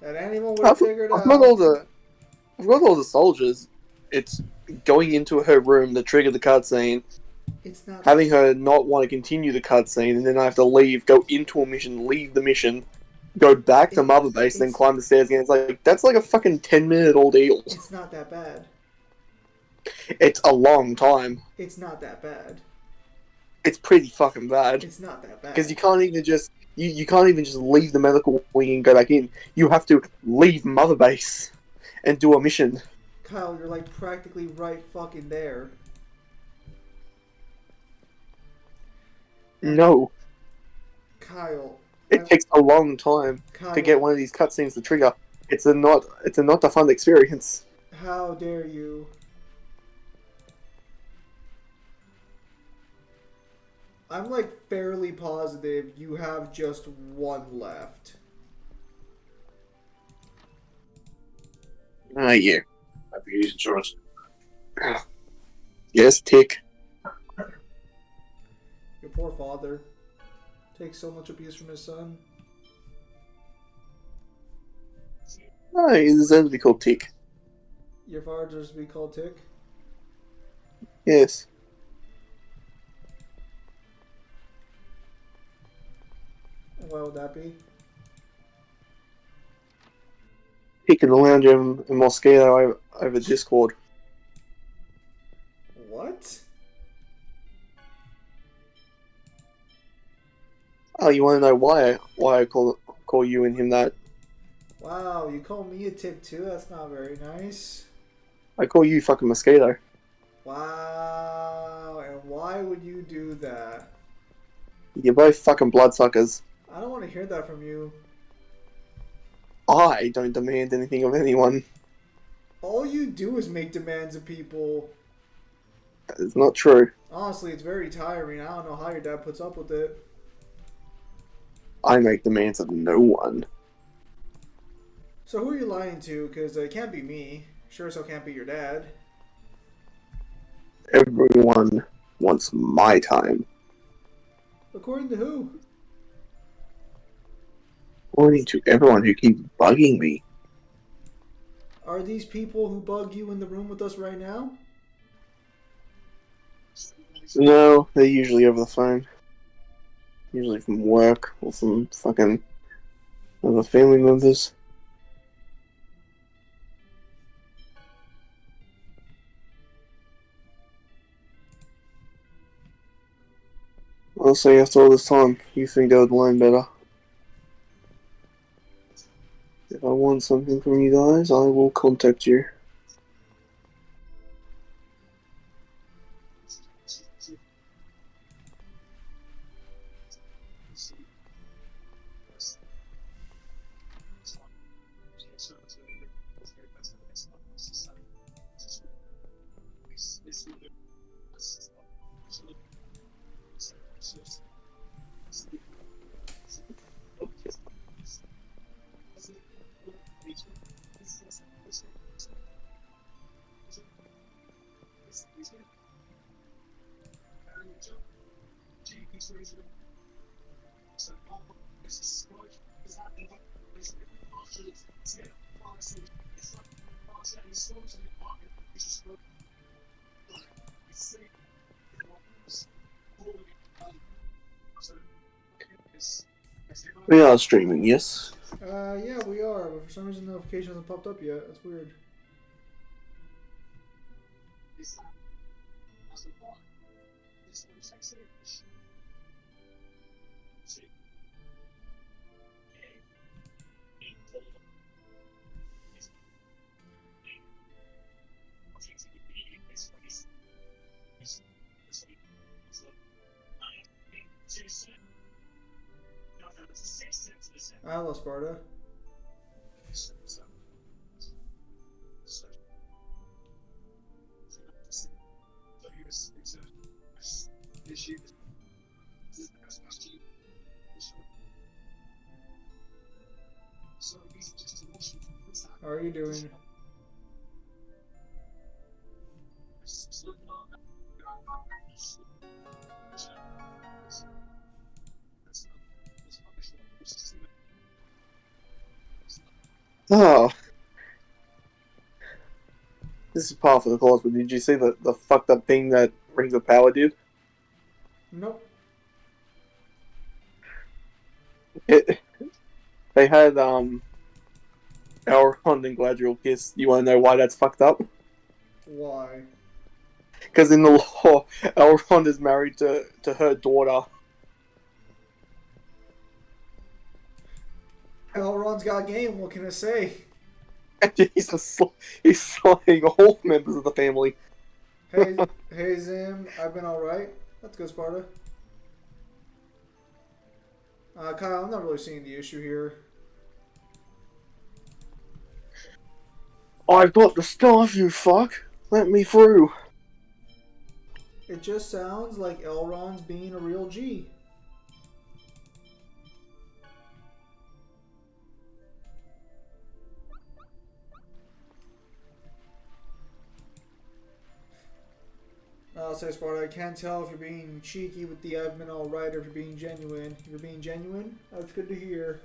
that anyone would have figured I've got out. all the soldiers. It's going into her room to trigger the cutscene, It's not. having her not want to continue the cutscene, and then I have to leave, go into a mission, leave the mission, go back to It, Mother Base, then it's climb the stairs again. It's like that's like a fucking 10-minute ordeal. it's not that bad. It's a long time. It's not that bad. It's pretty fucking bad It's not that because bad. you can't even just you can't even just leave the medical wing and go back in. You have to leave Mother Base and do a mission. Kyle, you're like practically right fucking there. And No, Kyle, it takes a long time to get Kyle, one of these cutscenes to trigger. It's a not a fun experience. how dare you? I'm like fairly positive you have just one left. Yeah. I think he's insurance. Yes, tick. Your poor father takes so much abuse from his son. No, he deserves to be called Tick. Your father deserves to be called Tick. Yes. And why would that be? Tick in the lounge room in Mosquito over Discord. What? Oh, you want to know why I call you and him that? Wow, you call me a Tick too? That's not very nice. I call you fucking Mosquito. Wow, and why would you do that? You're both fucking bloodsuckers. I don't want to hear that from you. I don't demand anything of anyone. All you do is make demands of people. That is not true. Honestly, it's very tiring. I don't know how your dad puts up with it. I make demands of no one. So who are you lying to? Because it can't be me. Sure as hell can't be your dad. Everyone wants my time. According to who? According to everyone who keeps bugging me. Are these people who bug you in the room with us right now? No, they're usually over the phone. Usually from work or from fucking other family members. Honestly, after all this time, you think I would learn better. If I want something from you guys, I will contact you. We are streaming, yes? Yeah, we are, but for some reason the notification hasn't popped up yet. That's weird. Hello, Sparta. How are you doing? Oh, this is par for the course, but did you see the fucked up thing that Rings of Power did? Nope. It, they had Elrond and Galadriel kiss. You want to know why that's fucked up? Why? Because in the law, Elrond is married to her daughter. Elrond's got game. What can I say? And he's slaying all members of the family. Hey Zim, I've been all right. That's good, Sparta. Kyle, I'm not really seeing the issue here. I've got the stuff, you fuck. Let me through. It just sounds like Elrond's being a real G. I'll say, Sparta, I can't tell if you're being cheeky with the I've been alright or if you're being genuine. If you're being genuine, that's good to hear.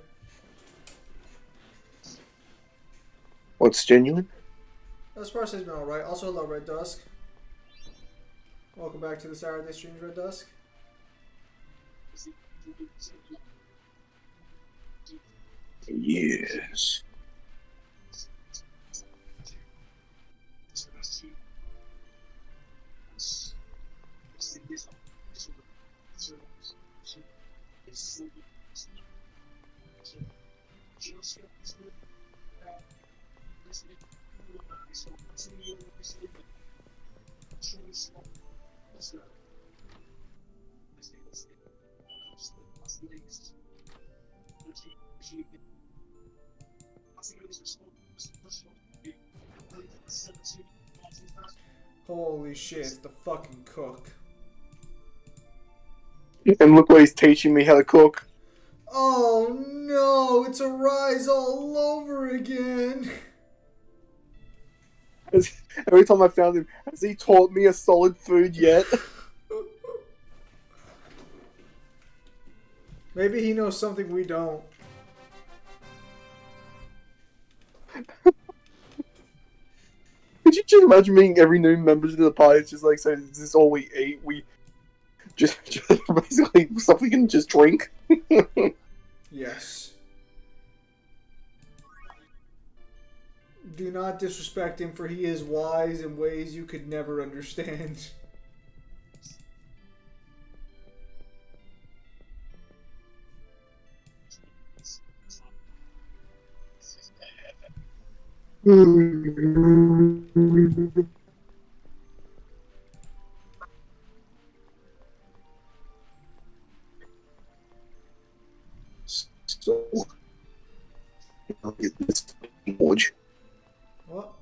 What's genuine? Sparta says been alright. Also, hello, Red Dusk. Welcome back to the Saturday streams, Red Dusk. Yes. Holy shit, it's the fucking cook. And look what he's teaching me how to cook. Oh no, it's a rise all over again. Every time I found him, has he taught me a solid food yet? Maybe he knows something we don't. Could you just imagine being every new member to the party? It's just like, so is this all we eat? We just basically stuff we can just drink. Yes. Do not disrespect him, for he is wise in ways you could never understand. So, I'll get this forge. What?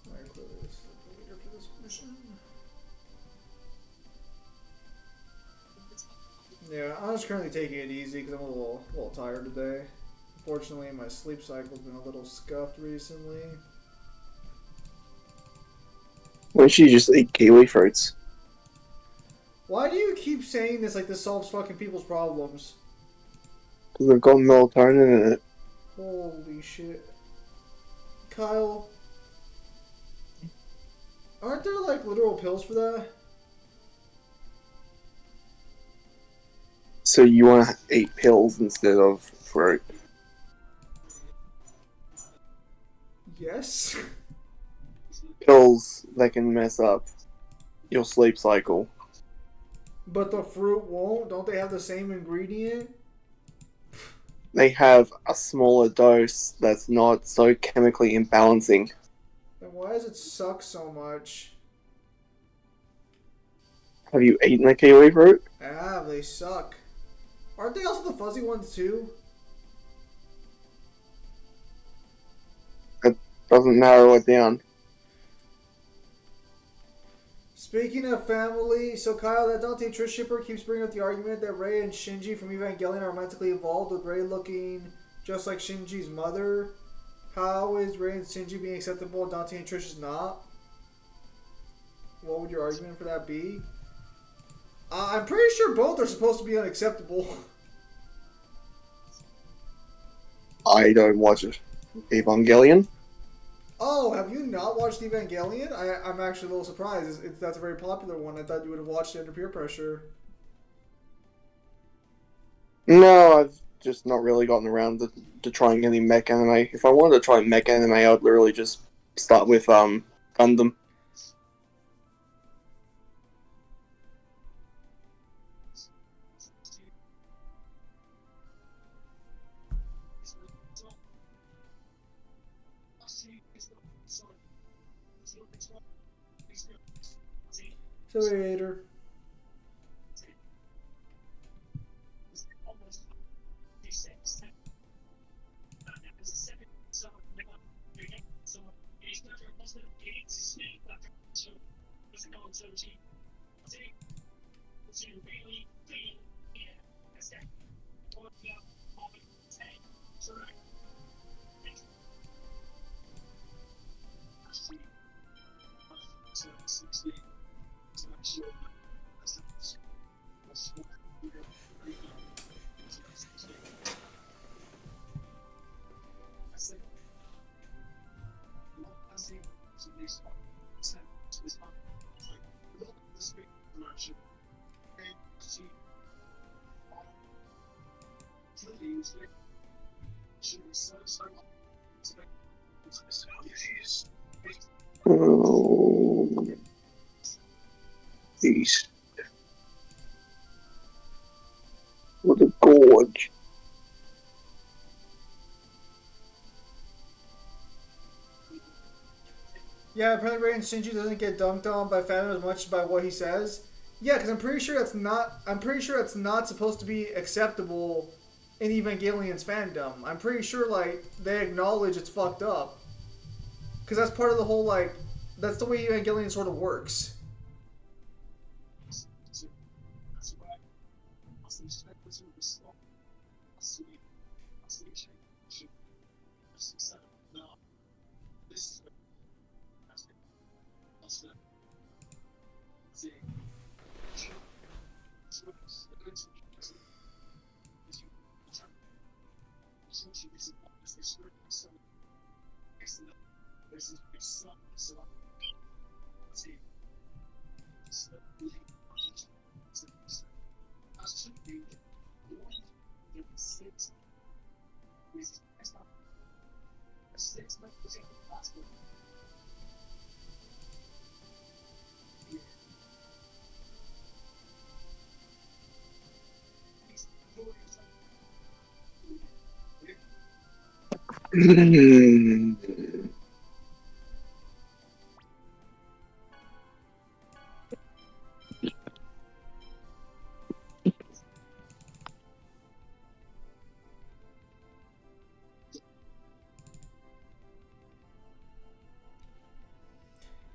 Alright, clear this later for this mission. Yeah, I'm just currently taking it easy because I'm a little tired today. Unfortunately, my sleep cycle's been a little scuffed recently. Why don't you just eat kiwi fruits? Why do you keep saying this like this solves fucking people's problems? Because they've got melatonin in it. Holy shit. Kyle, aren't there like literal pills for that? So you want to eat pills instead of fruit? Yes. Pills that can mess up your sleep cycle. But the fruit won't? Don't they have the same ingredient? They have a smaller dose that's not so chemically imbalancing. Then why does it suck so much? Have you eaten a kiwi fruit? Ah, they suck. Aren't they also the fuzzy ones too? Doesn't narrow it down. Speaking of family, so Kyle, that Dante Trish shipper keeps bringing up the argument that Rei and Shinji from Evangelion are romantically involved, with Rei looking just like Shinji's mother. How is Rei and Shinji being acceptable and Dante and Trish is not? What would your argument for that be? I'm pretty sure both are supposed to be unacceptable. I don't watch it. Evangelion? Oh, have you not watched Evangelion? I'm actually a little surprised. That's a very popular one. I thought you would have watched it under peer pressure. No, I've just not really gotten around to trying any mech anime. If I wanted to try mech anime, I'd literally just start with Gundam. So, Hater. Oh, beast. What a gorge. Yeah, apparently Rei and Shinji doesn't get dunked on by fandom as much by what he says. Yeah, because I'm pretty sure that's not. I'm pretty sure that's not supposed to be acceptable in Evangelion's fandom. I'm pretty sure like they acknowledge it's fucked up. Because that's part of the whole like. That's the way Evangelion sort of works.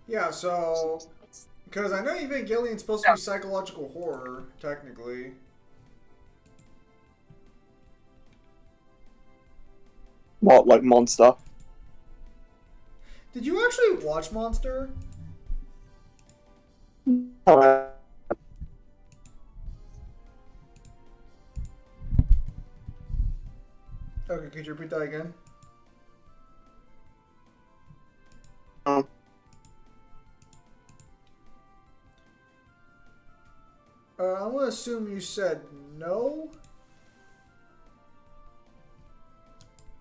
Yeah, so because I know Evangelion's supposed to be psychological horror, technically. What, like Monster? Did you actually watch Monster? Uh, Okay, could you repeat that again? um, I'm gonna assume you said no.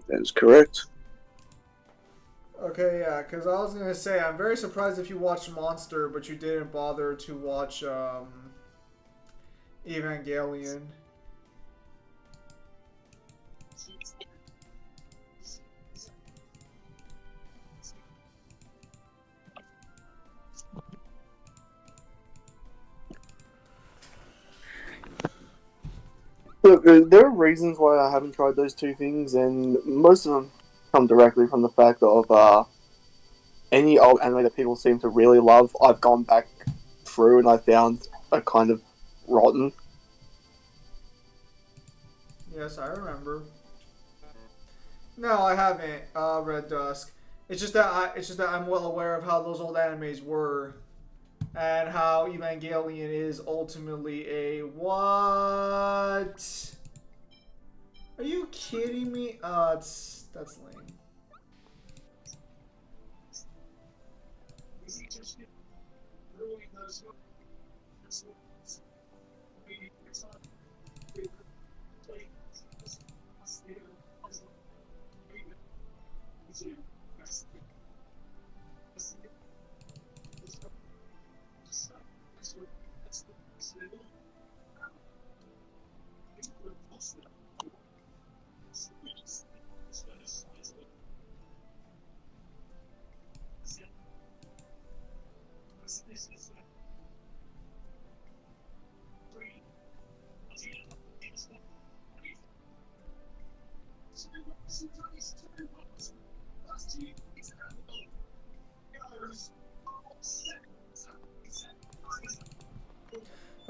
that is correct. Okay, yeah, because I was gonna say I'm very surprised if you watched Monster, but you didn't bother to watch Evangelion. Look, there are reasons why I haven't tried those two things, and most of them come directly from the fact of any old anime that people seem to really love, I've gone back through and I found a kind of rotten. Yes, I remember. No, I haven't. Red Dusk. It's just that I'm well aware of how those old animes were, and how Evangelion is ultimately a what? Are you kidding me? That's lame.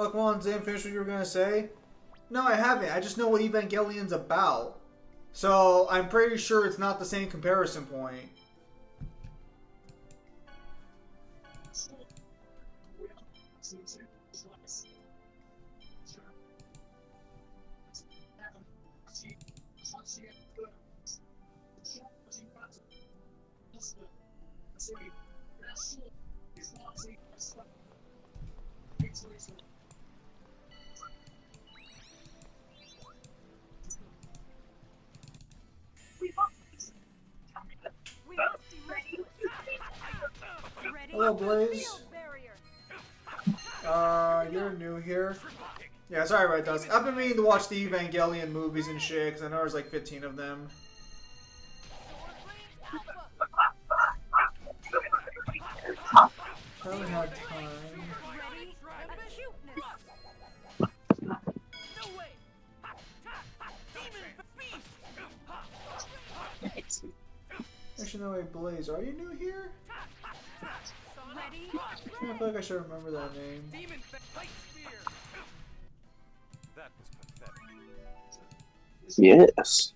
Oh, come on, Zane, finish what you were gonna say. No, I haven't. I just know what Evangelion's about. So I'm pretty sure it's not the same comparison point. Hello, Blaze. You're new here. Yeah, sorry about that. I've been meaning to watch the Evangelion movies and shit, because I know there's like 15 of them. Haven't had time. Actually, no, wait, Blaze, are you new here? I feel like I should remember that name. Yes.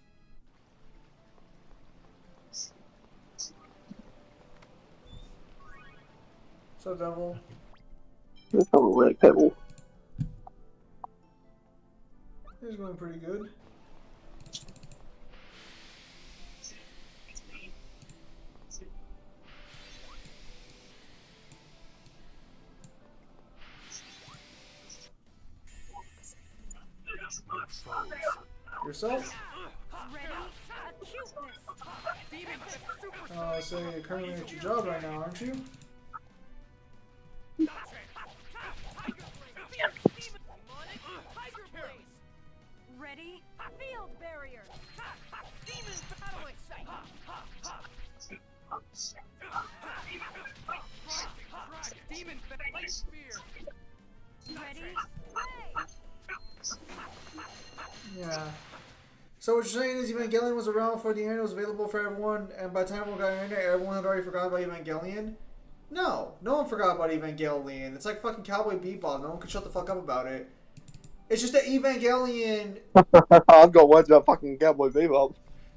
So, Devil. It's not a red pebble. It's going pretty good. Yourself? So you're currently at your job right now, aren't you? Ready? Field barrier. Demon battle site. Demon light spear. Ready? Yeah. So what you're saying is Evangelion was around before the internet was available for everyone, and by the time everyone got internet, everyone had already forgotten about Evangelion? No. No one forgot about Evangelion. It's like fucking Cowboy Bebop. No one could shut the fuck up about it. It's just that Evangelion... I've got words about fucking Cowboy Bebop.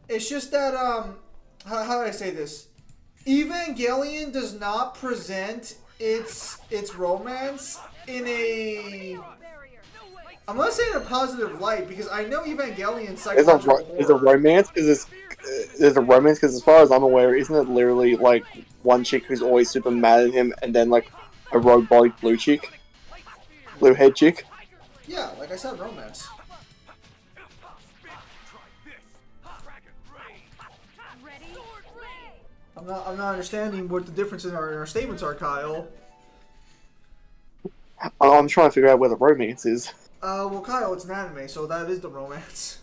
It's just that, how do I say this? Evangelion does not present its romance in a... I'm not saying in a positive light, because I know Evangelion's psychological horror. Is a romance? There's a romance, because as far as I'm aware, isn't it literally like one chick who's always super mad at him, and then like a robotic blue chick? Blue head chick? Yeah, like I said, romance. I'm not understanding what the difference in our statements are, Kyle. I'm trying to figure out where the romance is. Well, Kyle, it's an anime, so that is the romance.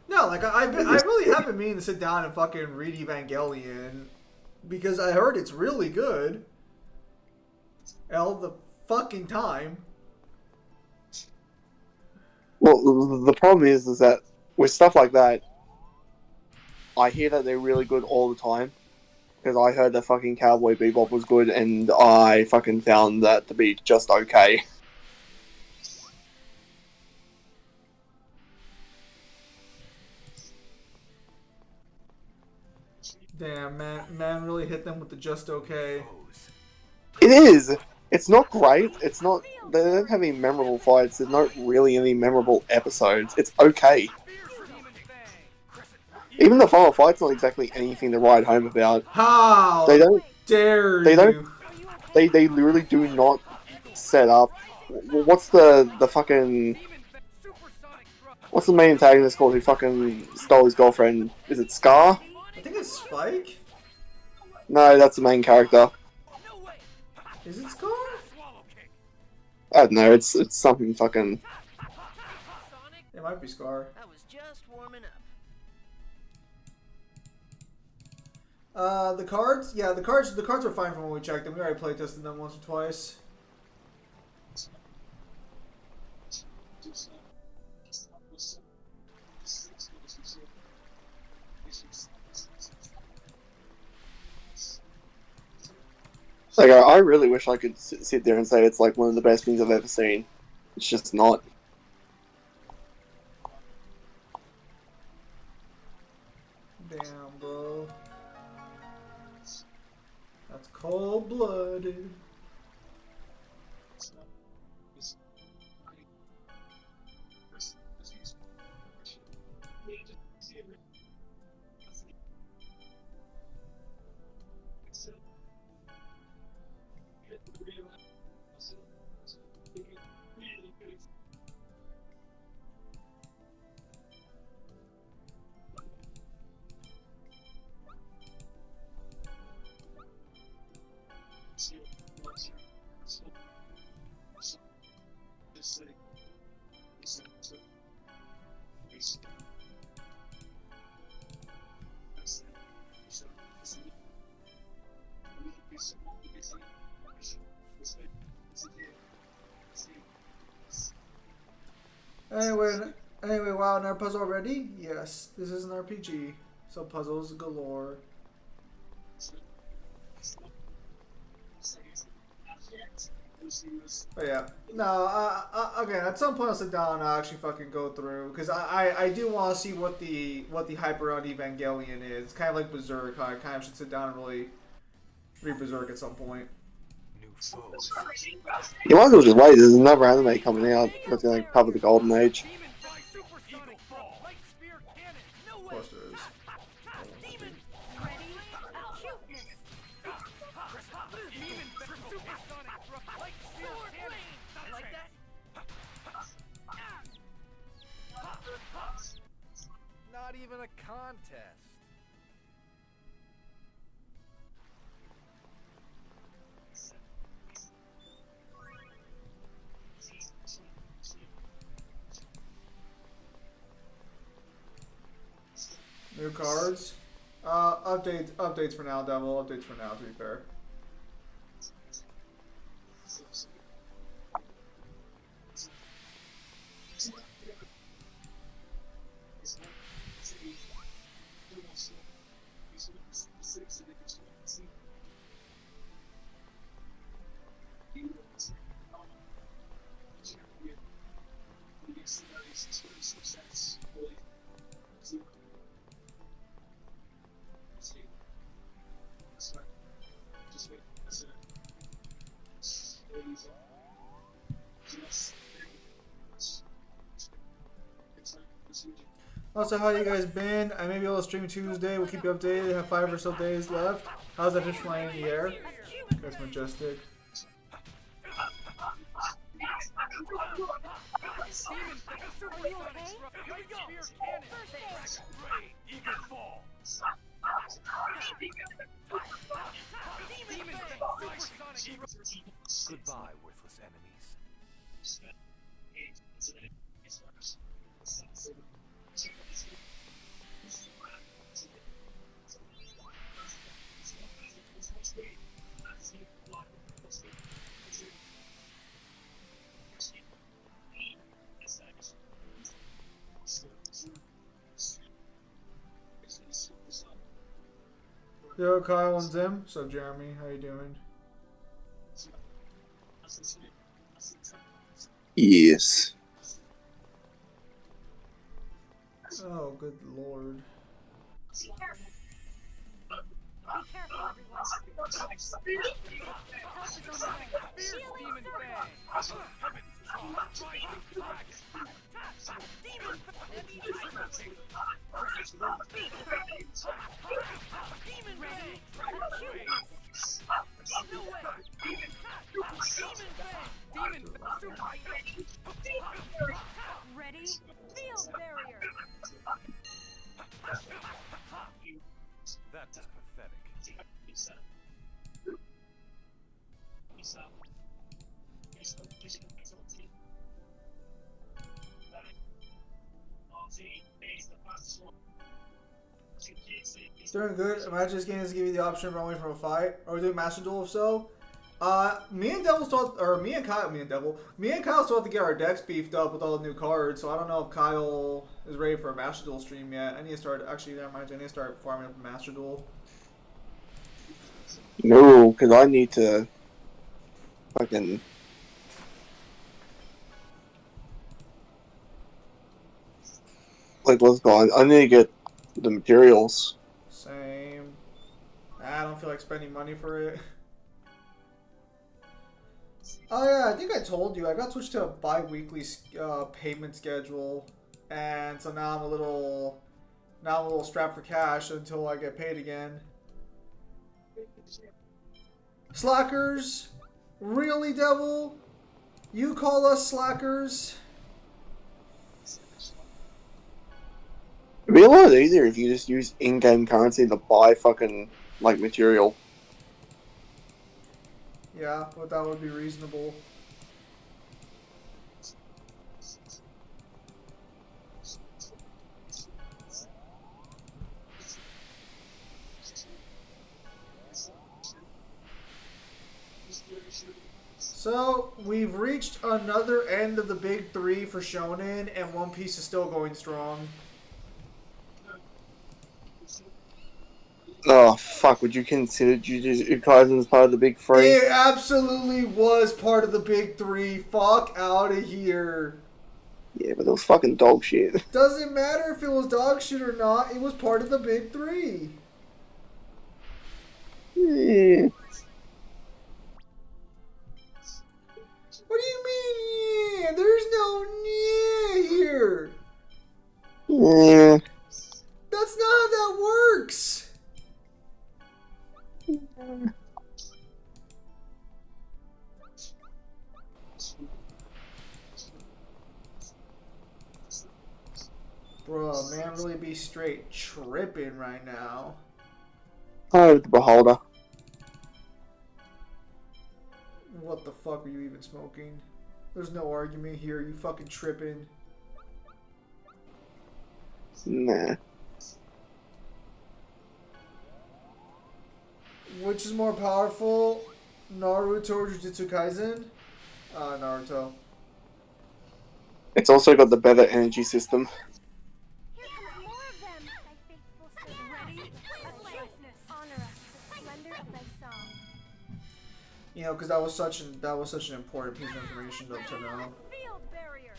No, like, I really have been meaning to sit down and fucking read Evangelion, because I heard it's really good. All the fucking time. Well, the problem is that with stuff like that, I hear that they're really good all the time. Because I heard that fucking Cowboy Bebop was good, and I fucking found that to be just okay. Damn, man really hit them with the just okay. It is! It's not great, it's not... They don't have any memorable fights, there's not really any memorable episodes. It's okay. Even the final fight's not exactly anything to write home about. How They don't... dare They don't... you? They literally do not set up... What's the fucking... What's the main antagonist called who fucking stole his girlfriend? Is it Scar? I think it's Spike. No, that's the main character. Is it Scar? I don't know, it's something fucking... It might be Scar. I was just warming The up. cards? Yeah, the cards are fine from when we checked them. We already play tested them once or twice. Like, I really wish I could sit there and say it's like one of the best things I've ever seen. It's just not. Damn, bro. That's cold-blooded. Anyway, wow, another puzzle already? Yes, this is an RPG, so puzzles galore. But yeah, no, again, at some point I'll sit down and I'll actually fucking go through, because I do want to see what the hype around Evangelion is. It's kind of like Berserk, how I kind of should sit down and really read Berserk at some point. You might as well just wait, there's another anime coming out that's going to cover the Golden Age. Of course there is. Not even a contest. New cards. Updates for now, Devil. Updates for now, to be fair. Also, how you guys been? I may be able to stream Tuesday. We'll keep you updated. I have 5 or so days left. How's that fish flying in the air? That's majestic. Goodbye, worthless enemies. Yo, Kyle and Zim. What's up, Jeremy? How you doing? Yes. Oh, good lord. Be careful, everyone. Help is on the way. Fierce demon fang. Heaven's charge. Rising dragon. Demon Heavy hyper. Demon ready. Wait. No way. Demon fang. Demon Ready. Field barrier. That was pathetic. Doing good. Imagine this game doesn't give you the option of running from a fight. Or doing Master Duel if so. Me and Kyle still have to get our decks beefed up with all the new cards, so I don't know if Kyle is ready for a Master Duel stream yet. I need to start, actually, never mind, I need to start farming up a Master Duel. No, because I need to fucking. Like, what's going on? I need to get the materials. Same. I don't feel like spending money for it. Oh yeah, I think I told you, I got switched to a bi-weekly payment schedule, and so now I'm a little strapped for cash until I get paid again. Slackers? Really, Devil? You call us slackers? It'd be a lot easier if you just use in-game currency to buy fucking, like, material. Yeah, but that would be reasonable. So, we've reached another end of the big three for Shonen, and One Piece is still going strong. Oh, fuck, would you consider Jujutsu Kaisen as part of the big three? It absolutely was part of the big three. Fuck out of here. Yeah, but it was fucking dog shit. Doesn't matter if it was dog shit or not, it was part of the big three. Yeah. What do you mean, yeah? There's no yeah here. Yeah. That's not how that works. Bro, man really be straight tripping right now. Oh, the Beholder. What the fuck are you even smoking? There's no argument here, you fucking tripping. Nah. Which is more powerful, Naruto or Jujutsu Kaisen? Naruto. It's also got the better energy system. Here comes more of them. Thy faithful servant. Ready. Righteousness. Honor us. The splendor of thy song. You know, because that was such an important piece of information to know. Field barrier.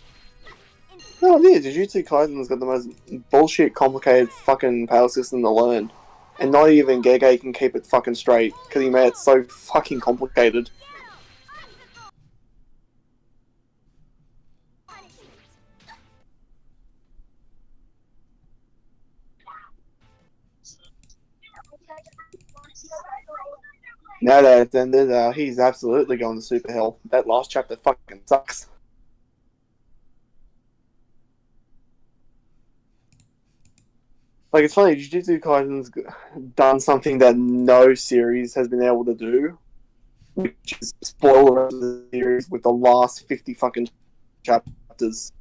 Oh, yeah, Jujutsu Kaisen's got the most bullshit, complicated fucking power system to learn. And not even Gege can keep it fucking straight, because he made it so fucking complicated. Now that it's ended, he's absolutely going to super hell. That last chapter fucking sucks. Like, it's funny, Jujutsu Kaisen's done something that no series has been able to do, which is spoil the rest of the series with the last 50 fucking chapters.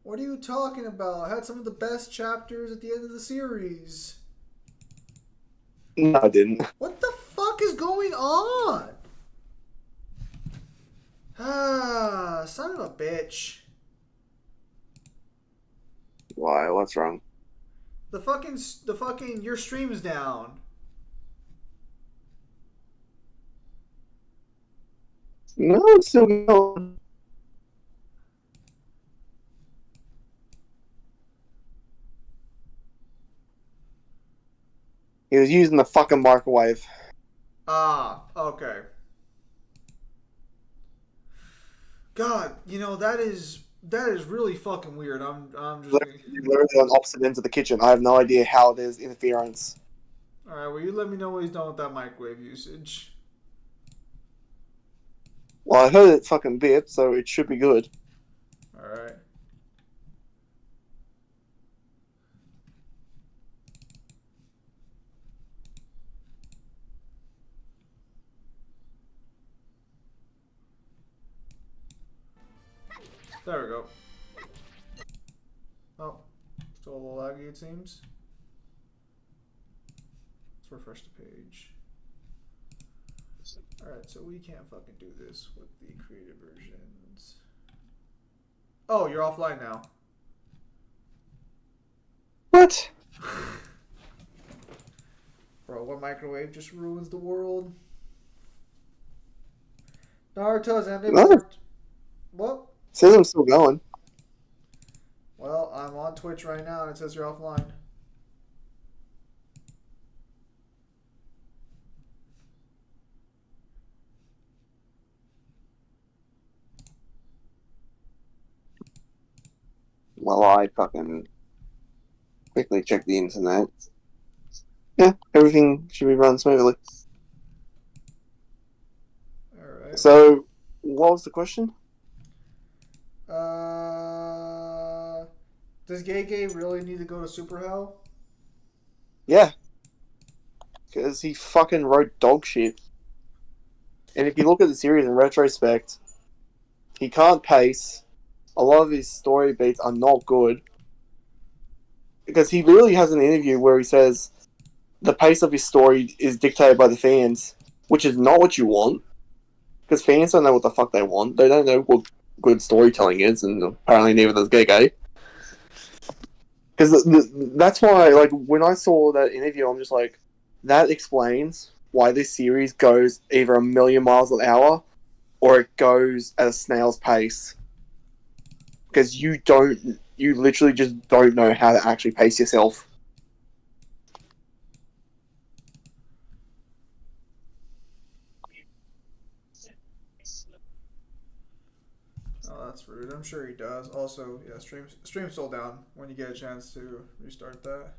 What are you talking about? I had some of the best chapters at the end of the series. No, I didn't. What the fuck is going on? Ah, son of a bitch. Why? What's wrong? The fucking, your stream's down. No, it's still going. He was using the fucking microwave. Ah, okay. God, that is really fucking weird. I'm just gonna... Literally on opposite ends of the kitchen. I have no idea how there's interference. All right, well, you let me know when he's done with that microwave usage. Well, I heard it fucking beep, so it should be good. All right. There we go. Oh, still a little laggy, it seems. Let's refresh the page. Alright, so we can't fucking do this with the creative versions. Oh, you're offline now. What? Bro, what microwave just ruins the world? Naruto's ended. No. What? Says I'm still going. Well, I'm on Twitch right now and it says you're offline. Well, I fucking quickly check the internet. Yeah, everything should be run smoothly. Alright. So, what was the question? Does Gay really need to go to Super Hell? Yeah. Because he fucking wrote dog shit. And if you look at the series in retrospect, he can't pace. A lot of his story beats are not good. Because he literally has an interview where he says the pace of his story is dictated by the fans, which is not what you want. Because fans don't know what the fuck they want. They don't know what good storytelling is, and apparently neither does Gege. Because that's why, like, when I saw that interview, I'm just like, that explains why this series goes either a million miles an hour or it goes at a snail's pace. Because you literally just don't know how to actually pace yourself. Oh, that's rude. I'm sure he does. Also, yeah, stream's still down when you get a chance to restart that.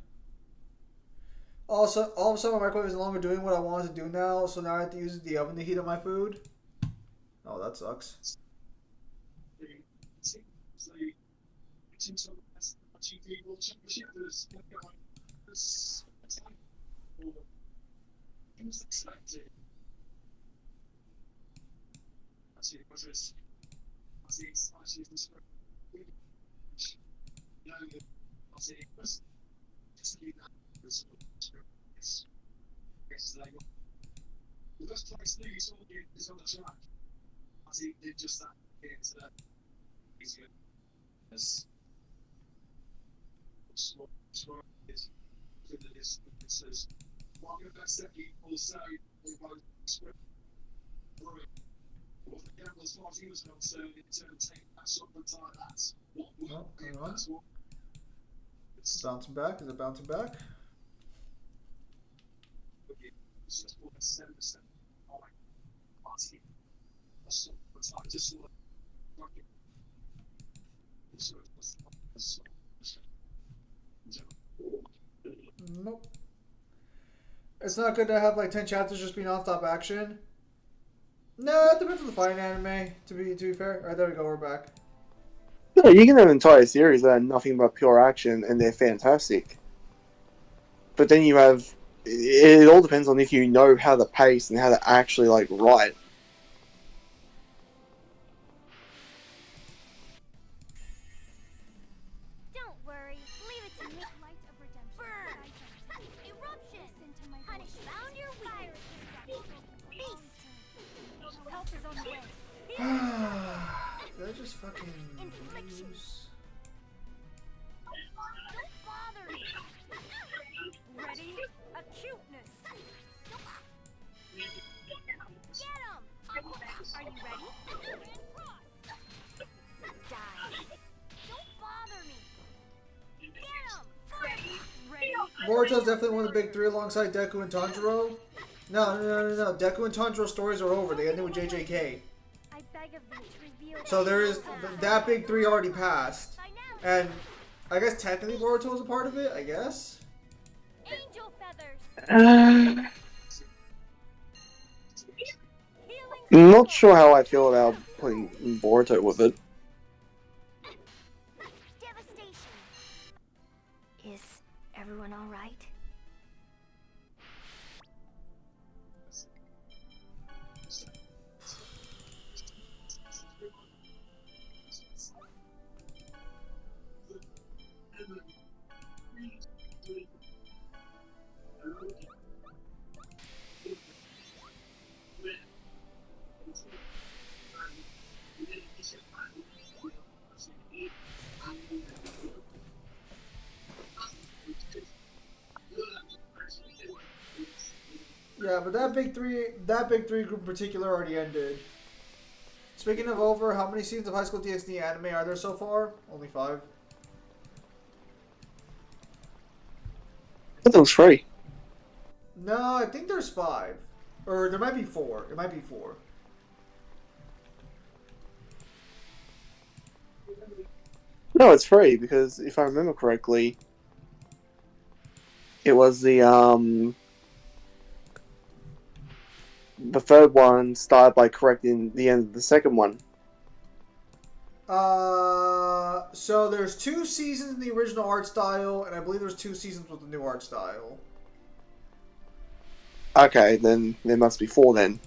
Also, all of a sudden my microwave is no longer doing what I wanted to do now, so now I have to use the oven to heat up my food. Oh, that sucks. Oh, hang on. It's bouncing back. Is it bouncing back? Nope. It's not good to have like 10 chapters just be non-stop action. No, it depends on the fighting anime. To be fair. All right, there we go. We're back. No, you can have an entire series that are nothing but pure action, and they're fantastic. But then you have... It all depends on if you know how to pace and how to actually, like, write. Don't worry. Leave it to me. Light of redemption. Burn. Eruption. Into my honey. Found your fire. Beast. Help is on the way. Did I just fucking lose? Ready? Acuteness. Get him! Are you ready? Die. Don't bother me. Get him! Ready? Boruto's definitely one of the big three alongside Deku and Tanjiro. No. Deku and Tanjiro stories are over. They ended with JJK. I beg of thee to reveal. So there is that big three already passed, and I guess technically Boruto was a part of it. I guess. Angel feathers. I'm Healing not sure how I feel about putting Boruto with it. devastation. Is everyone all right? Yeah, but that big three group in particular already ended. Speaking of over, how many seasons of High School DxD anime are there so far? Only 5. I thought it was free. No, I think there's 5. Or there might be 4. It might be 4. No, it's free because if I remember correctly, it was the third one started by correcting the end of the second one. So there's 2 seasons in the original art style, and I believe there's 2 seasons with the new art style. Okay, then there must be 4 then.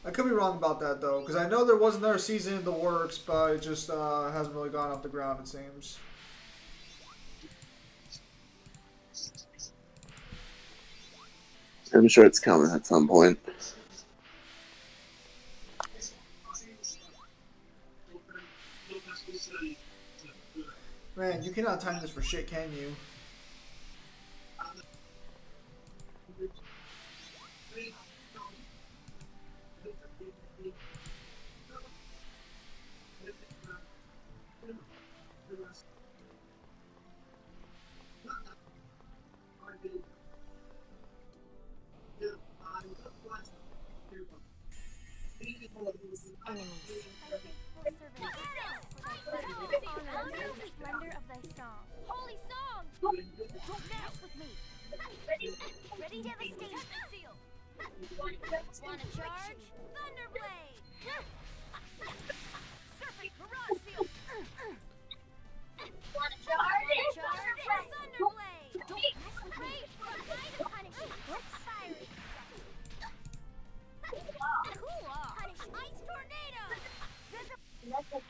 I could be wrong about that though, because I know there was another season in the works, but it just hasn't really gone off the ground, it seems. I'm sure it's coming at some point. Man, you cannot time this for shit, can you? Enemies. Splendor of thy song. Holy song! Don't mess with me. Ready, devastation. Seal. Wanna charge? Thunderblade. Serpent barrage seal. Wanna charge? Thunderblade. Don't mess with me. Kind of punishment. Fiery. Cool off. Ice tornado.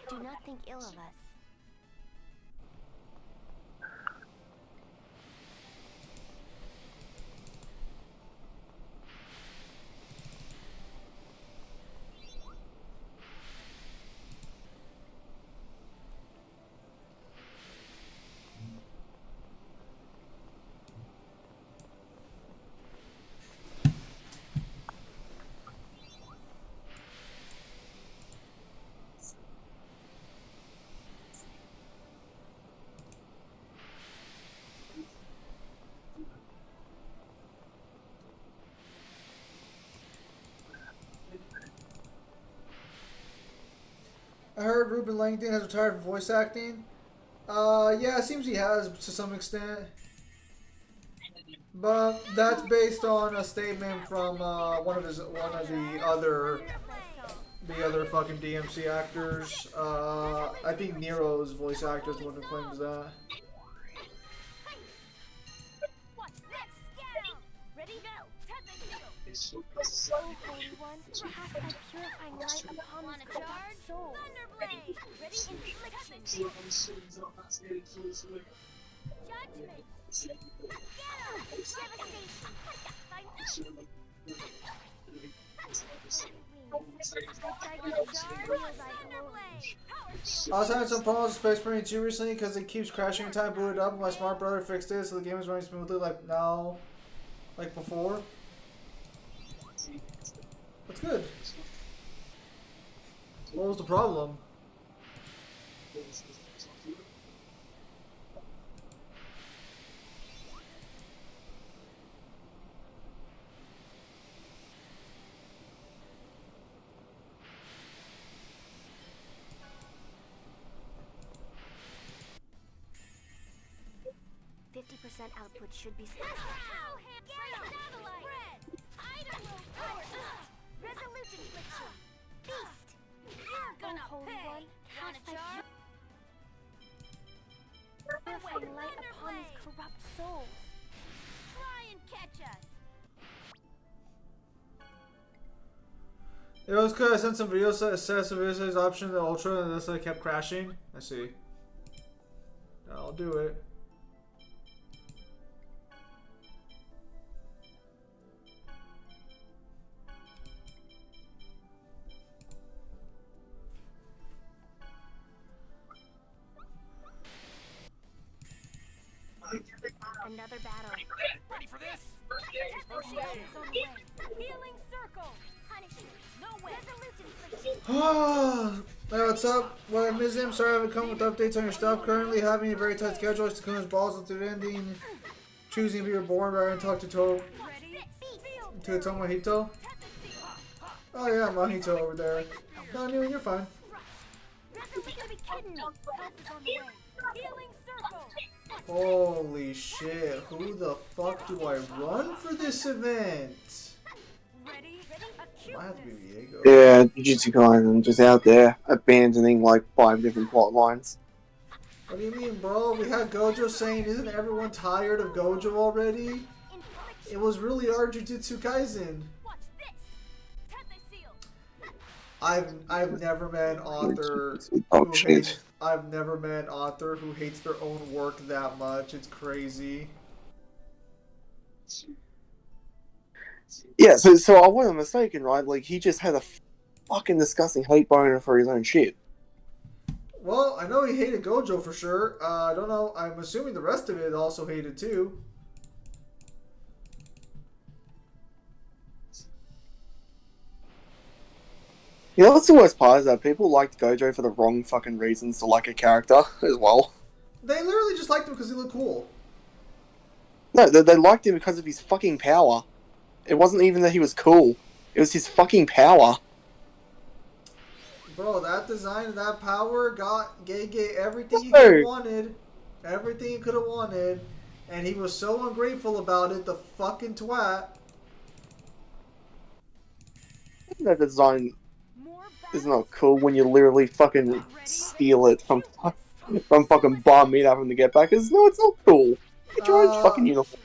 Do not think ill of us. I heard Ruben Langdon has retired from voice acting. Yeah, it seems he has to some extent. But that's based on a statement from one of the other fucking DMC actors. I think Nero's voice actor is the one who claims that. Watch this. Get him. Ready, go. Oh, Holy One, cast thy purifying light upon this corrupt soul. Thunderblade. Ready, infliction. Judgment. Get him. Devastation. Thy wings. I was having some problems with Space Marine 2 recently because it keeps crashing every time I boot it up. My smart brother fixed it, so the game is running smoothly like now, like before. That's good. What was the problem? 50% output should be special. Resolute infliction. Beast. You're gonna pay. Want a jar? Shine light upon these corrupt souls. Try and catch us. It was because I sent some videos that assess the videos option the ultra and this kept crashing. I see. I'll do it. Another battle. Ready for this? Healing circle. Punishment. No way. Resolute infliction. Hey, what's up? Well, I miss him. Sorry I haven't come with updates on your stuff. Currently having a very tight schedule. It's Takuna's balls into the ending. Choosing to be reborn rather than talk to Tomohito. Oh yeah, Mahito over there. No, you're fine. Healing circle. Holy shit, who the fuck do I run for this event? Might have to be Viego. Yeah, Jujutsu Kaisen just out there abandoning like 5 different plot lines. What do you mean, bro? We had Gojo saying, isn't everyone tired of Gojo already? It was really our Jujutsu Kaisen. I've never met an author who hates, I've never met an author who hates their own work that much. It's crazy. Yeah, so I wasn't mistaken, right? Like, he just had a fucking disgusting hate boner for his own shit. Well, I know he hated Gojo for sure. I don't know. I'm assuming the rest of it also hated too. You know, what's the worst part is that people liked Gojo for the wrong fucking reasons to like a character as well. They literally just liked him because he looked cool. No, they liked him because of his fucking power. It wasn't even that he was cool. It was his fucking power. Bro, that design and that power got Gege everything he could have wanted. Everything he could have wanted. And he was so ungrateful about it, the fucking twat. That design is not cool when you literally fucking steal it from fucking Bar Meat from the Get Backers. No, it's not cool. Get your own fucking uniform.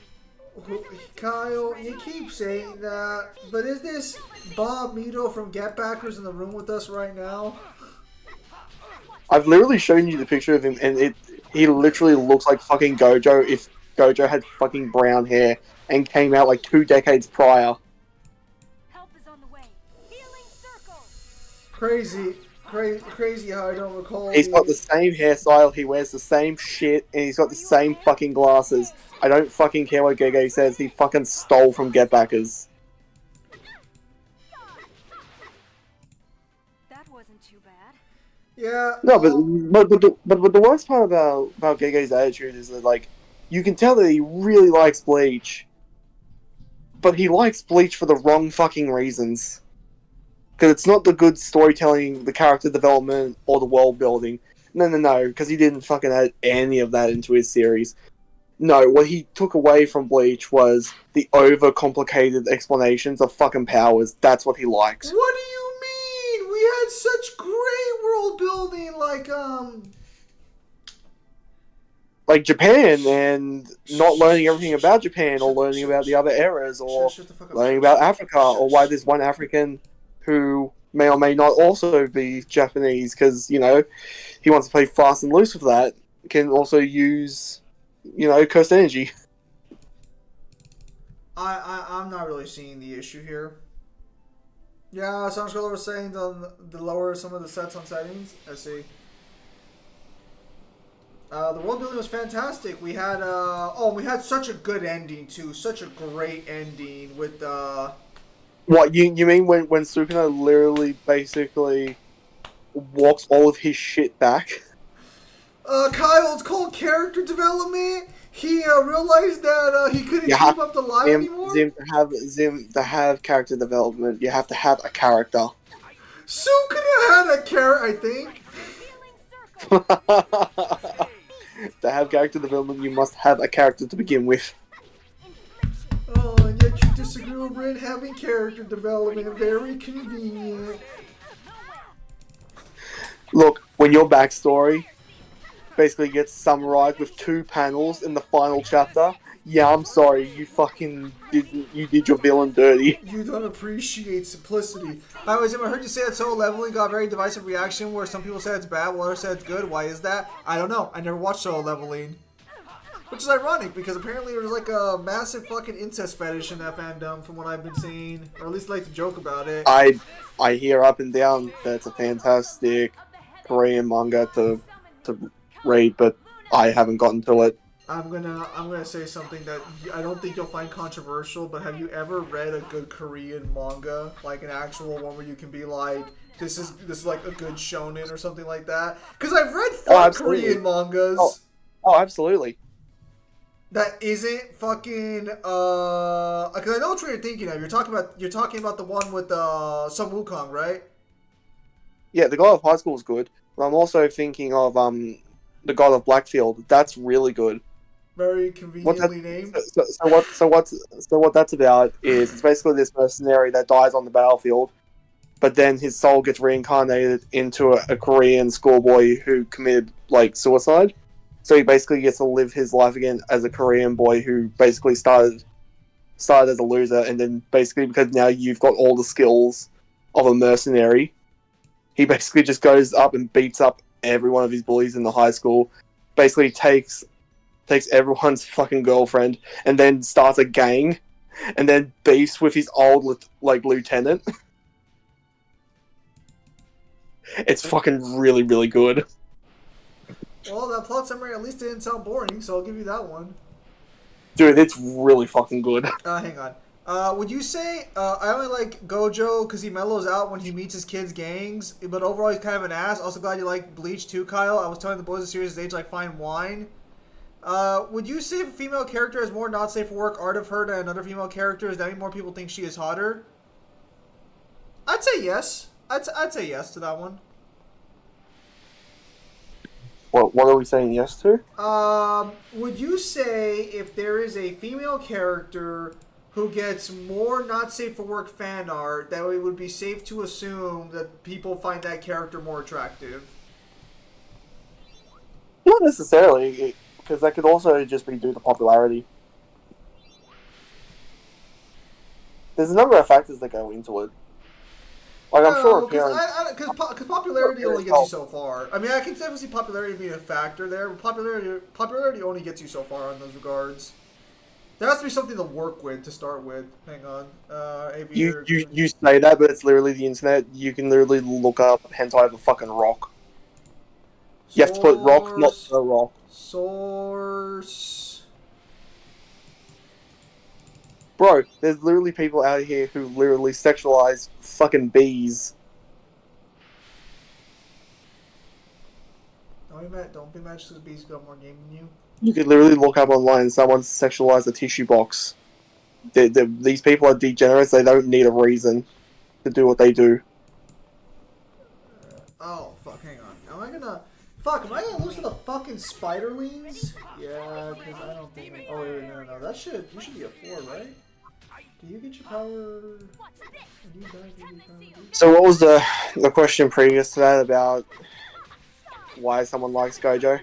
Kyle, you keep saying that, but is this Bob Mito from Get Backers in the room with us right now? I've literally shown you the picture of him, and he literally looks like fucking Gojo if Gojo had fucking brown hair and came out like 2 decades prior. Help is on the way. Healing circle. Crazy how I don't recall. He's got the same hairstyle, he wears the same shit, and he's got the same fucking glasses. I don't fucking care what Gege says, he fucking stole from Get Backers. That wasn't too bad. Yeah. No, but the worst part about Gege's attitude is that, like, you can tell that he really likes Bleach, but he likes Bleach for the wrong fucking reasons. Because it's not the good storytelling, the character development, or the world building. No, because he didn't fucking add any of that into his series. No, what he took away from Bleach was the overcomplicated explanations of fucking powers. That's what he likes. What do you mean? We had such great world building, like Japan, and not learning everything about Japan, or learning about the other eras, or learning about Africa, or why there's one African who may or may not also be Japanese, because, you know, he wants to play fast and loose with that, can also use, you know, cursed energy. I'm not really seeing the issue here. Yeah, Soundschroller was saying the lower some of the sets on settings. I see. The world building was fantastic. We had we had such a good ending too. Such a great ending with What you mean when Sukuna literally basically walks all of his shit back? Kyle, it's called character development. He realized that he couldn't You keep have up the lie Zim, anymore. Zim to have character development. You have to have a character. Sukuna had a character, I think. To have character development, you must have a character to begin with. Oh, and yet you disagree with Rin having character development. Very convenient. Look, when your backstory basically gets summarized with 2 panels in the final chapter, yeah, I'm sorry, you did your villain dirty. You don't appreciate simplicity. By the way, Zim, I heard you say that solo leveling got a very divisive reaction where some people said it's bad, while others said it's good. Why is that? I don't know. I never watched solo leveling. Which is ironic, because apparently there's like a massive fucking incest fetish in that fandom from what I've been seeing. Or at least like to joke about it. I hear up and down that it's a fantastic Korean manga to read, but I haven't gotten to it. I'm gonna say something that I don't think you'll find controversial, but have you ever read a good Korean manga, like an actual one where you can be like, this is like a good shonen or something like that? Because I've read fun Korean mangas. Oh, absolutely. That isn't fucking because I know what you're thinking of. You're talking about the one with Sun Wukong, right? Yeah, the God of High School is good, but I'm also thinking of the God of Blackfield. That's really good. Very conveniently named. So what that's about is it's basically this mercenary that dies on the battlefield, but then his soul gets reincarnated into a Korean schoolboy who committed like suicide. So he basically gets to live his life again as a Korean boy who basically started as a loser, and then basically because now you've got all the skills of a mercenary, he basically just goes up and beats up every one of his bullies in the high school, basically takes everyone's fucking girlfriend, and then starts a gang, and then beefs with his old lieutenant. It's fucking really, really good. Well, that plot summary at least didn't sound boring, so I'll give you that one. Dude, it's really fucking good. Hang on. Would you say I only like Gojo because he mellows out when he meets his kids' gangs, but overall he's kind of an ass. Also glad you like Bleach too, Kyle. I was telling the boys the series is age like fine wine. Would you say if a female character has more not safe for work art of her than another female character, does that mean more people think she is hotter? I'd say yes. I'd say yes to that one. What are we saying yes to? Would you say if there is a female character who gets more not safe for work fan art, that it would be safe to assume that people find that character more attractive? Not necessarily, because that could also just be due to popularity. There's a number of factors that go into it. Like, I'm sure because popularity only gets you so far. I mean, I can definitely see popularity being a factor there, but popularity only gets you so far in those regards. There has to be something to work with to start with. Hang on. You say that, but it's literally the internet. You can literally look up hentai of a fucking rock. You have to put rock, not the rock. Source. Bro, there's literally people out here who literally sexualize fucking bees. Don't be mad just because bees got more game than you. You could literally look up online someone sexualized a tissue box. These people are degenerates. They don't need a reason to do what they do. Oh, fuck, hang on. Am I gonna lose to the fucking spiderlings? Yeah, because I don't think... Oh, wait, no. You should be a 4, right? Do you get your power... So what was the question previous to that about why someone likes Gojo? Ready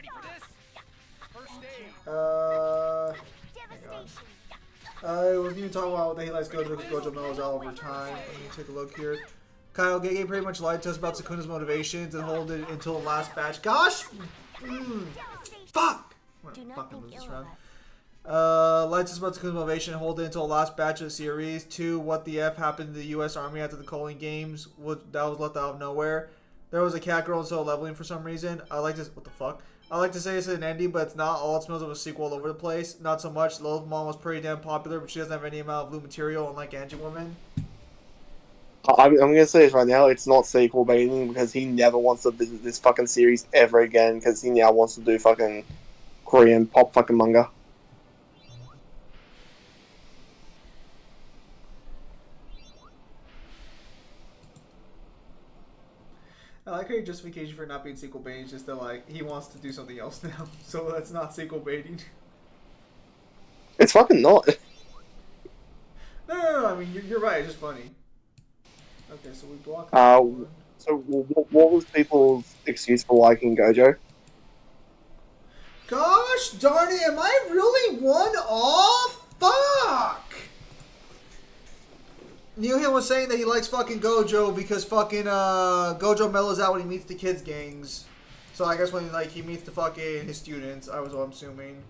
for this? First aid. Hang on. I was going to talk about that he likes Gojo because Gojo mellows out over time. Let me take a look here. Kyle Gege pretty much lied to us about Sukuna's motivations and hold it until the last batch. Gosh! Fuck! Do not think ill of us. Lights is about to motivation hold it until last batch of the series. 2. What the F happened to the U.S. Army after the Colin Games? That was left out of nowhere. There was a cat girl and so leveling for some reason. I like this. What the fuck? I like to say it's an ending, but it's not. All it smells of a sequel all over the place. Not so much. Lilith Mom was pretty damn popular, but she doesn't have any amount of blue material, unlike Angie Woman. I'm gonna say this right now. It's not sequel baiting because he never wants to visit this fucking series ever again because he now wants to do fucking Korean pop fucking manga. I like how your justification for not being sequel baiting is just that, like, he wants to do something else now. So that's not sequel baiting. It's fucking not. No. I mean, you're right. It's just funny. Okay, so we blocked. So what was people's excuse for liking Gojo? Gosh darn it! Am I really one off? Fuck! Neil was saying that he likes fucking Gojo because fucking Gojo mellows out when he meets the kids gangs. So I guess when he meets the fucking his students, I'm assuming.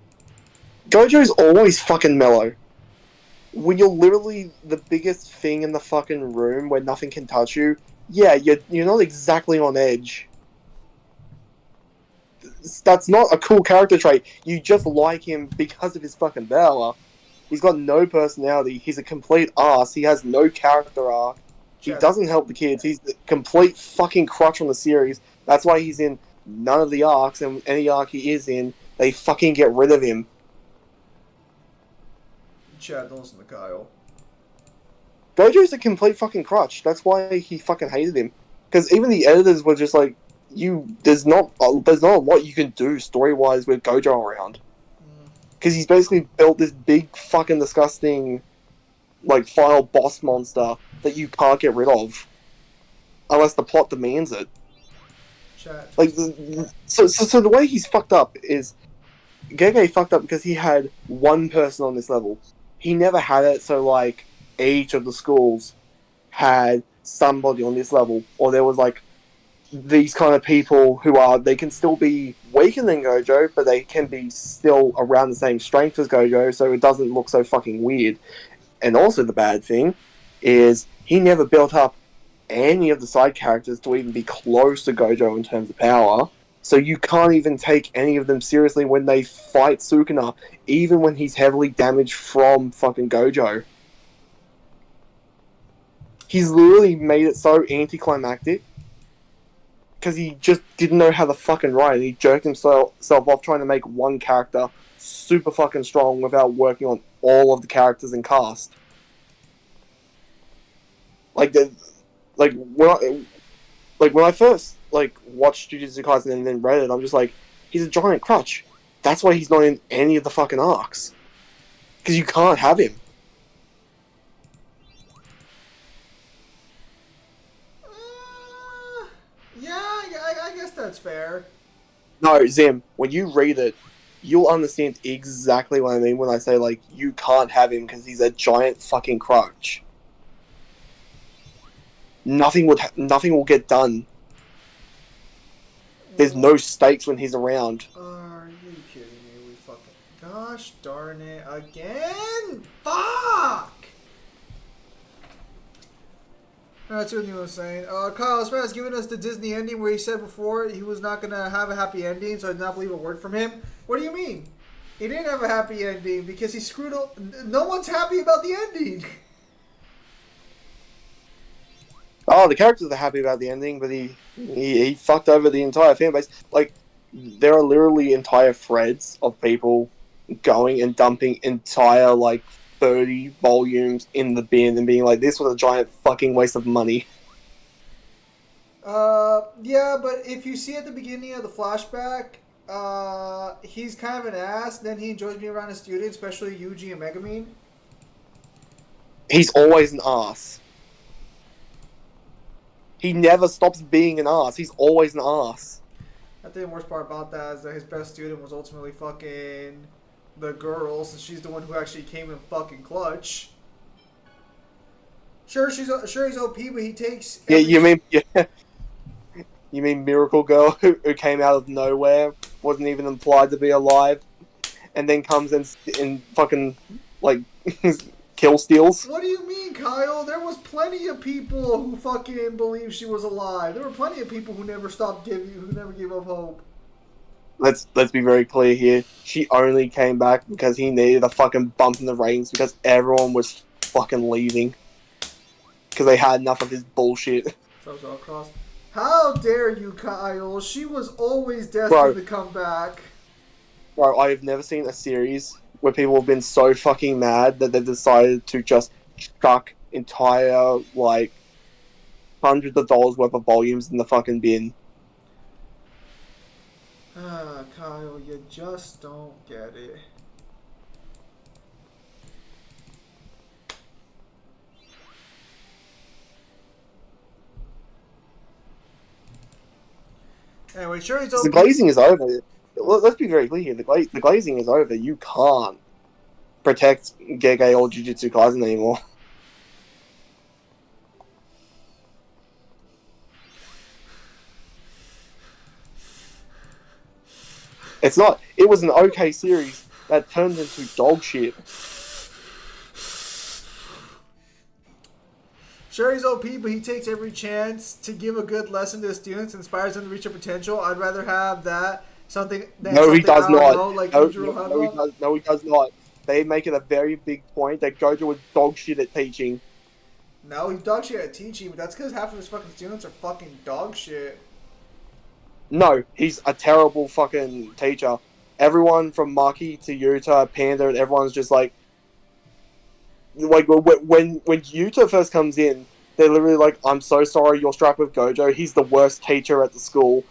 Gojo's always fucking mellow. When you're literally the biggest thing in the fucking room where nothing can touch you, yeah, you're not exactly on edge. That's not a cool character trait. You just like him because of his fucking valor. He's got no personality. He's a complete ass. He has no character arc. He doesn't help the kids. He's the complete fucking crutch on the series. That's why he's in none of the arcs, and any arc he is in, they fucking get rid of him. Chad, don't listen to Kyle. Gojo's a complete fucking crutch. That's why he fucking hated him. Because even the editors were just like, there's not a lot you can do story-wise with Gojo around. Because he's basically built this big fucking disgusting, like, final boss monster that you can't get rid of. Unless the plot demands it. Chat. Like, so the way he's fucked up is, Gege fucked up because he had one person on this level. He never had it, so, like, each of the schools had somebody on this level. Or there was, like, these kind of people who they can still be weaker than Gojo, but they can be still around the same strength as Gojo, so it doesn't look so fucking weird. And also the bad thing is he never built up any of the side characters to even be close to Gojo in terms of power, so you can't even take any of them seriously when they fight Sukuna, even when he's heavily damaged from fucking Gojo. He's literally made it so anticlimactic because he just didn't know how to fucking write. He jerked himself off trying to make one character super fucking strong without working on all of the characters and cast. When I first watched Jujutsu Kaisen and then read it, I'm just like, he's a giant crutch. That's why he's not in any of the fucking arcs. Because you can't have him. I guess that's fair. No, Zim, when you read it, you'll understand exactly what I mean when I say, like, you can't have him because he's a giant fucking crutch. Nothing will get done. There's no stakes when he's around. Are you kidding me? We fucking... Gosh darn it. Again? Fuck! That's what you were saying. Kyle, this man has given us the Disney ending where he said before he was not going to have a happy ending, so I did not believe a word from him. What do you mean? He didn't have a happy ending because he screwed up. No one's happy about the ending. Oh, the characters are happy about the ending, but he fucked over the entire fan base. Like, there are literally entire threads of people going and dumping entire, 30 volumes in the bin and being like, this was a giant fucking waste of money. Yeah, but if you see at the beginning of the flashback, he's kind of an ass, then he enjoys being around his students, especially Yuji and Megumin. He's always an ass. He never stops being an ass. He's always an ass. I think the worst part about that is that his best student was ultimately fucking the girl, since she's the one who actually came in fucking clutch. Sure, he's OP, but he takes... You mean Miracle Girl who came out of nowhere, wasn't even implied to be alive, and then comes and fucking like kill steals. What do you mean, Kyle? There was plenty of people who fucking believed she was alive. There were plenty of people who never who never gave up hope. Let's be very clear here. She only came back because he needed a fucking bump in the ratings because everyone was fucking leaving because they had enough of his bullshit. How dare you, Kyle? She was always destined to come back. Bro, I have never seen a series where people have been so fucking mad that they've decided to just chuck entire, like, hundreds of dollars worth of volumes in the fucking bin. Kyle, you just don't get it. Anyway, sure he's over. The glazing is over. Let's be very clear here. The glazing is over. You can't protect Gege or Jujutsu Kaisen anymore. It's not. It was an okay series that turned into dog shit. Sure, he's OP, but he takes every chance to give a good lesson to his students, inspires them to reach their potential. I'd rather have that something than No, he does not. No, he does not. They make it a very big point that Gojo was dog shit at teaching. No, he's dog shit at teaching, but that's because half of his fucking students are fucking dog shit. No, he's a terrible fucking teacher. Everyone from Maki to Yuta, Panda, and everyone's just like when Yuta first comes in, they're literally like, "I'm so sorry, you're strapped with Gojo. He's the worst teacher at the school."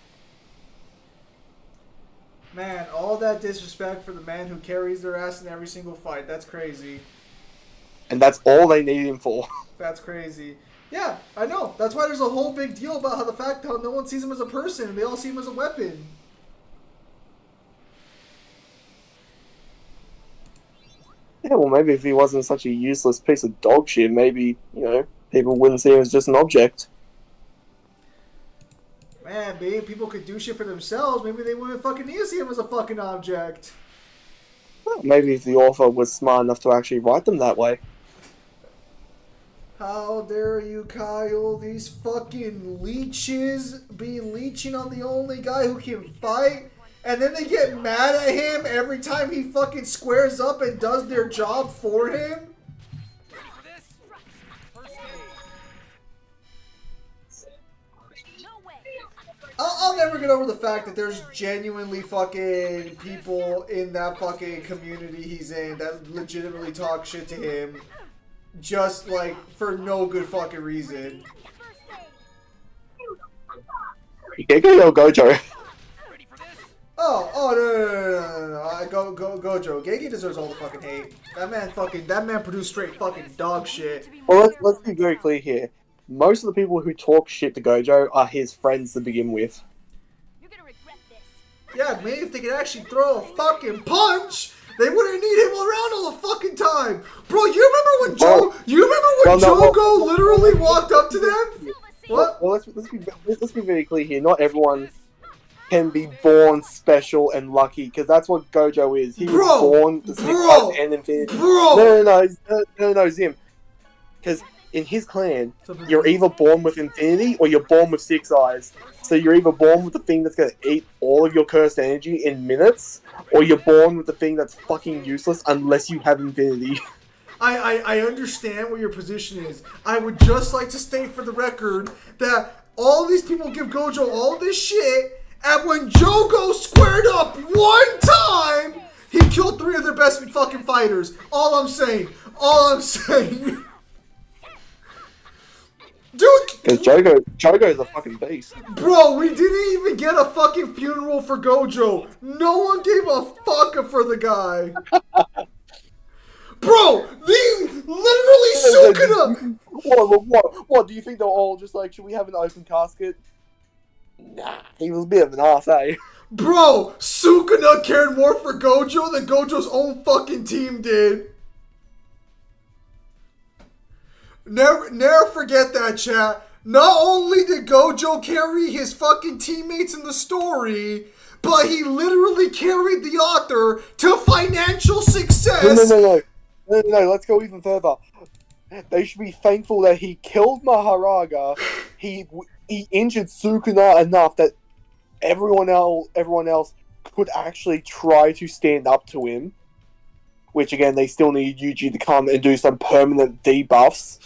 Man, all that disrespect for the man who carries their ass in every single fight. That's crazy. And that's all they need him for. That's crazy. Yeah, I know. That's why there's a whole big deal about how the fact how no one sees him as a person and they all see him as a weapon. Yeah, well, maybe if he wasn't such a useless piece of dog shit, maybe, people wouldn't see him as just an object. Man, maybe people could do shit for themselves. Maybe they wouldn't fucking need to see him as a fucking object. Well, maybe if the author was smart enough to actually write them that way. How dare you, Kyle? These fucking leeches be leeching on the only guy who can fight, and then they get mad at him every time he fucking squares up and does their job for him? Ready for this? First aid. No way. I'll never get over the fact that there's genuinely fucking people in that fucking community he's in that legitimately talk shit to him. Just, like, for no good fucking reason. Gege or Gojo? Ready for this? No. Gojo. Gege deserves all the fucking hate. That man produced straight fucking dog shit. Well, let's be very clear here. Most of the people who talk shit to Gojo are his friends to begin with. You're gonna regret this. Yeah, maybe if they could actually throw a fucking punch, they wouldn't need him around all the fucking time. Bro, you remember when Jogo literally walked up to them? What? Well, let's be very clear here. Not everyone can be born special and lucky, because that's what Gojo is. He was born to Six Eyes and Infinity. No, Zim. Because in his clan, you're either born with Infinity or you're born with Six Eyes. So you're either born with the thing that's going to eat all of your cursed energy in minutes, or you're born with the thing that's fucking useless unless you have Infinity. I understand what your position is. I would just like to state for the record that all these people give Gojo all this shit, and when Jogo squared up one time, he killed 3 of their best fucking fighters. All I'm saying. Dude! Because Jogo is a fucking beast. Bro, we didn't even get a fucking funeral for Gojo. No one gave a fuck for the guy. Bro, they literally Sukuna. What? Do you think they're all just like, should we have an open casket? Nah, he was a bit of an ass, eh? Bro, Sukuna cared more for Gojo than Gojo's own fucking team did. Never forget that, chat. Not only did Gojo carry his fucking teammates in the story, but he literally carried the author to financial success. No, let's go even further. They should be thankful that he killed Maharaga. He injured Sukuna enough that everyone else could actually try to stand up to him. Which again, they still need Yuji to come and do some permanent debuffs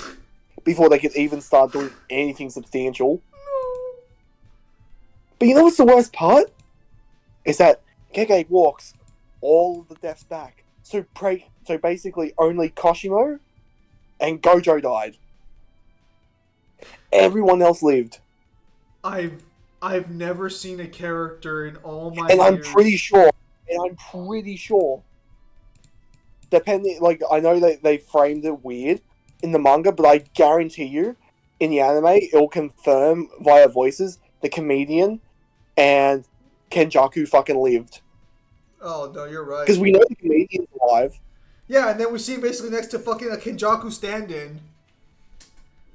before they can even start doing anything substantial. But you know what's the worst part? Is that Gege walks all of the deaths back. So basically only Koshimo and Gojo died. Everyone else lived. I've never seen a character in all my And years. I'm pretty sure. Depending, like, I know that they framed it weird in the manga, but I guarantee you, in the anime, it'll confirm via voices the comedian and Kenjaku fucking lived. Oh, no, you're right. Because we know the comedian's alive. Yeah, and then we see him basically next to fucking a Kenjaku stand-in.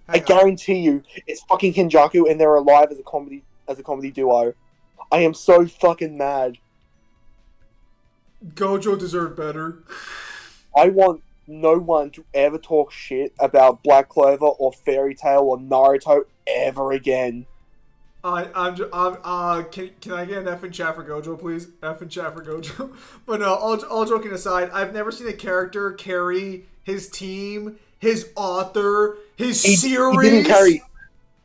I guarantee you, it's fucking Kenjaku, and they're alive as a comedy duo. I am so fucking mad. Gojo deserved better. I want no one to ever talk shit about Black Clover or Fairy Tail or Naruto ever again. Can I get an F in chat for Gojo, please? F in chat for Gojo. But no, all joking aside, I've never seen a character carry his team, his author, his series. He didn't carry.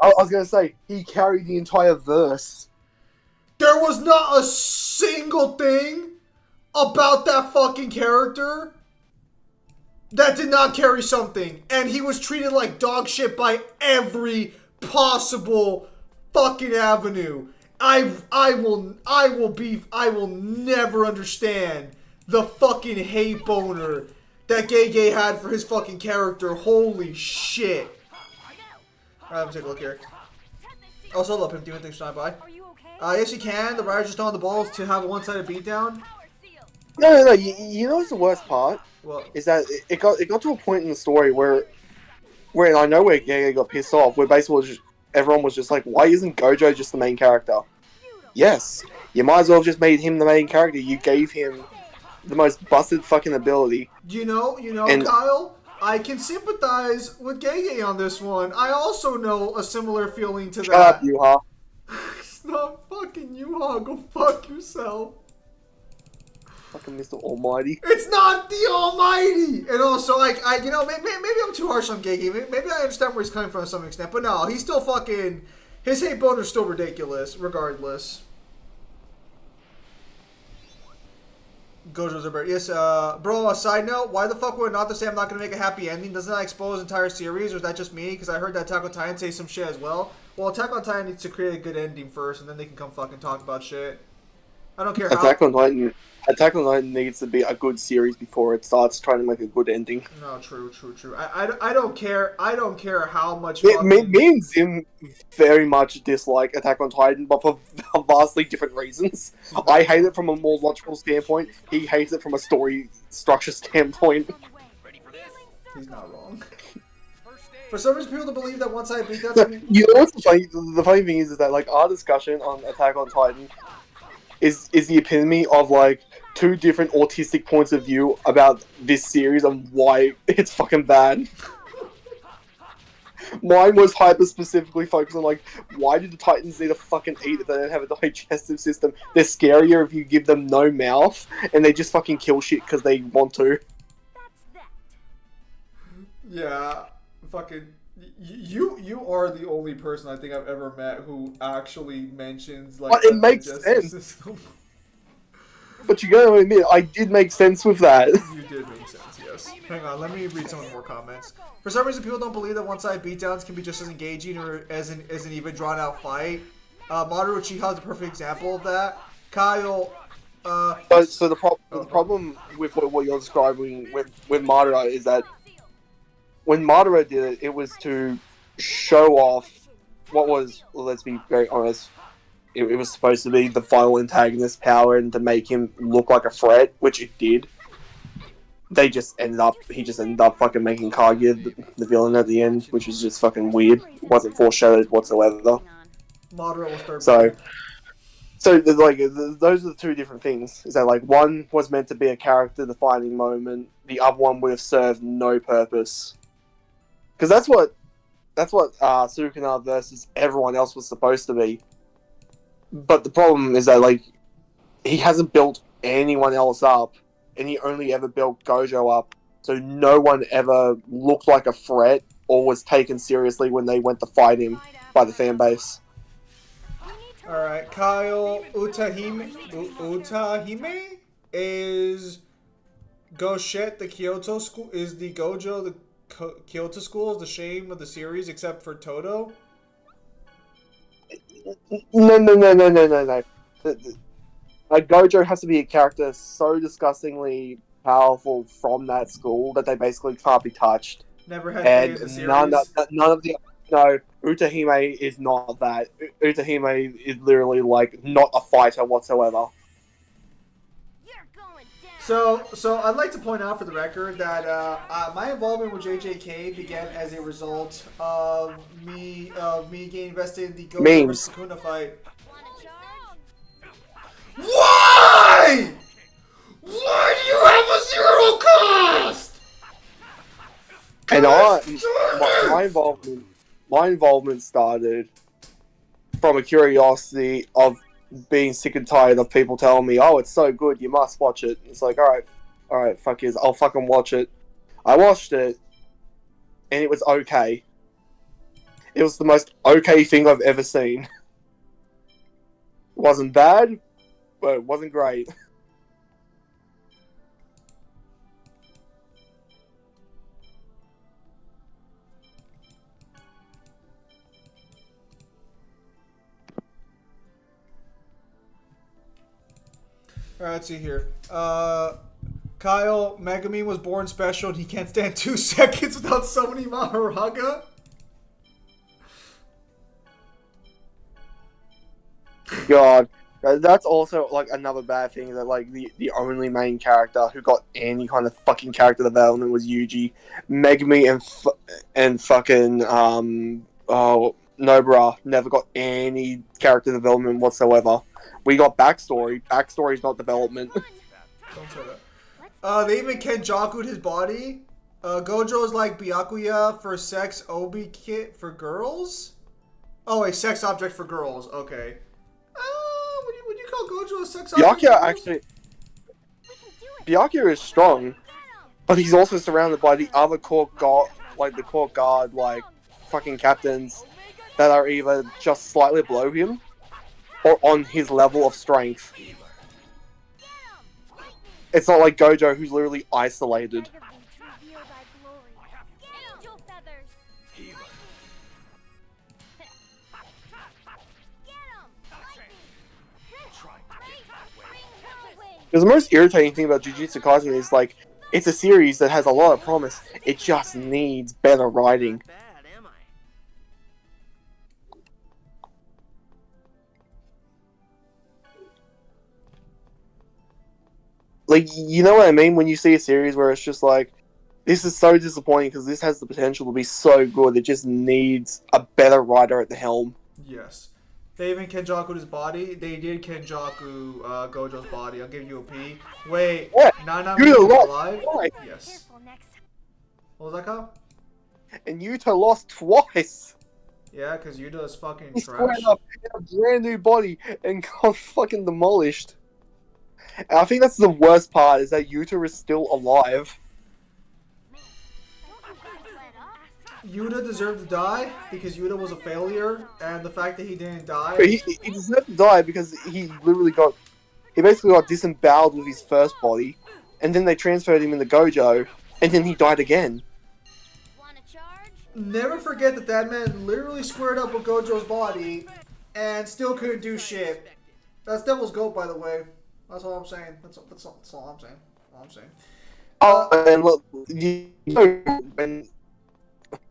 I was gonna say he carried the entire verse. There was not a single thing about that fucking character that did not carry something, and he was treated like dog shit by every possible fucking avenue. I will never understand the fucking hate boner that Gege had for his fucking character. Holy shit. Alright, let me take a look here. Also, love him. Demon, thanks for stopping by. Are you okay? Yes, you can. The Riders just don't have the balls to have a one-sided beatdown. No. You know what's the worst part? Well, Is that it got to a point in the story where I know where Gege got pissed off, where basically everyone was just like, why isn't Gojo just the main character? Yes, you might as well have just made him the main character. You gave him the most busted fucking ability. You know, And- Kyle, I can sympathize with Gege on this one. I also know a similar feeling to Shut up, that. Yuha. It's not fucking you, huh? Go fuck yourself. Fucking Mr. Almighty. It's not the Almighty! And also, maybe I'm too harsh on Gege. Maybe I understand where he's coming from to some extent. But no, he's still fucking... His hate boner's still ridiculous, regardless. Gojo's a bird. Yes, bro, a side note, why the fuck would an author say I'm not going to make a happy ending? Doesn't that expose entire series, or is that just me? Because I heard that Attack on Titan say some shit as well. Well, Attack on Titan needs to create a good ending first, and then they can come fucking talk about shit. I don't care how... Attack on Titan needs to be a good series before it starts trying to make a good ending. No, true. I don't care. I don't care how much Me fucking... and Zim very much dislike Attack on Titan, but for vastly different reasons. I hate it from a more logical standpoint. He hates it from a story structure standpoint. Ready for this? He's not wrong. First aid. For some reason, people to believe that once I beat that... You know what's funny? The funny thing is that like our discussion on Attack on Titan is the epitome of like two different autistic points of view about this series and why it's fucking bad. Mine was hyper specifically focused on like, why do the Titans need to fucking eat if they don't have a digestive system? They're scarier if you give them no mouth, and they just fucking kill shit because they want to. That's that. Yeah, fucking... You are the only person I think I've ever met who actually mentions like... But it the makes digestive sense. system. But you gotta admit, I did make sense with that. You did make sense, yes. Hang on, let me read some more comments. For some reason, people don't believe that one-sided beatdowns can be just as engaging or as an even drawn-out fight. Mamoru Uchiha is a perfect example of that. Kyle, So the problem with what you're describing with Madara is that when Madara did it, it was to show off what was, well, let's be very honest, it was supposed to be the final antagonist's power and to make him look like a threat, which it did. He just ended up fucking making Kaguya the villain at the end, which was just fucking weird. It wasn't foreshadowed whatsoever. Madara was third. So, So, those are the two different things. Is that, like, one was meant to be a character-defining moment, the other one would have served no purpose. Because that's what Sukuna versus everyone else was supposed to be. But the problem is that, like, he hasn't built anyone else up, and he only ever built Gojo up, so no one ever looked like a threat or was taken seriously when they went to fight him by the fan base. Alright, Kyle Utahime is Goshet, the Kyoto school, is the Gojo, the Kyoto school, is the shame of the series, except for Toto. No. Gojo has to be a character so disgustingly powerful from that school that they basically can't be touched. Never had faith in the series. None of the no, Utahime is not that. Utahime is literally like not a fighter whatsoever. So I'd like to point out for the record that my involvement with JJK began as a result of me getting invested in the Gojo versus Sukuna fight. Why? Why do you have a zero cost? And my involvement started from a curiosity of being sick and tired of people telling me, "Oh, it's so good, you must watch it." It's like, all right, fuck it, I'll fucking watch it. I watched it, and it was okay. It was the most okay thing I've ever seen. It wasn't bad, but it wasn't great. Alright, let's see here. Kyle, Megami was born special and he can't stand 2 seconds without summoning Maharaga. God, that's also like another bad thing, that like the only main character who got any kind of fucking character development was Yuji. Megami and fucking Nobara never got any character development whatsoever. We got backstory. Backstory's not development. Don't say that. They even Kenjaku'd his body. Gojo is like Byakuya for sex obi kit for girls. Oh, a sex object for girls. Okay. Would you call Gojo a sex object? Byakuya is strong, but he's also surrounded by the other core guard, like fucking captains that are either just slightly below him or on his level of strength. It's not like Gojo, who's literally isolated. Because the most irritating thing about Jujutsu Kaisen is, like, it's a series that has a lot of promise. It just needs better writing. Like, you know what I mean? When you see a series where it's just like, this is so disappointing because this has the potential to be so good. It just needs a better writer at the helm. Yes. They even Kenjaku'd his body. They did Kenjaku Gojo's body. I'll give you a P. Wait, what? Nanami is alive? Twice. Yes. What was that, Kyle? And Yuta lost twice. Yeah, because Yuta is fucking He trash. squared up in a brand new body and got fucking demolished. And I think that's the worst part, is that Yuta is still alive. Yuta deserved to die because Yuta was a failure, and the fact that he didn't die. But he deserved to die because he basically got disemboweled with his first body, and then they transferred him in the Gojo, and then he died again. Never forget that man literally squared up with Gojo's body and still couldn't do shit. That's Devil's Goat, by the way. That's all I'm saying. That's all I'm saying. All I'm saying. And look, you know, when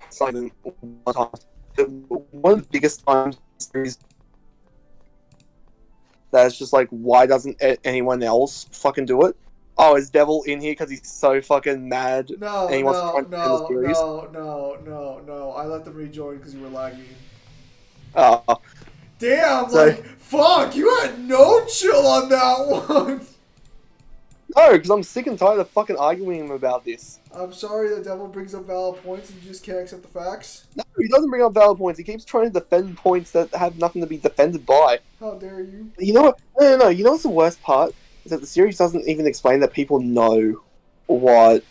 Simon, one of the biggest times in the series that's just like, why doesn't anyone else fucking do it? Oh, is Devil in here because he's so fucking mad? No. I let them rejoin because you were lagging. Oh. Damn, So, like Fuck, you had no chill on that one. No, because I'm sick and tired of fucking arguing him about this. I'm sorry the devil brings up valid points and you just can't accept the facts. No, he doesn't bring up valid points. He keeps trying to defend points that have nothing to be defended by. How dare you? You know what? No. You know what's the worst part? Is that the series doesn't even explain that people know what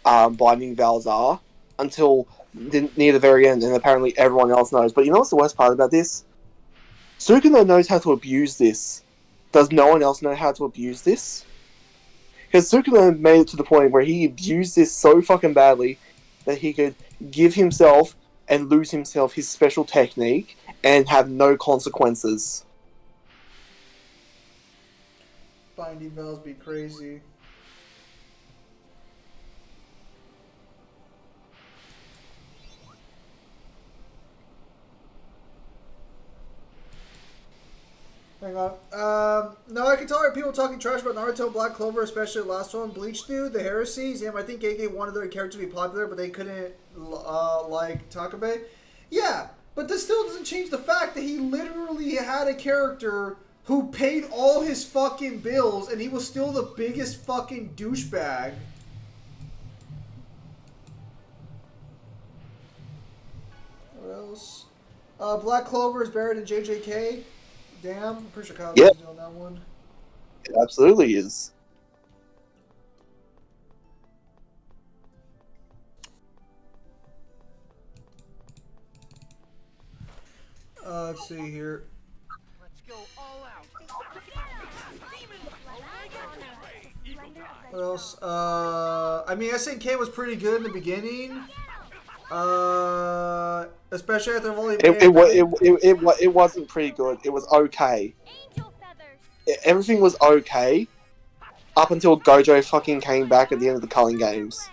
binding vows are until near the very end, and apparently everyone else knows. But you know what's the worst part about this? Sukuna knows how to abuse this. Does no one else know how to abuse this? Because Sukuna made it to the point where he abused this so fucking badly that he could give himself and lose himself his special technique and have no consequences. Binding vows be crazy. Hang on. No, I can tolerate people talking trash about Naruto, Black Clover, especially the last one, Bleach Dude, the heresies. Yeah, I think Gege wanted their character to be popular, but they couldn't like Takabe. Yeah, but this still doesn't change the fact that he literally had a character who paid all his fucking bills, and he was still the biggest fucking douchebag. What else? Black Clover is buried in JJK. Damn, I'm pretty sure Kyle was doing that one. It absolutely is. Let's see here. Let's go all out. What else? I mean, SNK was pretty good in the beginning. Especially after Volley. It wasn't pretty good. It was okay. Everything was okay up until Gojo fucking came back at the end of the Culling Games.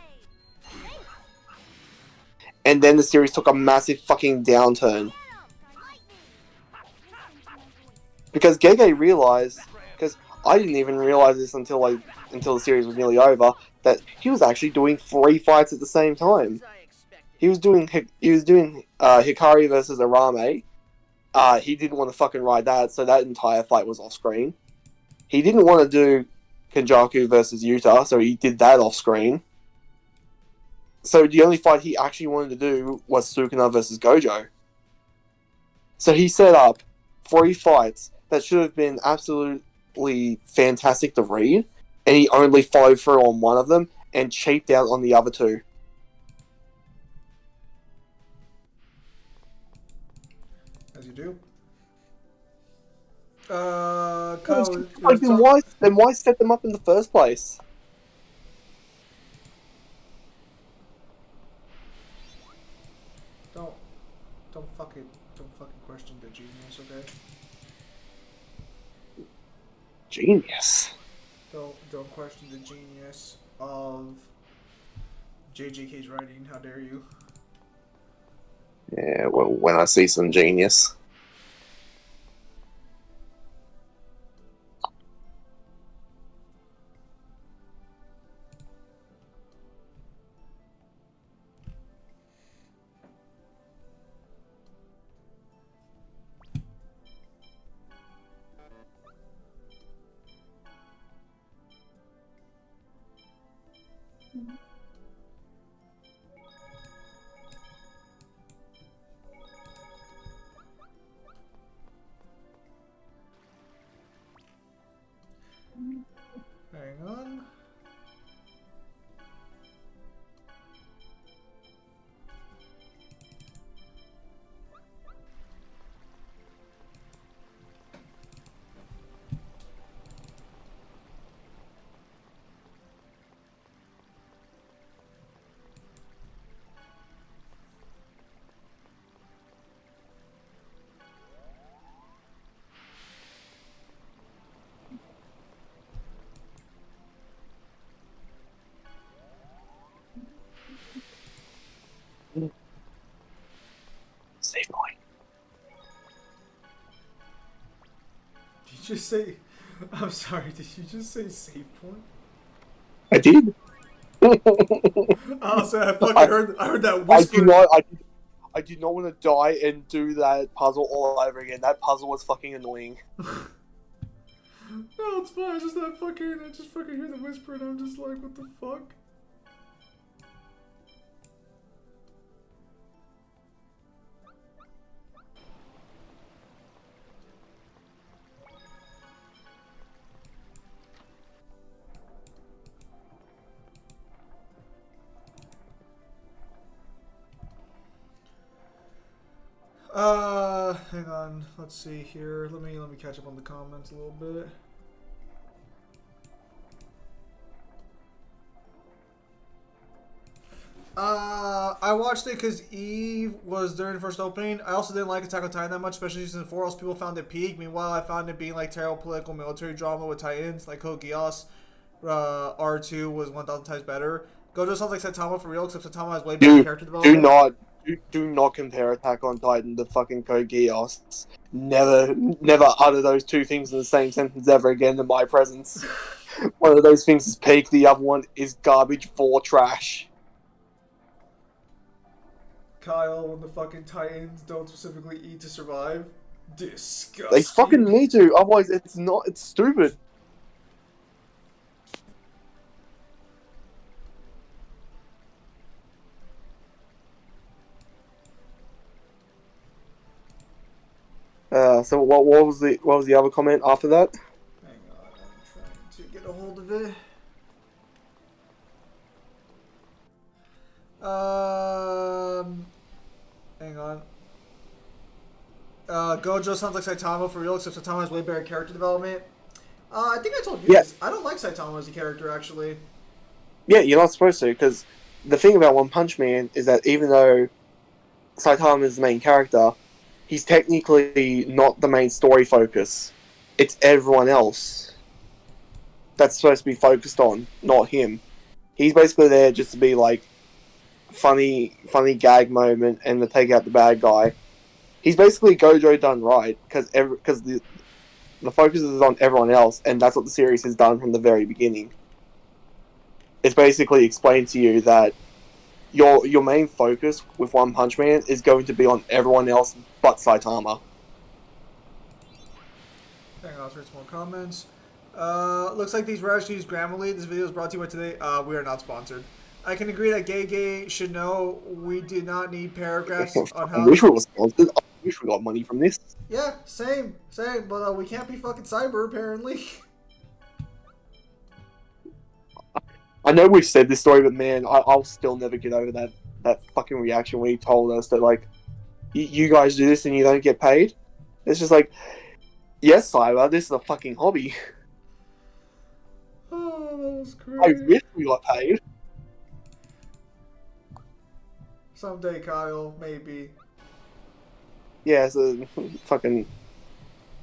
And then the series took a massive fucking downturn. Because Gege realized, because I didn't even realize this until the series was nearly over, that he was actually doing 3 fights at the same time. He was doing Hikari versus Arame. He didn't want to fucking ride that, so that entire fight was off screen. He didn't want to do Kenjaku versus Yuta, so he did that off screen. So the only fight he actually wanted to do was Sukuna versus Gojo. So he set up 3 fights that should have been absolutely fantastic to read, and he only followed through on one of them and cheaped out on the other 2. As you do. Kyle, then why set them up in the first place? Don't fucking question the genius, okay? Genius. Don't question the genius of JJK's writing. How dare you? Yeah, well, when I see some genius. Hang on. Save point. Did you just say... I'm sorry, did you just say save point? I did. Oh, so I fucking heard that whisper. I did not want to die and do that puzzle all over again. That puzzle was fucking annoying. No, it's fine. It's just that I just fucking hear the whisper and I'm just like, what the fuck? Hang on. Let's see here. Let me catch up on the comments a little bit. I watched it because Eve was during the first opening. I also didn't like Attack on Titan that much, especially season 4. Most people found it peak. Meanwhile, I found it being like terrible political military drama with Titans, like Code Geass. R2 was 1,000 times better. Gojo sounds like Saitama for real, except Saitama has way better character development. Do not compare Attack on Titan to fucking Code Geass. Never utter those two things in the same sentence ever again in my presence. One of those things is peak, the other one is garbage for trash. Kyle, when the fucking Titans don't specifically eat to survive. Disgusting. They fucking need to, otherwise it's stupid. So what was the other comment after that? Hang on, I'm trying to get a hold of it. Hang on. Gojo sounds like Saitama for real, except Saitama has way better character development. I think I told you this. I don't like Saitama as a character, actually. Yeah, you're not supposed to, because the thing about One Punch Man is that even though Saitama is the main character, he's technically not the main story focus. It's everyone else that's supposed to be focused on, not him. He's basically there just to be like funny gag moment and to take out the bad guy. He's basically Gojo done right, because the focus is on everyone else, and that's what the series has done from the very beginning. It's basically explained to you that your main focus with One Punch Man is going to be on everyone else but Saitama. Hang on, I'll read some more comments. Looks like these were actually used Grammarly. This video is brought to you by today. We are not sponsored. I can agree that Gay should know we do not need paragraphs on how... I wish we were sponsored. I wish we got money from this. Yeah, same. But we can't be fucking cyber, apparently. I know we've said this story, but man, I'll still never get over that fucking reaction when he told us that, like, you guys do this and you don't get paid. It's just like, yes, Cyber, this is a fucking hobby. Oh, that was great. I wish we got paid. Someday, Kyle, maybe. Yeah, so fucking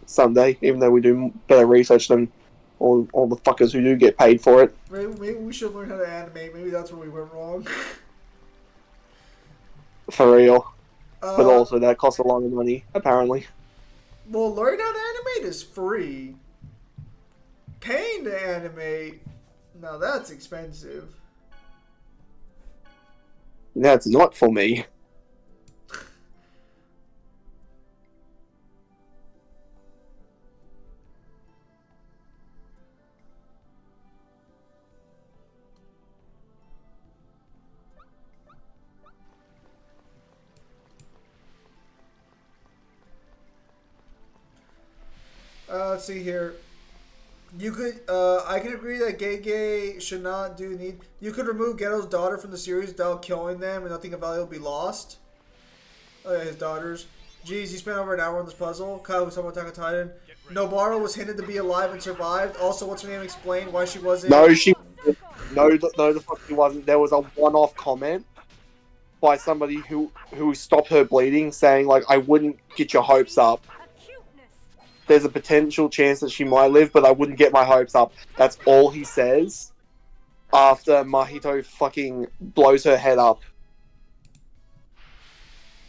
someday, even though we do better research than all the fuckers who do get paid for it. Maybe we should learn how to animate. Maybe that's where we went wrong. For real. But also, that costs a lot of money, apparently. Well, learning how to animate is free. Paying to animate, now that's expensive. That's not for me. Let's see here. You could, I can agree that Gay should not do need. You could remove Geto's daughter from the series without killing them, and nothing of value will be lost. Oh yeah, his daughters. Jeez, you spent over an hour on this puzzle. Kyle was talking about Attack on Titan. Nobara was hinted to be alive and survived. Also, what's her name? Explain why she wasn't. No, the fuck she wasn't. There was a one-off comment by somebody who stopped her bleeding, saying like, "I wouldn't get your hopes up. There's a potential chance that she might live, but I wouldn't get my hopes up." That's all he says after Mahito fucking blows her head up.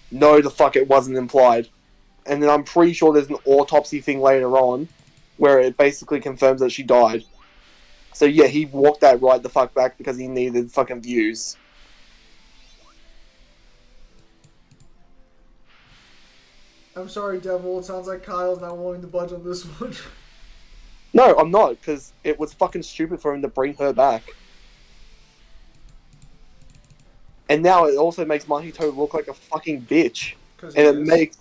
No, the fuck it wasn't implied. And then I'm pretty sure there's an autopsy thing later on where it basically confirms that she died. So yeah, he walked that right the fuck back because he needed fucking views. I'm sorry, Devil. It sounds like Kyle's not willing to budge on this one. No, I'm not, because it was fucking stupid for him to bring her back. And now it also makes Mahito look like a fucking bitch. And it makes...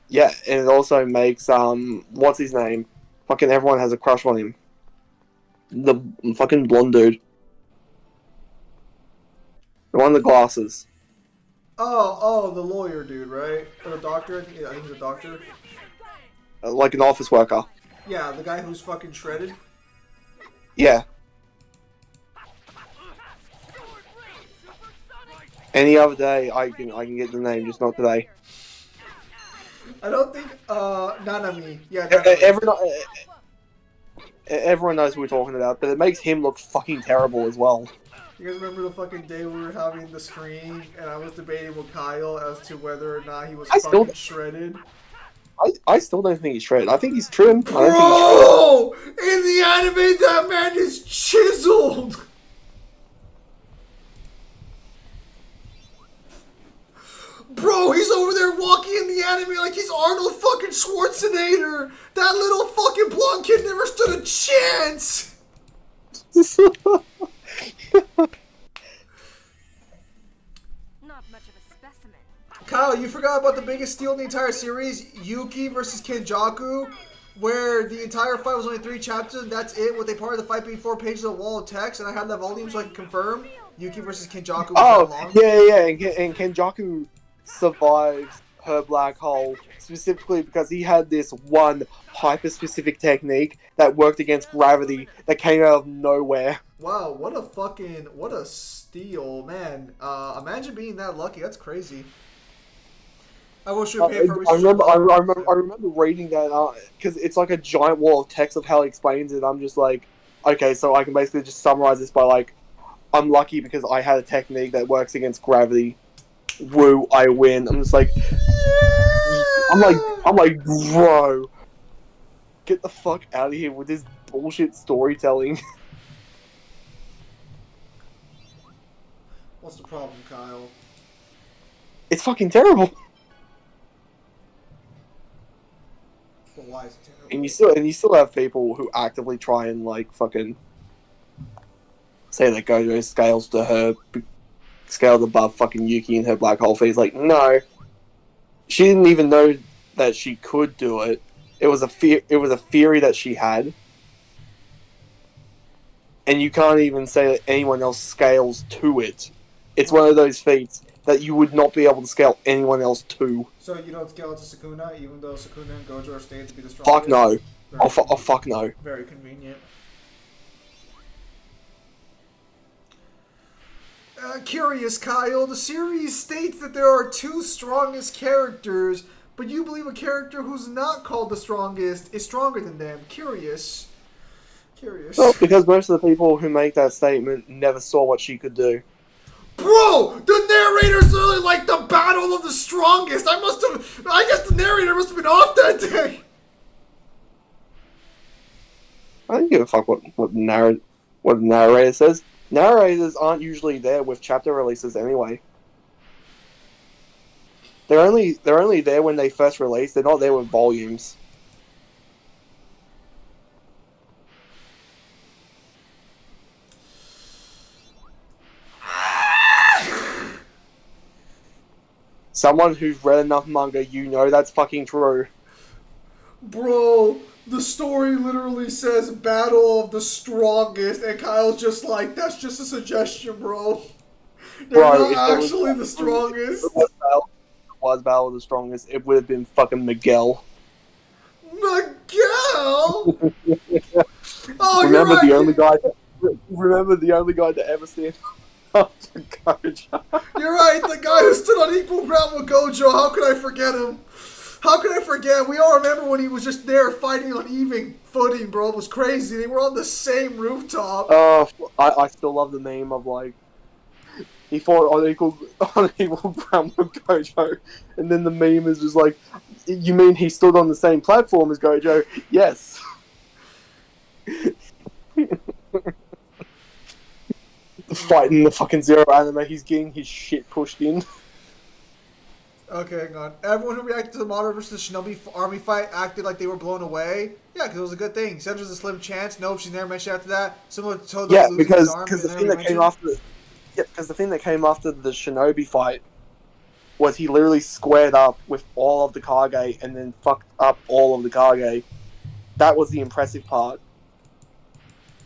Yeah, and it also makes, what's his name? Fucking everyone has a crush on him. The fucking blonde dude. The one with the glasses. Oh, the lawyer dude, right? Or the doctor? I think he's a doctor. Like an office worker. Yeah, the guy who's fucking shredded. Yeah. Any other day, I can get the name, just not today. I don't think, Nanami. Yeah, Nanami. Everyone knows who we're talking about, but it makes him look fucking terrible as well. You guys remember the fucking day we were having the stream, and I was debating with Kyle as to whether or not he was fucking shredded? I still don't think he's shredded. I think he's trim. Bro! In the anime, that man is chiseled! Bro, he's over there walking in the anime like he's Arnold fucking Schwarzenegger! That little fucking blonde kid never stood a chance! Not much of a specimen. Kyle, you forgot about the biggest steal in the entire series, Yuki versus Kenjaku, where the entire fight was only 3 chapters and that's it, with a part of the fight being 4 pages of wall of text, and I had that volume so I can confirm Yuki versus Kenjaku was that long. Yeah, and Kenjaku survives her black hole specifically because he had this one hyper-specific technique that worked against gravity that came out of nowhere. Wow, what a steal, man. Imagine being that lucky, that's crazy. I wish you paid for I remember reading that because it's like a giant wall of text of how he explains it. I'm just like, okay, so I can basically just summarize this by like, I'm lucky because I had a technique that works against gravity. Woo, I win. I'm just like, I'm like, bro, get the fuck out of here with this bullshit storytelling. What's the problem, Kyle? It's fucking terrible. Well, why is it terrible? And you still have people who actively try and like fucking say that Gojo scaled above fucking Yuki and her black hole phase. Like, no, she didn't even know that she could do it. It was a theory that she had, and you can't even say that anyone else scales to it. It's one of those feats that you would not be able to scale anyone else to. So you don't scale it to Sukuna, even though Sukuna and Gojo are stated to be the strongest? Fuck no. Oh fuck no. Very convenient. Curious, Kyle. The series states that there are 2 strongest characters, but you believe a character who's not called the strongest is stronger than them. Curious. Well, because most of the people who make that statement never saw what she could do. Bro, the narrator's literally like the battle of the strongest. I guess the narrator must have been off that day. I don't give a fuck what the narrator says. Narrators aren't usually there with chapter releases anyway. They're only there when they first release. They're not there with volumes. Someone who's read enough manga, you know that's fucking true. Bro, the story literally says battle of the strongest, and Kyle's just like, that's just a suggestion, bro. They're not actually the strongest. If it was battle of the strongest, it would have been fucking Miguel. Miguel? Oh, remember you're right. Remember the only guy to ever stand up to Gojo. You're right, the guy who stood on equal ground with Gojo. How could I forget him? How could I forget? We all remember when he was just there fighting on even footing, bro. It was crazy. They were on the same rooftop. I still love the meme of like he fought on equal ground with Gojo, and then the meme is just like, you mean he stood on the same platform as Gojo? Yes. Fighting the fucking Zero anime, he's getting his shit pushed in. Okay, hang on. Everyone who reacted to the Madara versus Shinobi army fight acted like they were blown away. Yeah, because it was a good thing. Said there's a slim chance. Nope, she never mentioned after that. Similar to Todo Yeah, losing his because arm. the And thing never that came mentioned. after, yeah, because the thing that came after the Shinobi fight was he literally squared up with all of the Kage and then fucked up all of the Kage. That was the impressive part.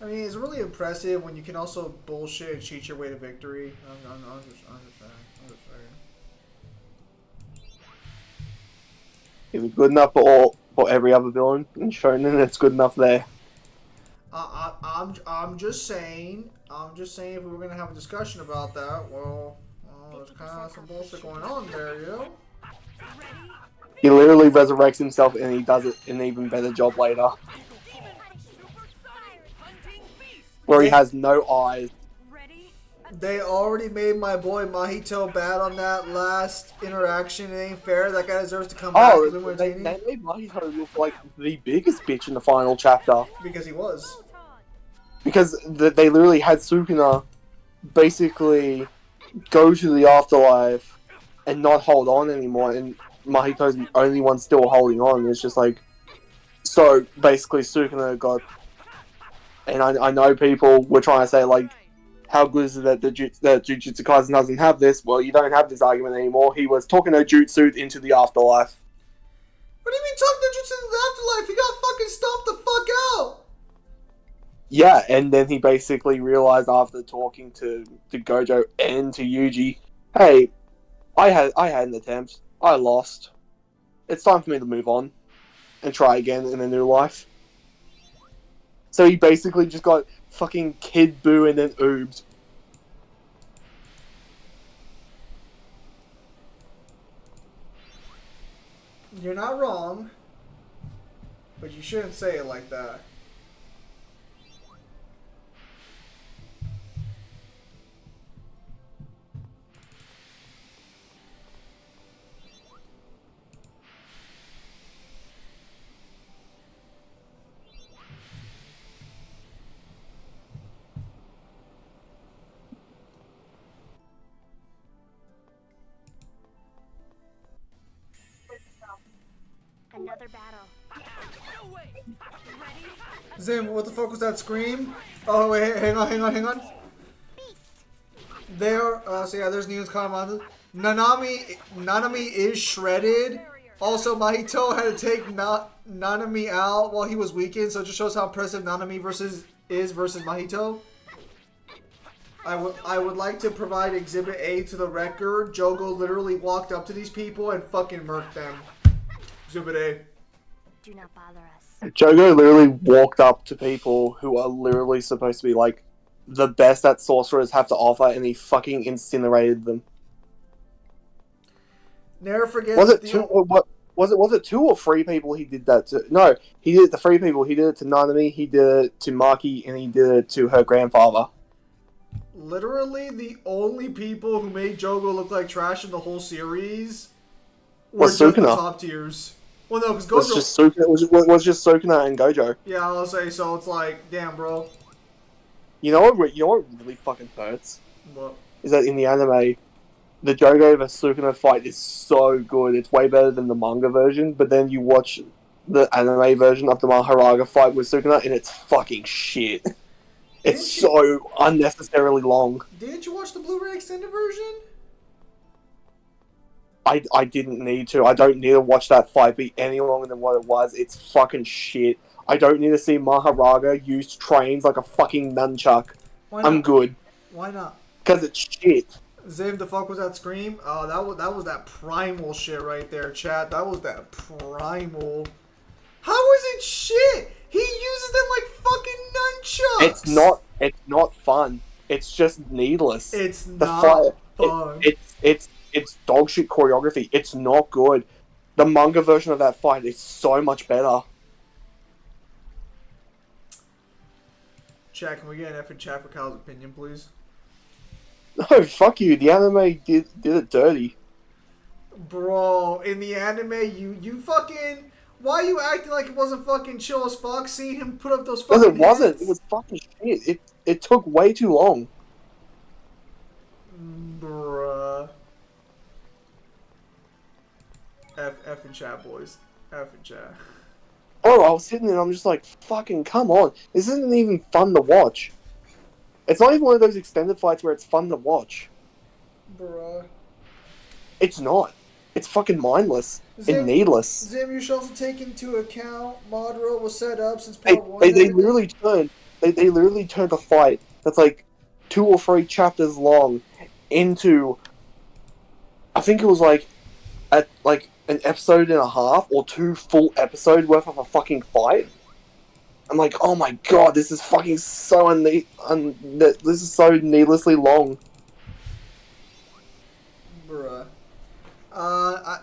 I mean, it's really impressive when you can also bullshit and cheat your way to victory. I'm just saying. It was good enough for every other villain in Shonen. It's good enough there. I'm just saying. I'm just saying if we were gonna have a discussion about that, well, there's kind of some bullshit going on there, you know. He literally resurrects himself and he does it an even better job later, where he has no eyes. They already made my boy Mahito bad on that last interaction. It ain't fair. That guy deserves to come back. Oh, They they made Mahito look like the biggest bitch in the final chapter. because he was. Because they literally had Sukuna basically go to the afterlife and not hold on anymore, and Mahito's the only one still holding on. It's just like, so basically Sukuna got, and I know people were trying to say like, how good is it that Jujutsu Kaisen doesn't have this? Well, you don't have this argument anymore. He was talking no jutsu into the afterlife. What do you mean talking no jutsu into the afterlife? He got fucking stomped the fuck out. Yeah, and then he basically realized after talking to Gojo and to Yuji, hey, I had an attempt. I lost. It's time for me to move on and try again in a new life. So he basically just got fucking Kid Buu and then oobed. You're not wrong, but you shouldn't say it like that. Another battle. Zim, what the fuck was that scream? Oh wait, hang on. There, so yeah, there's news comment. Nanami is shredded. Also, Mahito had to take Nanami out while he was weakened, so it just shows how impressive Nanami versus Mahito. I would like to provide Exhibit A to the record. Jogo literally walked up to these people and fucking murked them. Exhibit A. Do not bother us. Jogo literally walked up to people who are literally supposed to be like the best that sorcerers have to offer, and he fucking incinerated them. Never forget. Was it two? What was it? 2 or 3 people he did that to? No, he did it to 3 people. He did it to Nanami, he did it to Maki, and he did it to her grandfather. Literally, the only people who made Jogo look like trash in the whole series were Was just the Sukuna. top tiers. Well, no, because Was Gojo. just Sukuna. Was just Sukuna and Gojo. Yeah, I'll say so. It's like, damn, bro. You know what really fucking hurts What? is that in the anime, the Jogo vs Sukuna fight is so good. It's way better than the manga version. But then you watch the anime version of the Maharaga fight with Sukuna, and it's fucking shit. It's so unnecessarily long. Didn't you watch the Blu-ray extended version? I didn't need to. I don't need to watch that fight be any longer than what it was. It's fucking shit. I don't need to see Maharaga use trains like a fucking nunchuck. Why not? I'm good. Why not? Because it's shit. Zim, the fuck was that scream? Oh, that was that primal shit right there, chat. That was that primal. How is it shit? He uses them like fucking nunchucks. It's not fun. It's just needless. It's The not fight, fun. it's dog shit choreography. It's not good. The manga version of that fight is so much better. Chat, can we get an F in chat for Kyle's opinion, please? No, fuck you. The anime did it dirty. Bro, in the anime, you fucking... Why are you acting like it wasn't fucking chill as fuck seeing him put up those fucking Because it wasn't. hits? It was fucking shit. It took way too long. Bruh. F and chat, boys. F and chat. Oh, I was sitting there and I'm just like, fucking come on. This isn't even fun to watch. It's not even one of those extended fights where it's fun to watch. Bruh. It's not. It's fucking mindless and Zim, needless. Zim, you should also take into account Madara was set up since They, part 1. they, and they everything. literally turned they literally turned a fight that's like 2 or 3 chapters long into, I think it was like an episode and a half or 2 full episodes worth of a fucking fight. I'm like, oh my god, this is fucking so this is so needlessly long. Bruh.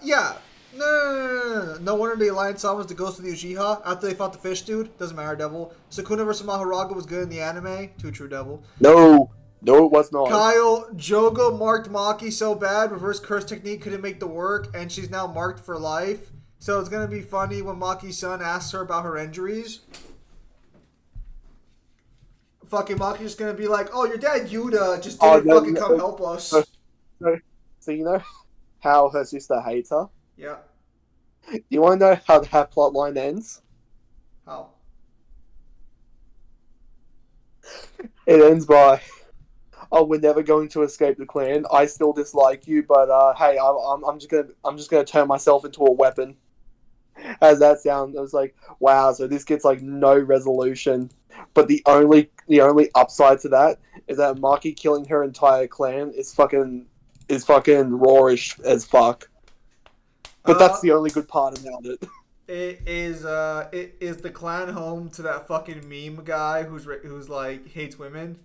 Yeah. No wonder the Alliance Summons the Ghost of the Uchiha after they fought the fish dude. Doesn't matter, Devil. Sukuna vs. Mahoraga was good in the anime. Too true, Devil. No, it was not. Kyle, Jogo marked Maki so bad, reverse curse technique couldn't make the work, and she's now marked for life. So it's gonna be funny when Maki's son asks her about her injuries. Fucking Maki's just gonna be like, "Oh, your dad Yuta just didn't fucking come help us." So you know how her sister hates her? Yeah. You want to know how that plotline ends? How? It ends by, "Oh, we're never going to escape the clan. I still dislike you, but hey, I'm just gonna turn myself into a weapon." As that sound, it was like, wow. So this gets like no resolution, but the only upside to that is that Maki killing her entire clan is fucking rawish as fuck. But that's the only good part about it. It is the clan home to that fucking meme guy who's like hates women.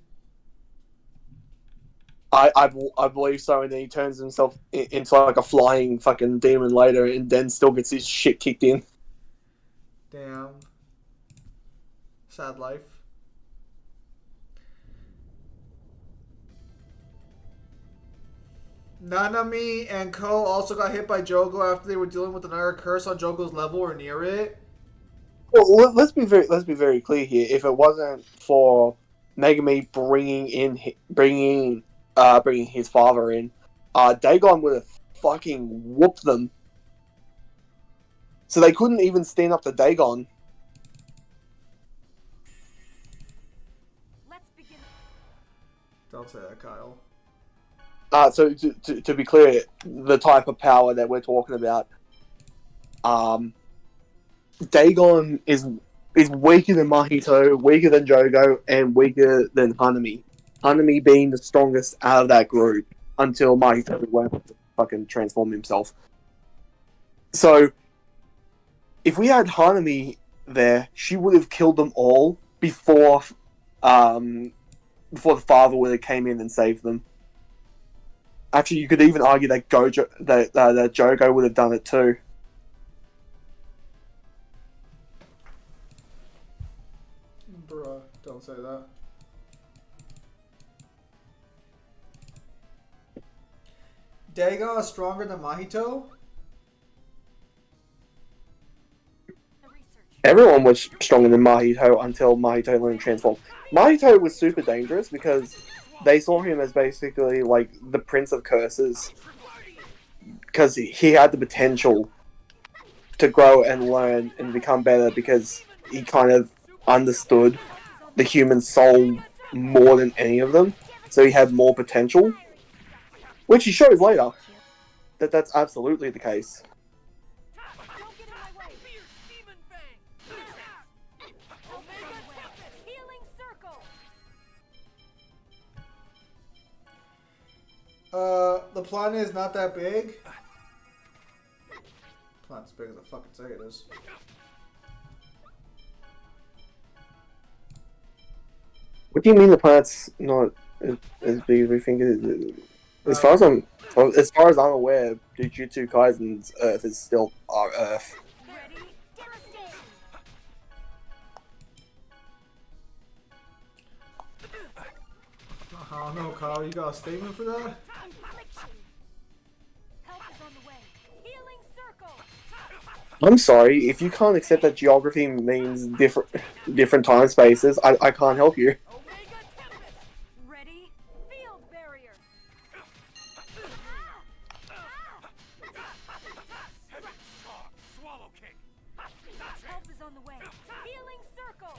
I believe so, and then he turns himself into like a flying fucking demon later, and then still gets his shit kicked in. Damn. Sad life. Nanami and Ko also got hit by Jogo after they were dealing with another curse on Jogo's level or near it. Well, let's be very clear here. If it wasn't for Megami bringing his father in, Dagon would have fucking whooped them. So they couldn't even stand up to Dagon. Let's begin. Don't say that, Kyle. So to be clear, the type of power that we're talking about, Dagon is weaker than Mahito, weaker than Jogo, and weaker than Hanami. Hanami being the strongest out of that group until Mahito won't fucking transform himself. So, if we had Hanami there, she would have killed them all before the father would have came in and saved them. Actually, you could even argue that that Jogo would have done it too. Bruh, don't say that. Dagon is stronger than Mahito? Everyone was stronger than Mahito until Mahito learned to transform. Mahito was super dangerous because they saw him as basically like the Prince of Curses, because he had the potential to grow and learn and become better because he kind of understood the human soul more than any of them, so he had more potential, which he shows later that that's absolutely the case. The planet is not that big. Planet's big as I fucking say it is. What do you mean the planet's not as big as we think it is? As far as I'm aware, Jujutsu Kaisen's Earth is still our Earth. I don't know, Kyle. You got a statement for that? I'm sorry, if you can't accept that geography means different time spaces, I can't help you. Ready? Field barrier. elbow kick. Help is on the way. Healing circle.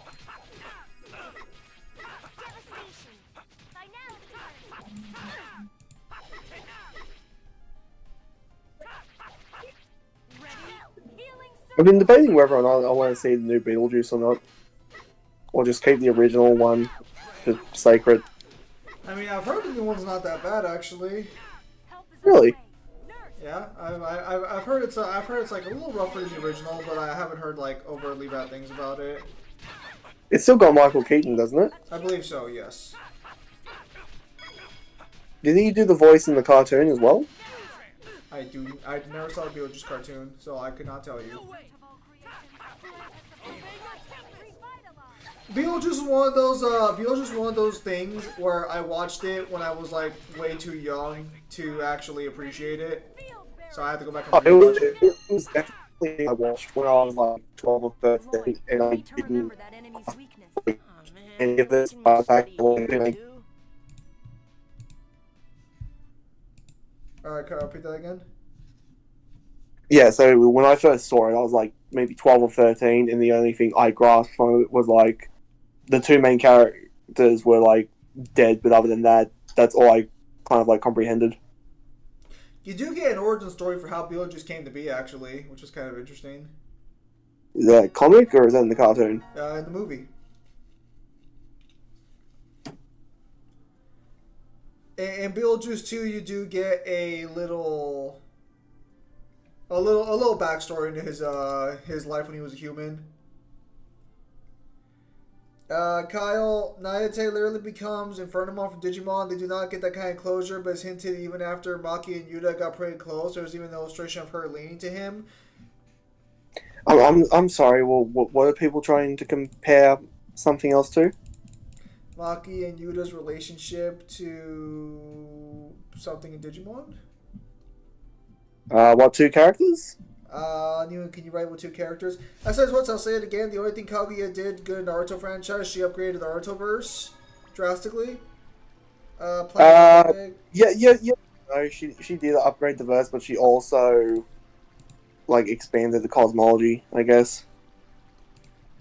Devastation. Finality. Ready. Healing circle. I've been debating whether or not I want to see the new Beetlejuice or not, or just keep the original one just sacred. I mean, I've heard the new one's not that bad actually. Help is Really? on the way. Nurse. Yeah, I've heard it's like a little rougher than the original, but I haven't heard like overtly bad things about it. It's still got Michael Keaton, doesn't it? I believe so. Yes. Did he do the voice in the cartoon as well? I never saw the Beetlejuice cartoon, so I could not tell you. Of all creation. Revitalize. Beetlejuice is one of those. Beetlejuice is one of those things where I watched it when I was like way too young to actually appreciate it, Field bearer. so I had to go back Oh, and it was, rewatch it. it was definitely I watched when I was like 12 or 13, Lloyd, and I need to didn't remember that enemy's weakness. Oh, man. any of this Making me back. sweaty, you too? All right, can I repeat that again? Yeah, so when I first saw it, I was like maybe 12 or 13, and the only thing I grasped from it was like the two main characters were like dead, but other than that, that's all I kind of like comprehended. You do get an origin story for how Beetlejuice came to be, actually, which is kind of interesting. Is that a comic or is that in the cartoon? In the movie. In Beetlejuice 2, you do get a little backstory into his life when he was a human. Kyle, Nayate literally becomes Infernamon from Digimon. They do not get that kind of closure, but it's hinted even after Maki and Yuta got pretty close. There's even an illustration of her leaning to him. I'm sorry. Well, what are people trying to compare something else to? Maki and Yuta's relationship to something in Digimon. What two characters? Can you write with two characters? I said once, I'll say it again. The only thing Kaguya did good in the Naruto franchise, she upgraded the Naruto-verse drastically. Yeah. No, she did upgrade the verse, but she also like expanded the cosmology, I guess.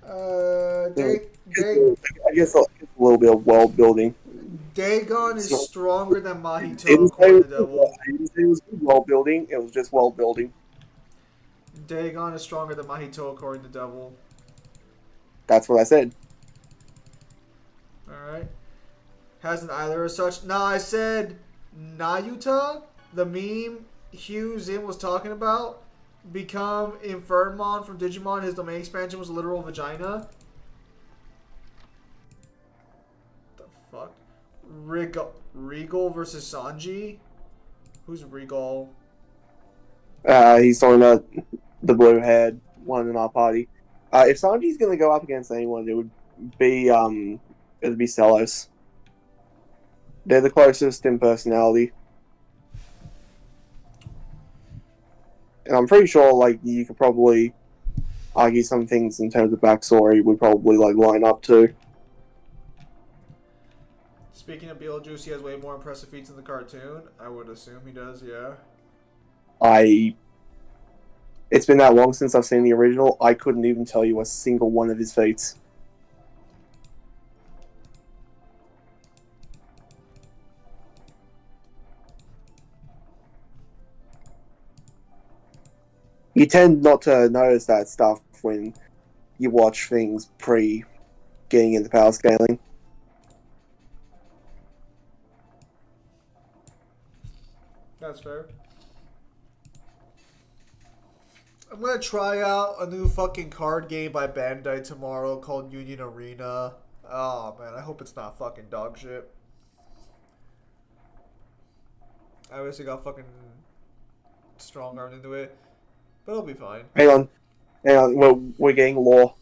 I guess a little bit of world building. Dagon is So- stronger than Mahito, Didn't say according it to the devil. was good world building. It was just world building. Dagon is stronger than Mahito, according to devil. That's what I said. Alright. Has an eyelid as such. Now I said Nayuta, the meme Hugh Zin was talking about, become Infernmon from Digimon. His domain expansion was a literal vagina. The fuck? Regal versus Sanji? Who's Regal? He's talking about the blue-haired one in our party. If Sanji's gonna go up against anyone, it would be Celos. They're the closest in personality, and I'm pretty sure like you could probably argue some things in terms of backstory would probably like line up too. Speaking of Beetlejuice, he has way more impressive feats in the cartoon. I would assume he does, yeah. It's been that long since I've seen the original, I couldn't even tell you a single one of his feats. You tend not to notice that stuff when you watch things pre getting into power scaling. That's fair. I'm gonna try out a new fucking card game by Bandai tomorrow called Union Arena. Oh man, I hope it's not fucking dog shit. I obviously got fucking strong armed into it, but it'll be fine. Hang on. We're getting lore.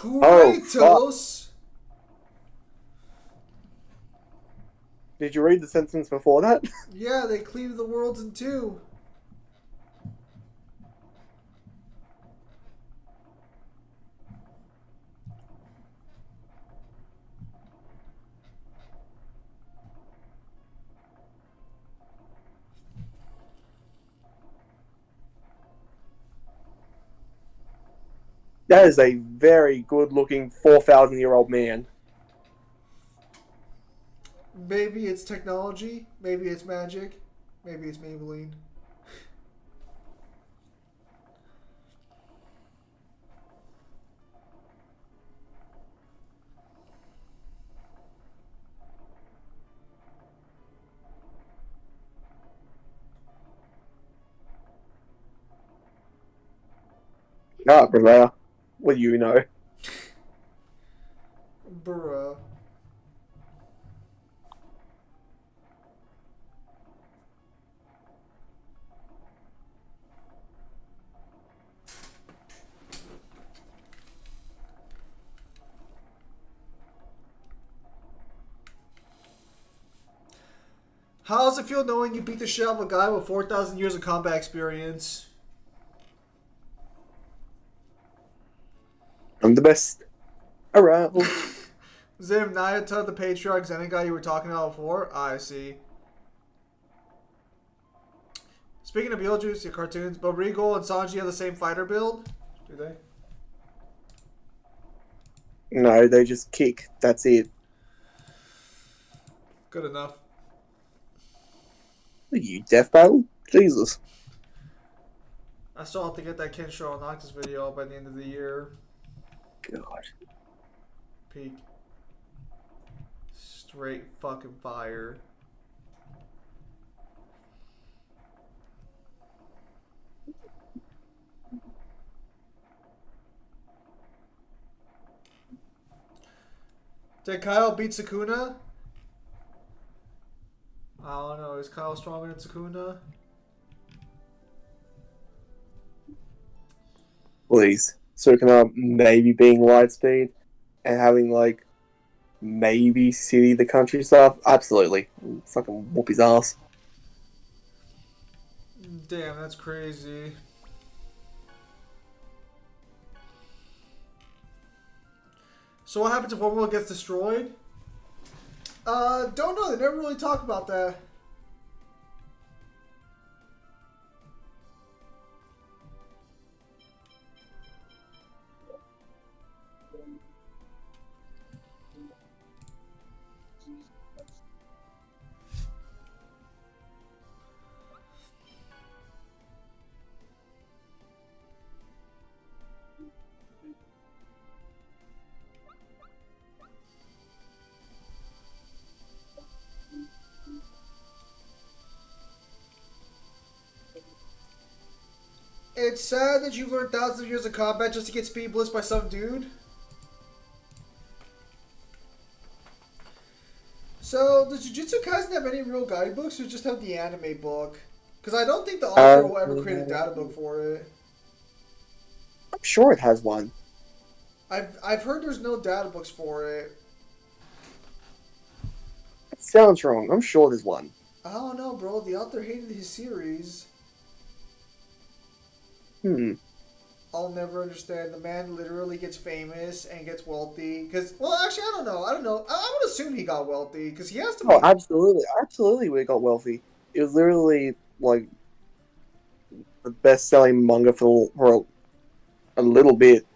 Oh, fuck. Kratos. Did you read the sentence before that? Yeah, they cleaved the worlds in two. That is a very good-looking 4,000-year-old man. Maybe it's technology. Maybe it's magic. Maybe it's Maybelline. Ah, brother. What do you know? Bruh. How does it feel knowing you beat the shit out of a guy with 4,000 years of combat experience? I'm the best around. Zim, Nayata, the patriarch Zenin guy you were talking about before? I see. Speaking of Beetlejuice, your cartoons, but Regal and Sanji have the same fighter build? Do they? No, they just kick. That's it. Good enough. Are you Death Battle? Jesus. I still have to get that Kensho and Noctis video out by the end of the year. God. Peak. Straight fucking fire. Did Kyle beat Sukuna? I don't know. Is Kyle stronger than Sukuna? Please. Sukuna maybe being Lightspeed and having, like, maybe City the country stuff. Absolutely. Fucking whoop his ass. Damn, that's crazy. So what happens if one world gets destroyed? Don't know. They never really talk about that. It's sad that you've learned thousands of years of combat just to get speed blitzed by some dude. So, does Jujutsu Kaisen have any real guidebooks or just have the anime book? Because I don't think the author will ever create a data book for it. I'm sure it has one. I've heard there's no data books for it. It sounds wrong. I'm sure there's one. I don't know, bro. The author hated his series. I'll never understand. The man literally gets famous and gets wealthy. Because, well, actually, I don't know. I would assume he got wealthy because he has to. Oh, absolutely. Absolutely, we got wealthy. It was literally, like, the best-selling manga for a little bit.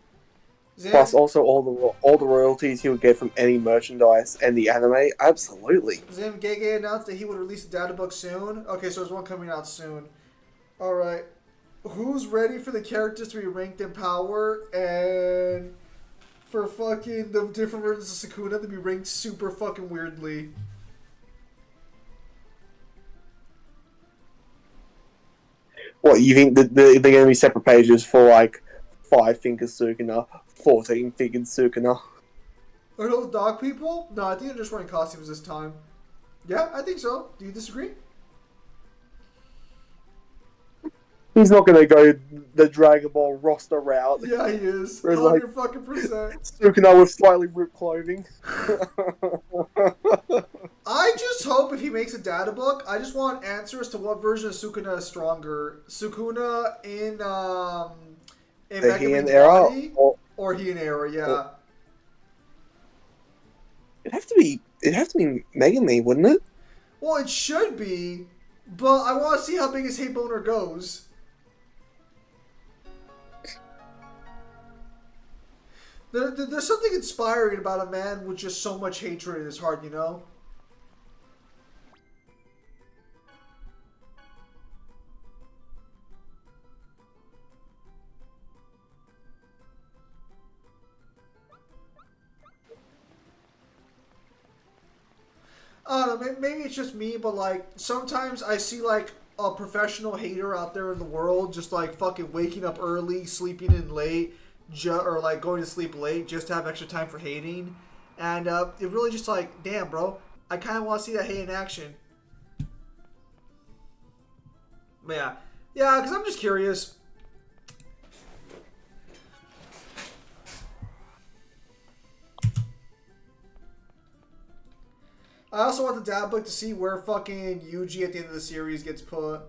Zim, Plus, also all the royalties he would get from any merchandise and the anime. Absolutely. Zim Gege announced that he would release a data book soon. Okay, so there's one coming out soon. All right. Who's ready for the characters to be ranked in power and for fucking the different versions of Sukuna to be ranked super fucking weirdly? What, you think that they're going to be separate pages for, like, 5-fingered Sukuna, 14-fingered Sukuna? Are those dog people? No, I think they're just wearing costumes this time. Yeah, I think so. Do you disagree? He's not gonna go the Dragon Ball roster route. Yeah, he is. Whereas, like, 100% Sukuna with slightly ripped clothing. I just hope if he makes a data book, I just want answers to what version of Sukuna is stronger. Sukuna in The Mega Heian Man's era, body, or or Heian era, yeah. it'd have to be Mega Man, wouldn't it? Well, it should be, but I want to see how big his hate boner goes. There's something inspiring about a man with just so much hatred in his heart, you know? I don't know, maybe it's just me, but like, sometimes I see like a professional hater out there in the world just like fucking waking up early, sleeping in late, or like going to sleep late just to have extra time for hating. And it really just like, damn, bro, I kind of want to see that hate in action. But yeah, because I'm just curious. I also want the dad book to see where fucking Yuji at the end of the series gets put.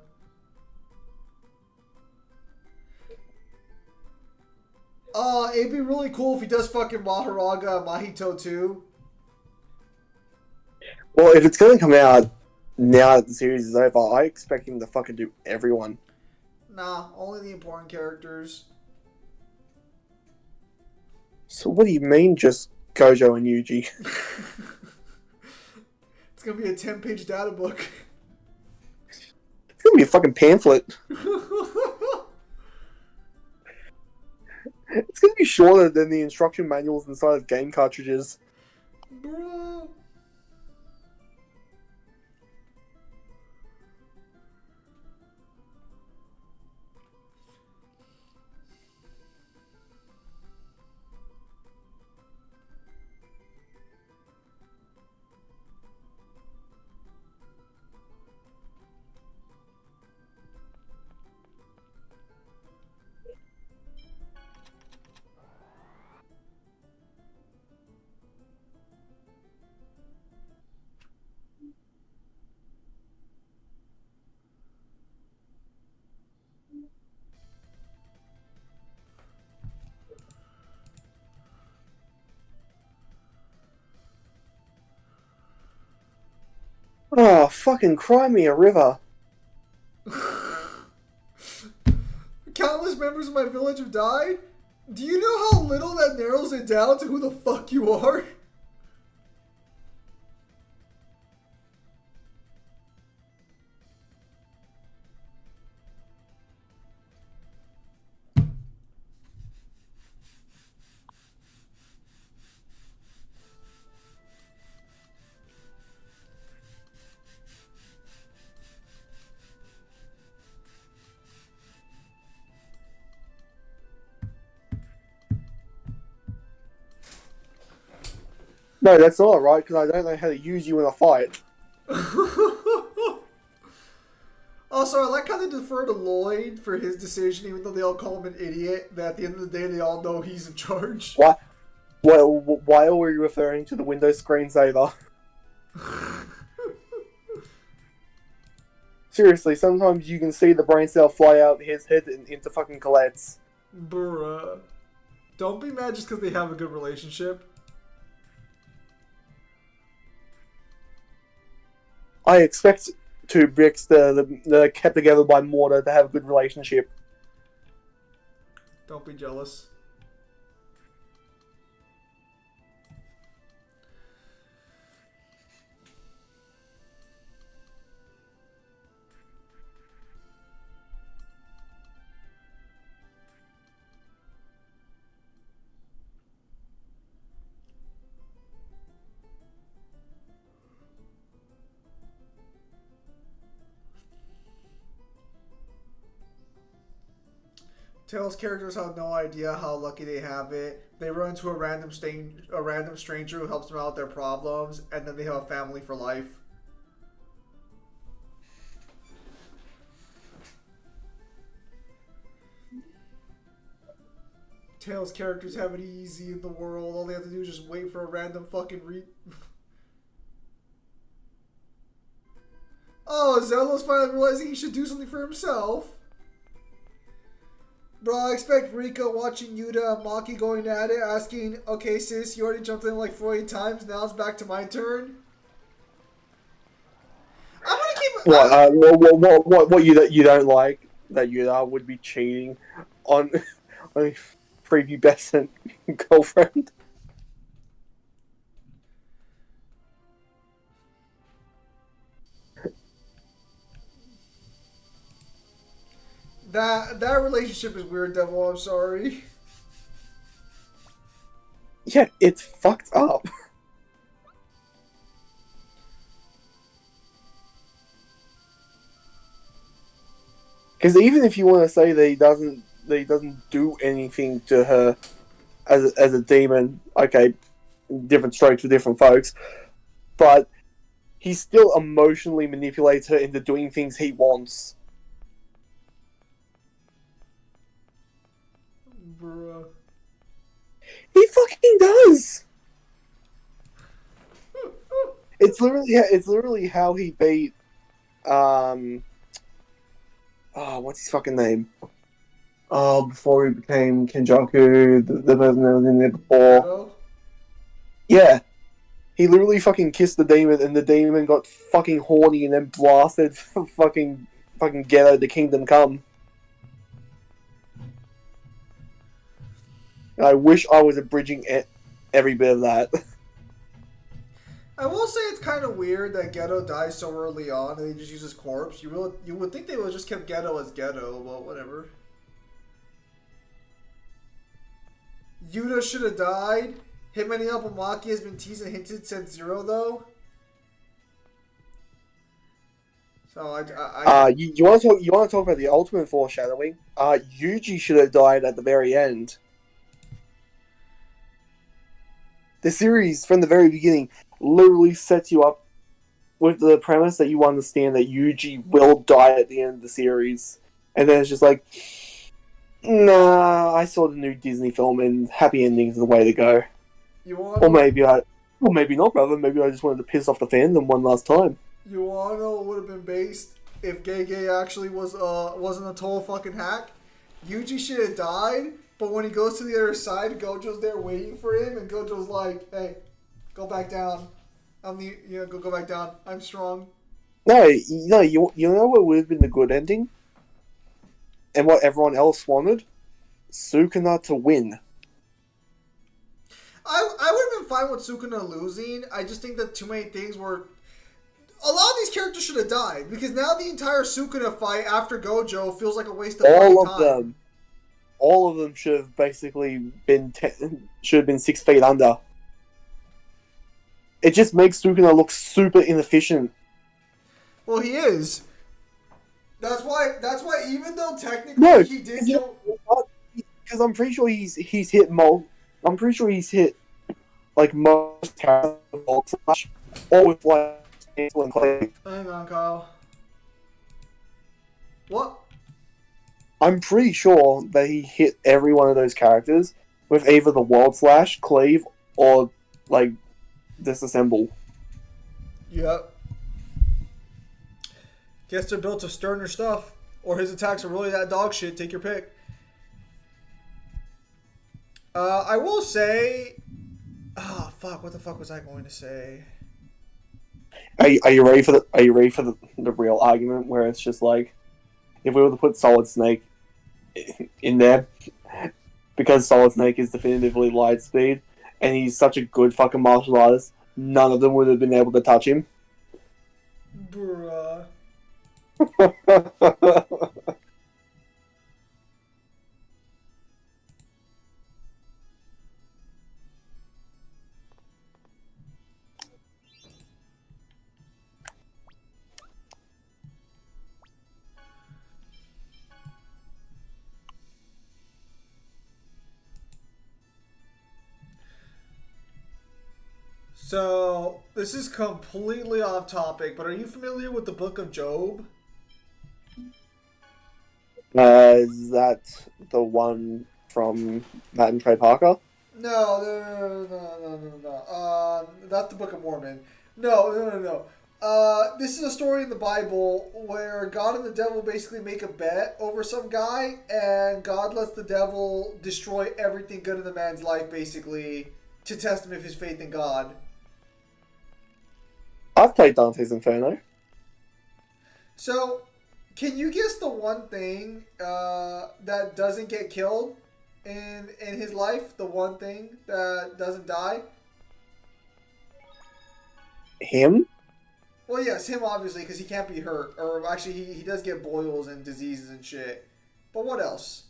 It'd be really cool if he does fucking Maharaga and Mahito too. Well, if it's gonna come out now that the series is over, I expect him to fucking do everyone. Nah, only the important characters. So what do you mean, just Gojo and Yuji? It's gonna be a 10-page data book. It's gonna be a fucking pamphlet. It's gonna be shorter than the instruction manuals inside of game cartridges. Bro. Oh, fucking cry me a river. Countless members of my village have died? Do you know how little that narrows it down to who the fuck you are? No, that's not right, because I don't know how to use you in a fight. Also, I like how they defer to Lloyd for his decision, even though they all call him an idiot. That at the end of the day, they all know he's in charge. Why? Well, why are we referring to the Windows screensaver? Seriously, sometimes you can see the brain cell fly out of his head and into fucking Colette's. Bruh. Don't be mad just because they have a good relationship. I expect two bricks that are kept together by mortar to have a good relationship. Don't be jealous. Tails' characters have no idea how lucky they have it. They run into a random stranger who helps them out with their problems, and then they have a family for life. Tails characters have it easy in the world. All they have to do is just wait for a random fucking Oh, Zello's finally realizing he should do something for himself. Bro, I expect Rika watching Yuta and Maki going at it, asking, okay, sis, you already jumped in like 40 times, now it's back to my turn. I'm gonna keep... What you don't like that Yuta would be cheating on a prepubescent girlfriend? That relationship is weird, Devil, I'm sorry. Yeah, it's fucked up. Because even if you want to say that he doesn't do anything to her as a demon, okay, different strokes for different folks, but he still emotionally manipulates her into doing things he wants. Bruh. He fucking does. It's literally how he beat what's his fucking name? Before he became Kenjaku, the person that was in there before. Hello? Yeah. He literally fucking kissed the demon and the demon got fucking horny and then blasted fucking Ghetto the Kingdom Come. I wish I was abridging every bit of that. I will say it's kind of weird that Ghetto dies so early on and they just use his corpse. You would think they would have just kept Ghetto as Ghetto, but whatever. Yuta should have died. Hitman Yapamaki has been teased and hinted since Zero, though. So you want to talk about the ultimate foreshadowing? Yuji should have died at the very end. The series from the very beginning literally sets you up with the premise that you understand that Yuji will die at the end of the series, and then it's just like, nah, I saw the new Disney film and happy endings is the way to go. Or maybe not, brother. Maybe I just wanted to piss off the fandom one last time. You wanna know what would have been based if Gege actually wasn't a total fucking hack? Yuji should have died, but when he goes to the other side, Gojo's there waiting for him, and Gojo's like, "Hey, go back down. Go back down. I'm strong." No, you know what would have been the good ending, and what everyone else wanted, Sukuna to win. I would have been fine with Sukuna losing. I just think that too many things were... A lot of these characters should have died, because now the entire Sukuna fight after Gojo feels like a waste of time. All of them should have basically been 6 feet under. It just makes Sukuna look super inefficient. Well, he is. That's why even though technically he did kill... Because I'm pretty sure he's hit I'm pretty sure he's hit like most characters or with like and Clay. Hang on, Kyle. What? I'm pretty sure that he hit every one of those characters with either the World Slash, Cleave, or like Disassemble. Yep. Guess they're built of sterner stuff, or his attacks are really that dog shit. Take your pick. I will say... Oh, fuck. What the fuck was I going to say? Are you ready for the real argument where it's just like, if we were to put Solid Snake in there, because Solid Snake is definitively light speed, and he's such a good fucking martial artist, none of them would have been able to touch him. Bruh. So, this is completely off topic, but are you familiar with the Book of Job? Is that the one from Matt and Trey Parker? No. That's the Book of Mormon. No. This is a story in the Bible where God and the devil basically make a bet over some guy, and God lets the devil destroy everything good in the man's life, basically, to test him if his faith in God. I've played Dante's Inferno. So, can you guess the one thing that doesn't get killed in his life? The one thing that doesn't die? Him? Well, yes, him obviously, because he can't be hurt. Or actually, he does get boils and diseases and shit. But what else?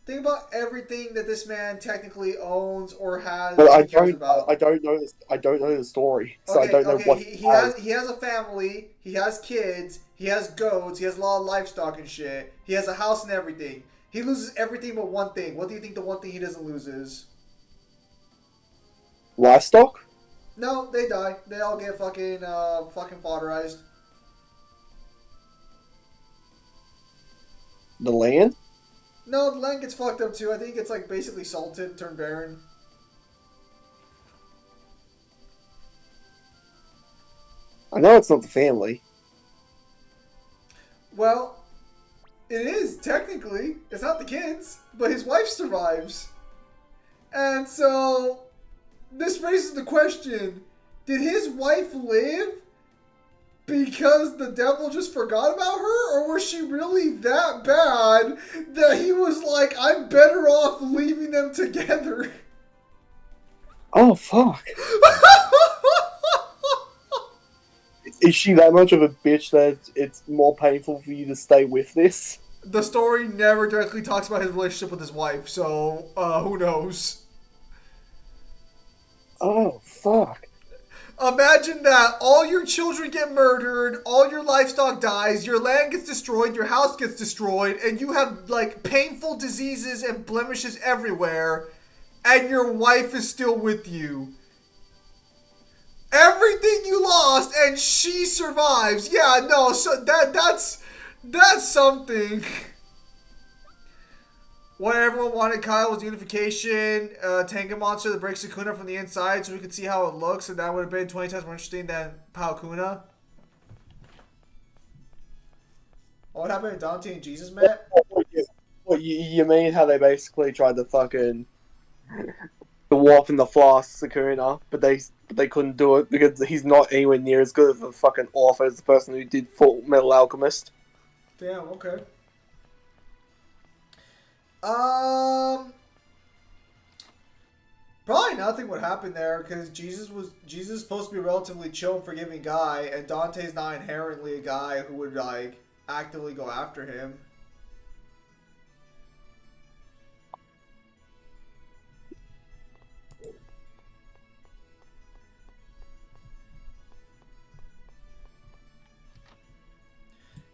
Think about everything that this man technically owns or has. Well, I cares don't. about. I don't know. I don't know the story, so Okay, I don't know what he has a family. He has kids. He has goats. He has a lot of livestock and shit. He has a house and everything. He loses everything but one thing. What do you think the one thing he doesn't lose is? Livestock. No, they die. They all get fucking fodderized. The land. No, the land gets fucked up too. I think it's like basically salted, turned barren. I know it's not the family. Well, it is technically. It's not the kids, but his wife survives. And so this raises the question, did his wife live because the devil just forgot about her? Or was she really that bad that he was like, I'm better off leaving them together? Oh fuck! Is she that much of a bitch that it's more painful for you to stay with this? The story never directly talks about his relationship with his wife, so who knows? Oh fuck! Imagine that all your children get murdered, all your livestock dies, your land gets destroyed, your house gets destroyed, and you have like painful diseases and blemishes everywhere, and your wife is still with you. Everything you lost, and she survives. Yeah, no, so that's something. What everyone wanted, Kyle, was unification, Tenga monster that breaks Sukuna from the inside so we could see how it looks, and that would have been 20 times more interesting than Palkuna. What happened to Dante and Jesus, Matt? What you mean how they basically tried to fucking the warp and the flask Sukuna, but they couldn't do it because he's not anywhere near as good of a fucking author as the person who did Full Metal Alchemist. Damn, okay. Probably nothing would happen there because Jesus is supposed to be a relatively chill and forgiving guy, and Dante's not inherently a guy who would like actively go after him.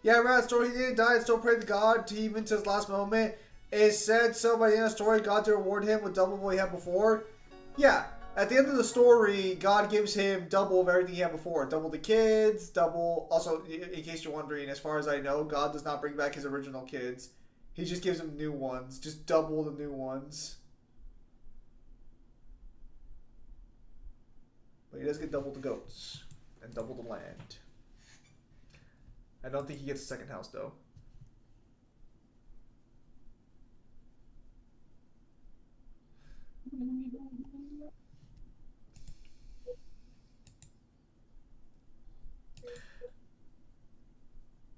Yeah, I read that story. He didn't die and still prayed to God even to his last moment. It said so by the end of the story, God to reward him with double what he had before. Yeah, at the end of the story, God gives him double of everything he had before. Double the kids, double... Also, in case you're wondering, as far as I know, God does not bring back his original kids. He just gives him new ones. Just double the new ones. But he does get double the goats. And double the land. I don't think he gets a second house, though.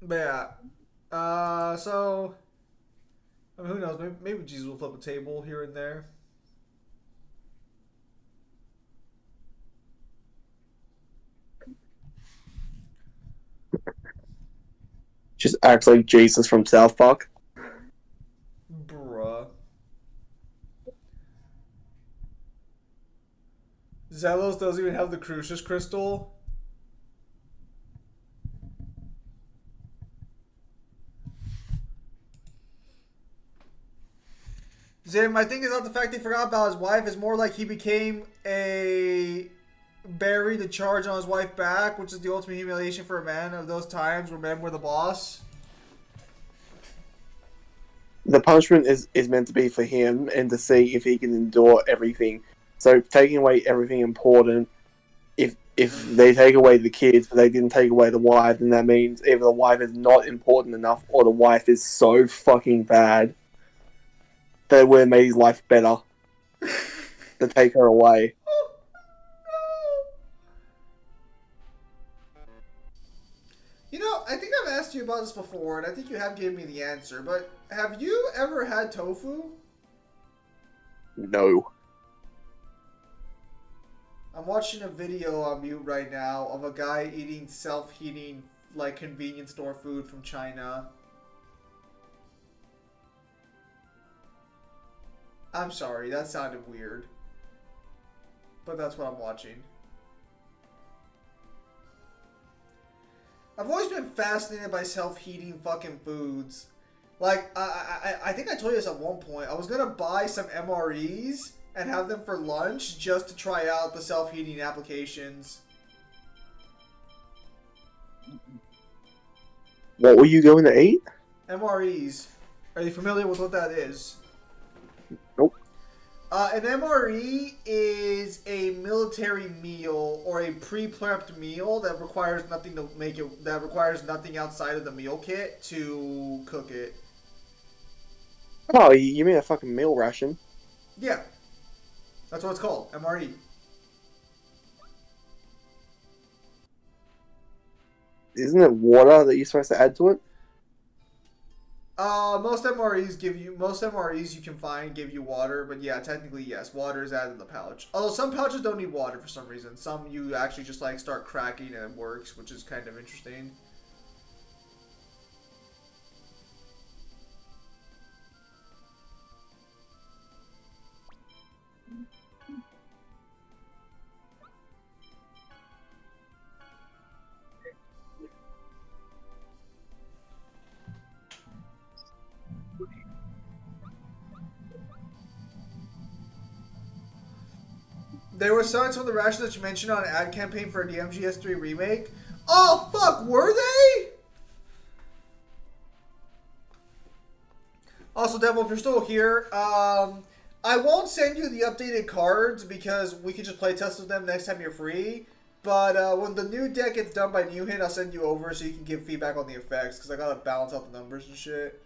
But yeah. So... I mean, who knows? Maybe Jesus will flip a table here and there. Just acts like Jesus from South Park. Bruh. Zelos doesn't even have the Crucius Crystal. Zim, I think it's not the fact he forgot about his wife. It's more like he became a... buried the charge on his wife back, which is the ultimate humiliation for a man of those times where men were the boss. the punishment is meant to be for him and to see if he can endure everything. So taking away everything important, if they take away the kids but they didn't take away the wife, then that means either the wife is not important enough or the wife is so fucking bad that it would have made his life better to take her away. You know, I think I've asked you about this before, and I think you have given me the answer, but have you ever had tofu? No. I'm watching a video on mute right now of a guy eating self-heating, like, convenience store food from China. I'm sorry, that sounded weird. But that's what I'm watching. I've always been fascinated by self-heating fucking foods. Like, I think I told you this at one point. I was gonna buy some MREs and have them for lunch just to try out the self-heating applications. What were you going to eat? MREs. Are you familiar with what that is? Nope. An MRE is a military meal or a pre-prepped meal that requires nothing to make it. That requires nothing outside of the meal kit to cook it. Oh, you mean a fucking meal ration? Yeah, that's what it's called. MRE. Isn't it water that you're supposed to add to it? Most MREs you can find give you water, but yeah, technically yes, water is added in the pouch. Although some pouches don't need water for some reason. Some you actually just like start cracking and it works, which is kind of interesting. There were signs from the rations that you mentioned on an ad campaign for a DMGS3 remake. Oh fuck, were they? Also, Devil, if you're still here, I won't send you the updated cards because we can just play test with them next time you're free. But when the new deck gets done by New Hit, I'll send you over so you can give feedback on the effects because I gotta balance out the numbers and shit.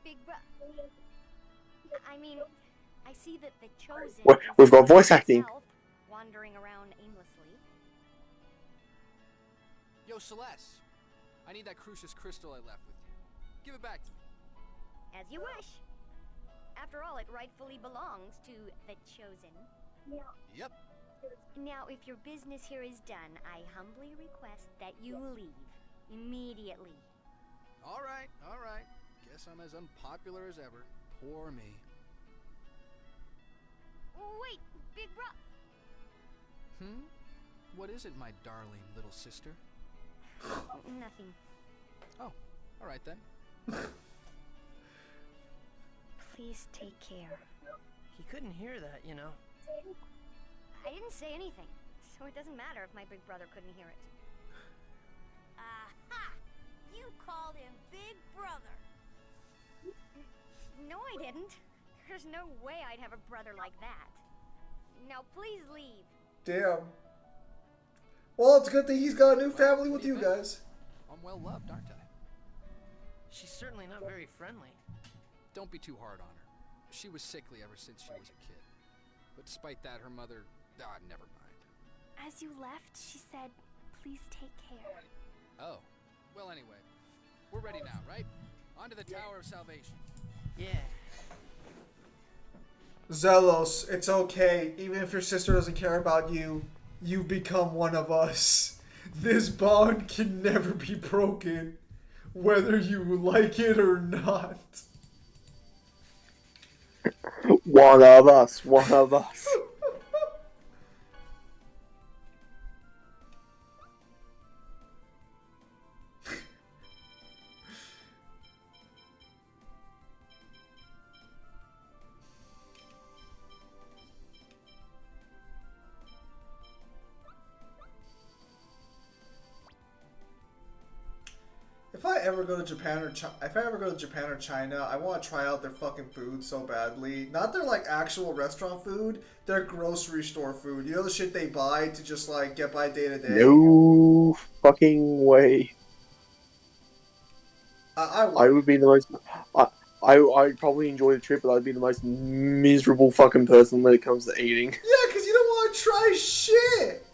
Big bro. I mean, I see that the chosen. We've got voice acting. Wandering around aimlessly. Yo, Celeste. I need that Crucius crystal I left with you. Give it back to me. As you wish. After all, it rightfully belongs to the chosen. Yep. Now, if your business here is done, I humbly request that you leave immediately. All right. Guess I'm as unpopular as ever. Poor me. Wait, Big Bro. What is it, my darling little sister? Nothing. Oh, all right then. Please take care. He couldn't hear that, you know. I didn't say anything, so it doesn't matter if my big brother couldn't hear it. Aha! You called him Big Brother. No, I didn't. There's no way I'd have a brother like that. Now, please leave. Damn. Well, it's a good thing he's got a new family with you guys. I'm well loved, aren't I? She's certainly not very friendly. Don't be too hard on her. She was sickly ever since she was a kid. But despite that, her mother... never mind. As you left, she said, please take care. Oh. Well, anyway. We're ready now, right? On to the Tower of Salvation. Yeah. Zelos, it's okay. Even if your sister doesn't care about you, you've become one of us. This bond can never be broken, whether you like it or not. One of us. One of us. ever go to Japan or China, I want to try out their fucking food so badly. Not their like actual restaurant food, their grocery store food. You know the shit they buy to just like get by day to day. No fucking way. I would be the most. I'd probably enjoy the trip, but I'd be the most miserable fucking person when it comes to eating. Yeah, because you don't want to try shit.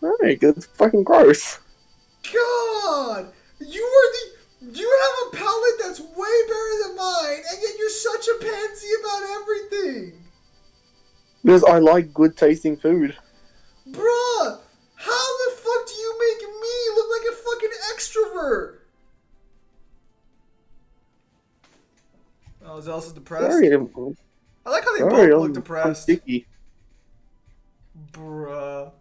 Right, it's fucking gross. God, you have a palate that's way better than mine, and yet you're such a pansy about everything. Because I like good tasting food. Bruh, how the fuck do you make me look like a fucking extrovert? Oh, Zelsa's depressed. I like how they both look depressed. Sticky. Bruh.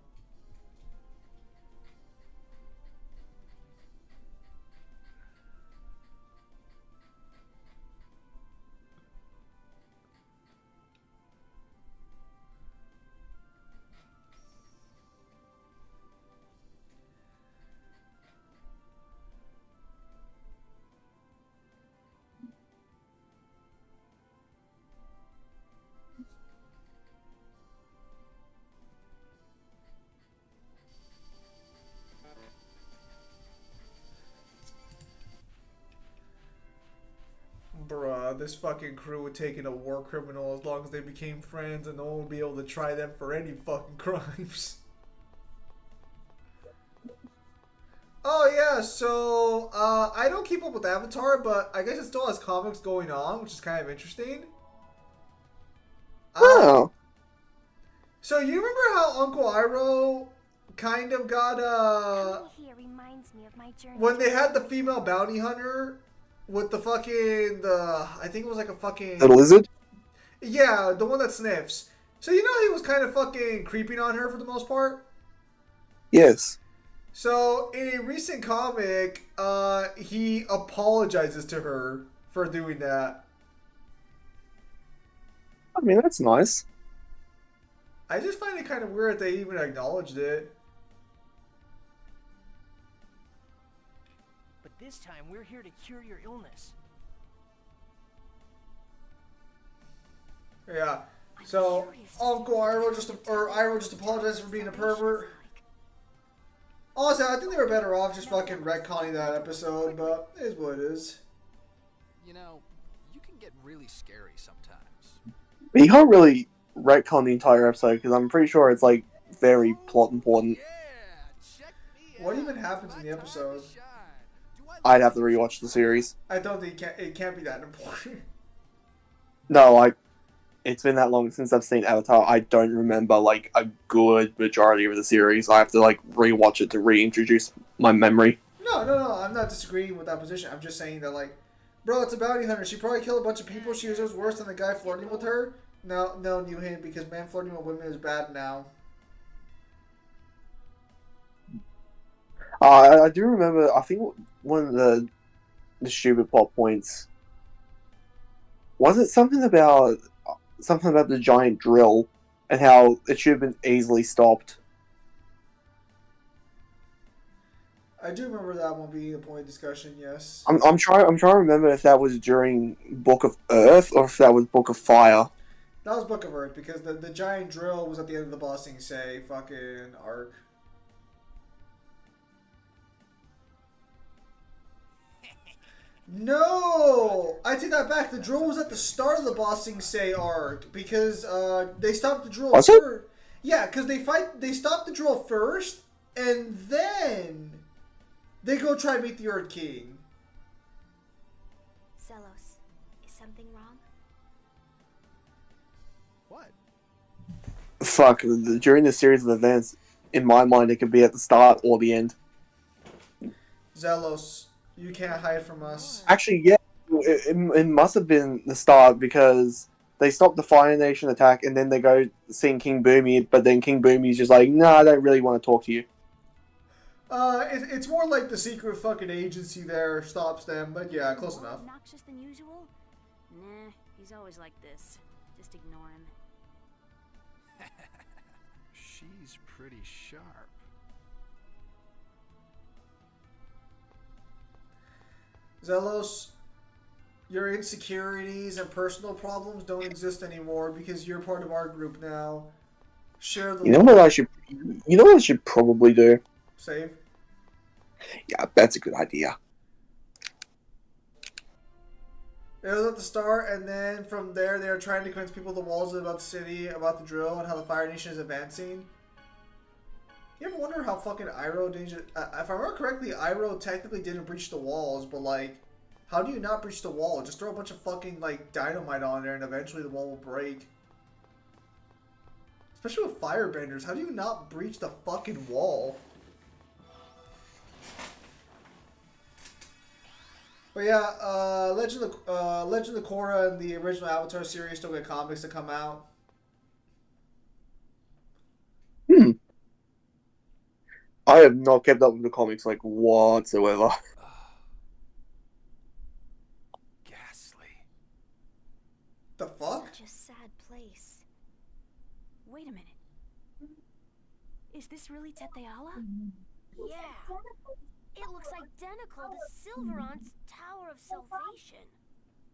Bruh, this fucking crew would take in a war criminal as long as they became friends and no one would be able to try them for any fucking crimes. Oh yeah, so I don't keep up with Avatar, but I guess it still has comics going on, which is kind of interesting. Oh. So you remember how Uncle Iroh kind of got Coming here reminds me of my journey. when they had the female bounty hunter with the fucking I think it was like a fucking The lizard? yeah, the one that sniffs. So you know he was kind of fucking creeping on her for the most part. Yes. So in a recent comic, he apologizes to her for doing that. I mean, that's nice. I just find it kind of weird that they even acknowledged it. But this time, we're here to cure your illness. Yeah. So Uncle Iroh just apologized for being a pervert. Honestly, I think they were better off just fucking retconning that episode, but it is what it is. You know, you can get really scary sometimes. But you can't really retcon the entire episode because I'm pretty sure it's like very plot important. Yeah, check me What out. even happens in the My time to episode? shine. Do I'd have to rewatch the series. I don't think it can't be that important. No, it's been that long since I've seen Avatar. I don't remember like a good majority of the series. I have to like rewatch it to reintroduce my memory. No, I'm not disagreeing with that position. I'm just saying that, like, bro, it's a bounty hunter. She probably killed a bunch of people. She was just worse than the guy flirting with her. No, new hint, because man flirting with women is bad now. I do remember. I think one of the stupid plot points was it something about the giant drill and how it should have been easily stopped. I do remember that one being a point of discussion. Yes. I'm trying to remember if that was during Book of Earth or if that was Book of Fire. That was Book of Earth because the giant drill was at the end of the Ba Sing Se fucking arc. No, I take that back. The drill was at the start of the Ba Sing Se arc because they stopped the drill Was it? first. Yeah, because they stopped the drill first, and then they go try to meet the Earth King. Zelos, is something wrong? What? Fuck, during the series of events, in my mind, it could be at the start or the end. Zelos, you can't hide from us. Actually, yeah, it must have been the start because they stopped the Fire Nation attack and then they go seeing King Boomy, but then King Boomy's just like, nah, I don't really want to talk to you. It's more like the secret fucking agency there stops them, but yeah, close More enough. obnoxious than usual? Nah, he's always like this. Just ignore him. She's pretty sharp. Zelos, your insecurities and personal problems don't exist anymore because you're part of our group now. Share the You know what I should? You know what I should probably do? save. Yeah, that's a good idea. It was at the start, and then from there, they are trying to convince people the walls about the city, about the drill, and how the Fire Nation is advancing. You ever wonder how fucking Iroh danger? If I remember correctly, Iroh technically didn't breach the walls, but like, how do you not breach the wall? Just throw a bunch of fucking like dynamite on there, and eventually the wall will break. Especially with firebenders, how do you not breach the fucking wall? But yeah, Legend of Korra and the original Avatar series still get comics to come out. I have not kept up with the comics like whatsoever. Ghastly. The fuck? Such a sad place. Wait a minute. Is this really Tetheala? Yeah. It looks identical to Silveron's Tower of Salvation.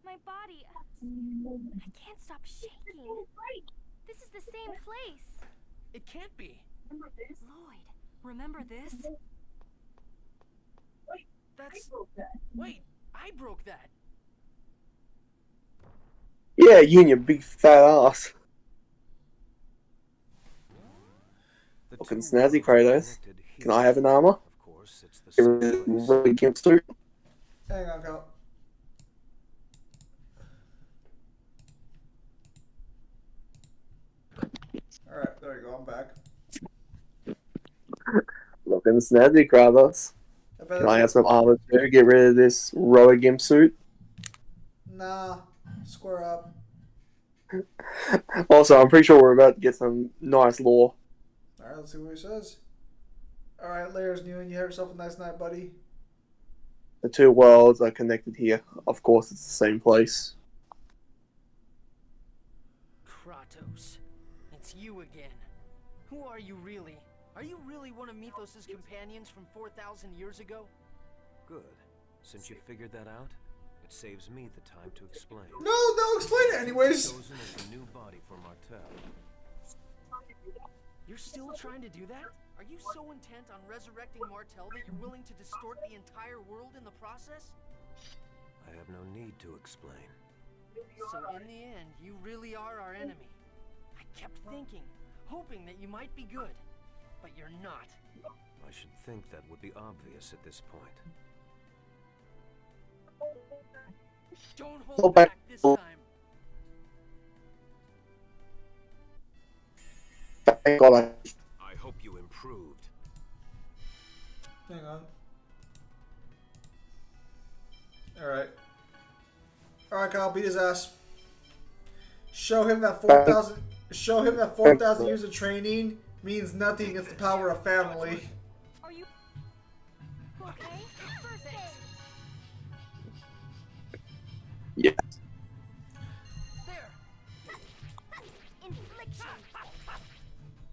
My body... I can't stop shaking. This is the same place. It can't be. Lloyd, remember this? That's... Wait, I broke that. Yeah, you and your big fat ass. Fucking snazzy Kratos. Can I have an armor? Of course, it's the same place. Really gimp suit. Hang on, Cal. Alright, there we go, I'm back. Looking snazzy Kratos. I bet Can I that's- have some armor too? Get rid of this Roa gimp suit. Nah, square up. Also, I'm pretty sure we're about to get some nice lore. Alright, let's see what he says. Alright, Layers Newen, you have yourself a nice night, buddy. The two worlds are connected here. Of course, it's the same place. Kratos. It's you again. Who are you really? Are you really one of Mythos' companions from 4,000 years ago? Good. Since you figured that out, it saves me the time to explain. No, explain it anyways! Chosen as the new body for Martel. You're still trying to do that? Are you so intent on resurrecting Martel that you're willing to distort the entire world in the process? I have no need to explain. So in the end, you really are our enemy. I kept thinking, hoping that you might be good. But you're not. I should think that would be obvious at this point. Don't Go hold back. back this time. Thank God I... I hope you improved. Hang on. Alright. Alright, Kyle, beat his ass. Show him that 4,000 years of training means nothing against the power of family. Are you okay? First aid. Yeah. There. Infliction.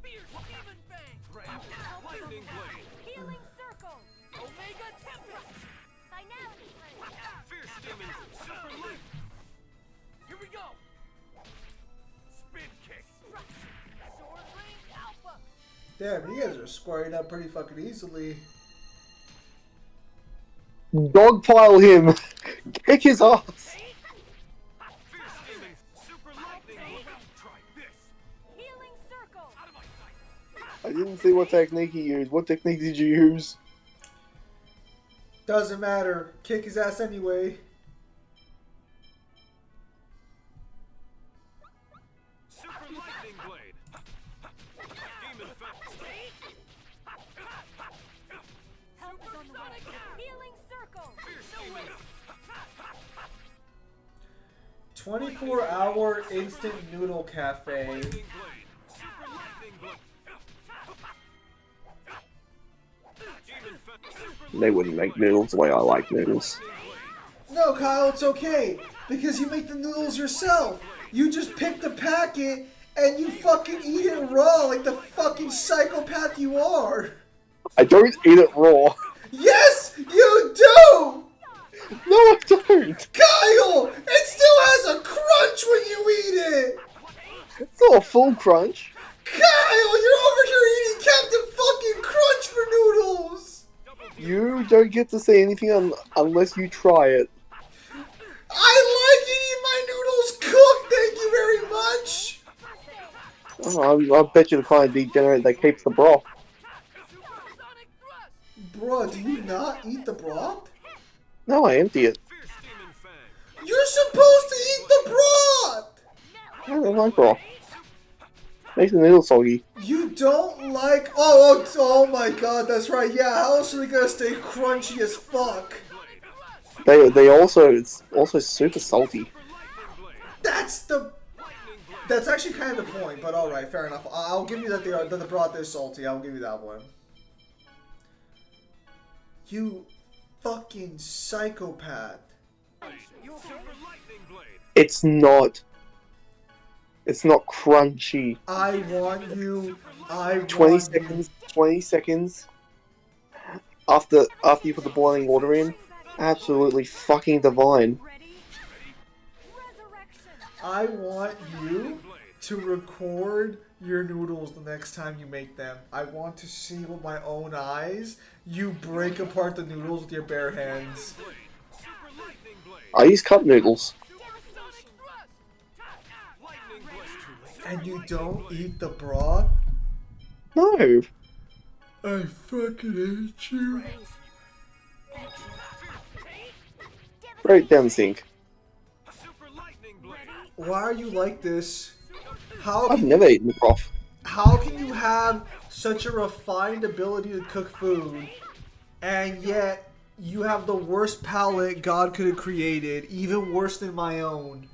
Fierce demon fang. Lightning blade. Healing circle. Omega tempest. Finality blade. Fierce demon. Super light. Here we go. Spin kick. Sword ring alpha. Damn, you guys are squaring up pretty fucking easily. Dogpile him! Kick his ass! Fierce demon. Super lightning blade. Try this. Healing circle. Out of my sight. I didn't see what technique he used. What technique did you use? Doesn't matter. Kick his ass anyway. Super lightning blade. Demon fang. Help is on the way. Healing circle. Fierce demon. 24-hour instant noodle cafe. Lightning blade. Super lightning blade. Demon fang. Super They wouldn't make noodles the way I like noodles. No, Kyle, it's okay. Because you make the noodles yourself. You just pick the packet and you fucking eat it raw like the fucking psychopath you are. I don't eat it raw. Yes, you do! No, I don't. Kyle! It still has a crunch when you eat it! It's not a full crunch. Kyle, you're over here eating Captain fucking Crunch for noodles! You don't get to say anything unless you try it. I like eating my noodles cooked, thank you very much! Oh, I bet you're the kind of degenerate that keeps the broth. Bruh, do you not eat the broth? No, I empty it. You're supposed to eat the broth! I don't like broth. Makes the noodles soggy. You don't like... Oh my god, that's right. Yeah, how else are they gonna stay crunchy as fuck? They also, it's also super salty. That's actually kind of the point, but alright, fair enough. I'll give you that that the broth is salty. I'll give you that one. You fucking psychopath. It's not. It's not crunchy. I want you. 20 seconds. 20 seconds. After you put the boiling water in, absolutely fucking divine. I want you to record your noodles the next time you make them. I want to see with my own eyes you break apart the noodles with your bare hands. I use cup noodles. And you don't eat the broth? No. I fucking hate you. Right down the sink. Why are you like this? I've never eaten the broth. How can you have such a refined ability to cook food, and yet you have the worst palate God could have created, even worse than my own?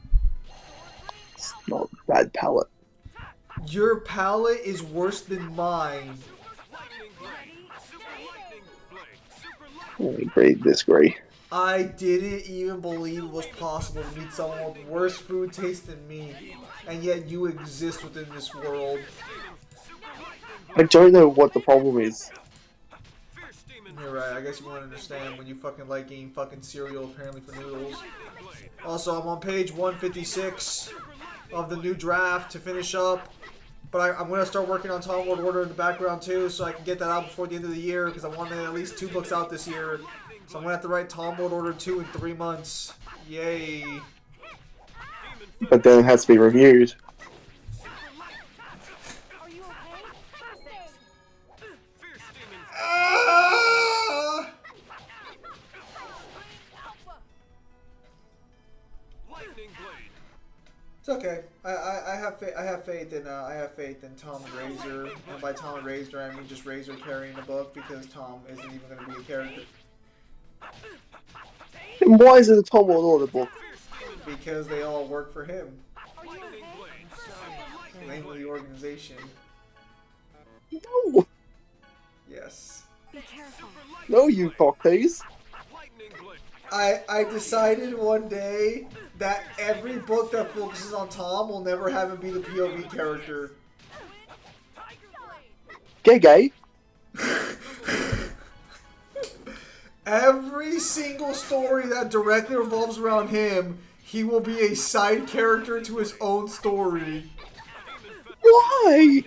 It's not a bad palate. Your palate is worse than mine. I disagree. I didn't even believe it was possible to meet someone with worse food taste than me, and yet you exist within this world. I don't know what the problem is. You're right, I guess you won't understand when you fucking like eating fucking cereal apparently for noodles. Also, I'm on page 156 of the new draft to finish up. But I'm going to start working on Tom World Order in the background too, so I can get that out before the end of the year, because I want at least 2 books out this year. So I'm going to have to write Tom World Order 2 in 3 months. Yay. But then it has to be reviewed. Are you okay? Ah! It's okay. I have faith in Tom and Razor, and by Tom and Razor I mean just Razor carrying the book, because Tom isn't even going to be a character. And why is it a Tom World Order book? Because they all work for him. Namely the organization. No. Yes. Be careful. No, you cocktease. I decided one day that every book that focuses on Tom will never have him be the POV character. Gay. Every single story that directly revolves around him, he will be a side character to his own story. Why?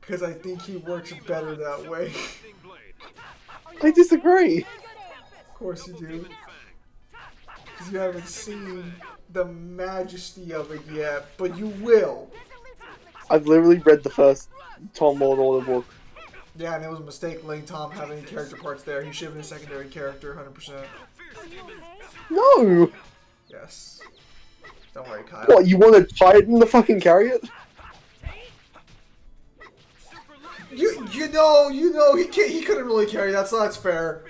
Because I think he works better that way. I disagree. Of course you do. Because you haven't seen the majesty of it yet, but you will. I've literally read the first Tom World Order book. Yeah, and it was a mistake letting Tom have any character parts there. He should have been a secondary character, 100%. No! Yes. Don't worry, Kyle. What, you want to Titan the fucking carrot? You know, he couldn't really carry that, so that's fair.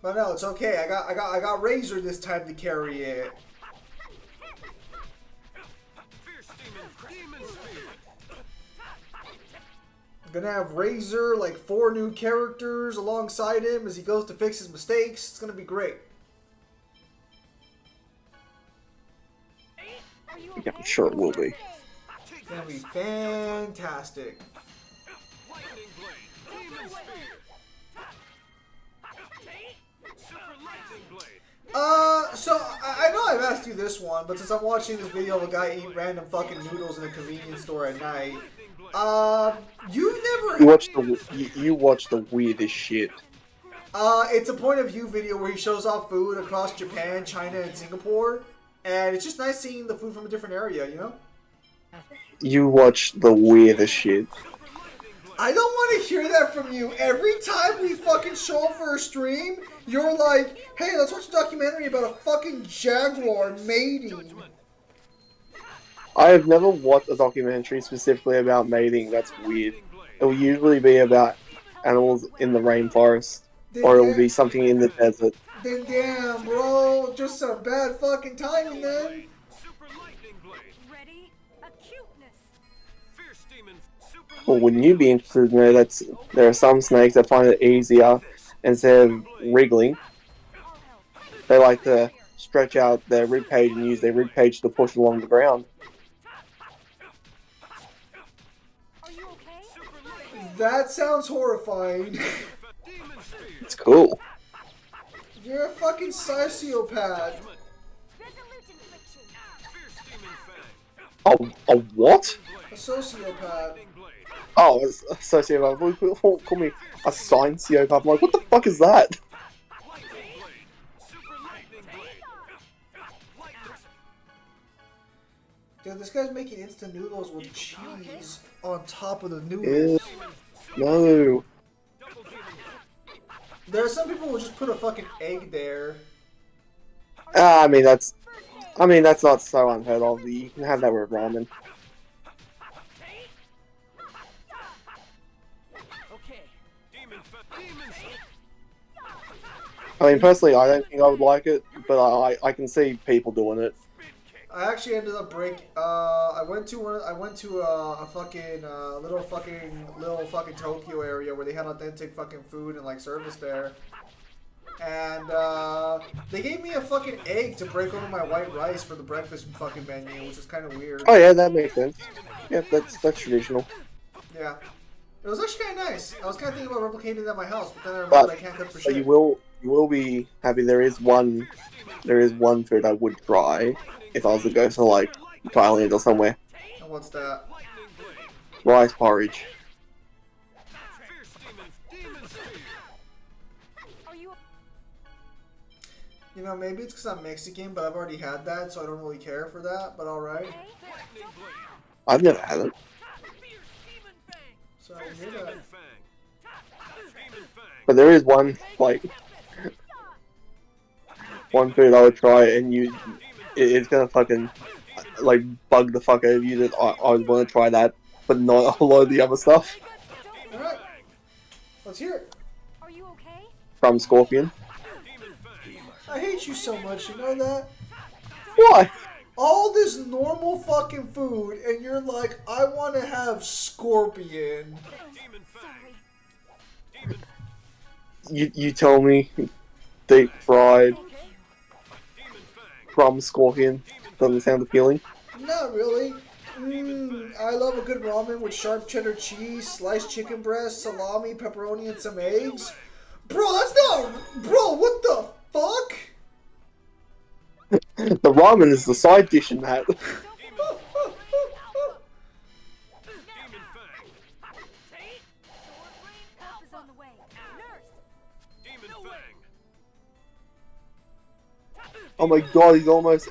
But no, it's okay. I got Razor this time to carry it. I'm gonna have Razor, like 4 new characters alongside him as he goes to fix his mistakes. It's gonna be great. Yeah, I'm sure it will be. It's gonna be fantastic. So I know I've asked you this one, but since I'm watching this video of a guy eat random fucking noodles in a convenience store at night, you've never... You watch the weirdest shit. It's a point of view video where he shows off food across Japan, China, and Singapore, and it's just nice seeing the food from a different area, you know? You watch the weirdest shit. I don't want to hear that from you. Every time we fucking show up for a stream, you're like, hey, let's watch a documentary about a fucking jaguar mating. I have never watched a documentary specifically about mating. That's weird. It will usually be about animals in the rainforest, or it will be something in the desert. Then damn, bro, just some bad fucking timing then. Ready? Acuteness. Well, wouldn't you be interested to know that there are some snakes that find it easier, instead of wriggling, they like to stretch out their rib cage and use their rib cage to push along the ground. Are you okay? That sounds horrifying. It's cool. You're a fucking sociopath. A what? A sociopath. Oh, it's a sociopath. Call me a science-opath. I'm like, what the fuck is that? Dude, this guy's making instant noodles with cheese on top of the noodles. Ew. No. There are some people who just put a fucking egg there. I mean that's not so unheard of. You can have that with ramen. I mean, personally, I don't think I would like it, but I can see people doing it. I actually ended up I went to a fucking little fucking Tokyo area where they had authentic fucking food and like service there, and they gave me a fucking egg to break over my white rice for the breakfast fucking menu, which is kind of weird. Oh yeah, that makes sense. Yeah, that's traditional. Yeah, it was actually kind of nice. I was kind of thinking about replicating it at my house, but then I remembered I can't cook for shit. You will be happy. There is one food I would try if I was to go to like Thailand or somewhere. And what's that? Rice porridge. You know, maybe it's because I'm Mexican, but I've already had that, so I don't really care for that, but alright. I've never had it. So I hear that. But there is one, like, one food I would try, and it's gonna fucking, like, bug the fuck out of you that I would want to try that, but not a lot of the other stuff. Alright. Let's hear it. Are you okay? From Scorpion. I hate you so much, you know that? Why? All this normal fucking food, and you're like, I want to have Scorpion. You tell me deep fried from Scorpion doesn't sound appealing. Not really. I love a good ramen with sharp cheddar cheese, sliced chicken breast, salami, pepperoni, and some eggs. Bro, that's not... Bro, what the fuck? The ramen is the side dish in that. Oh my god, he's almost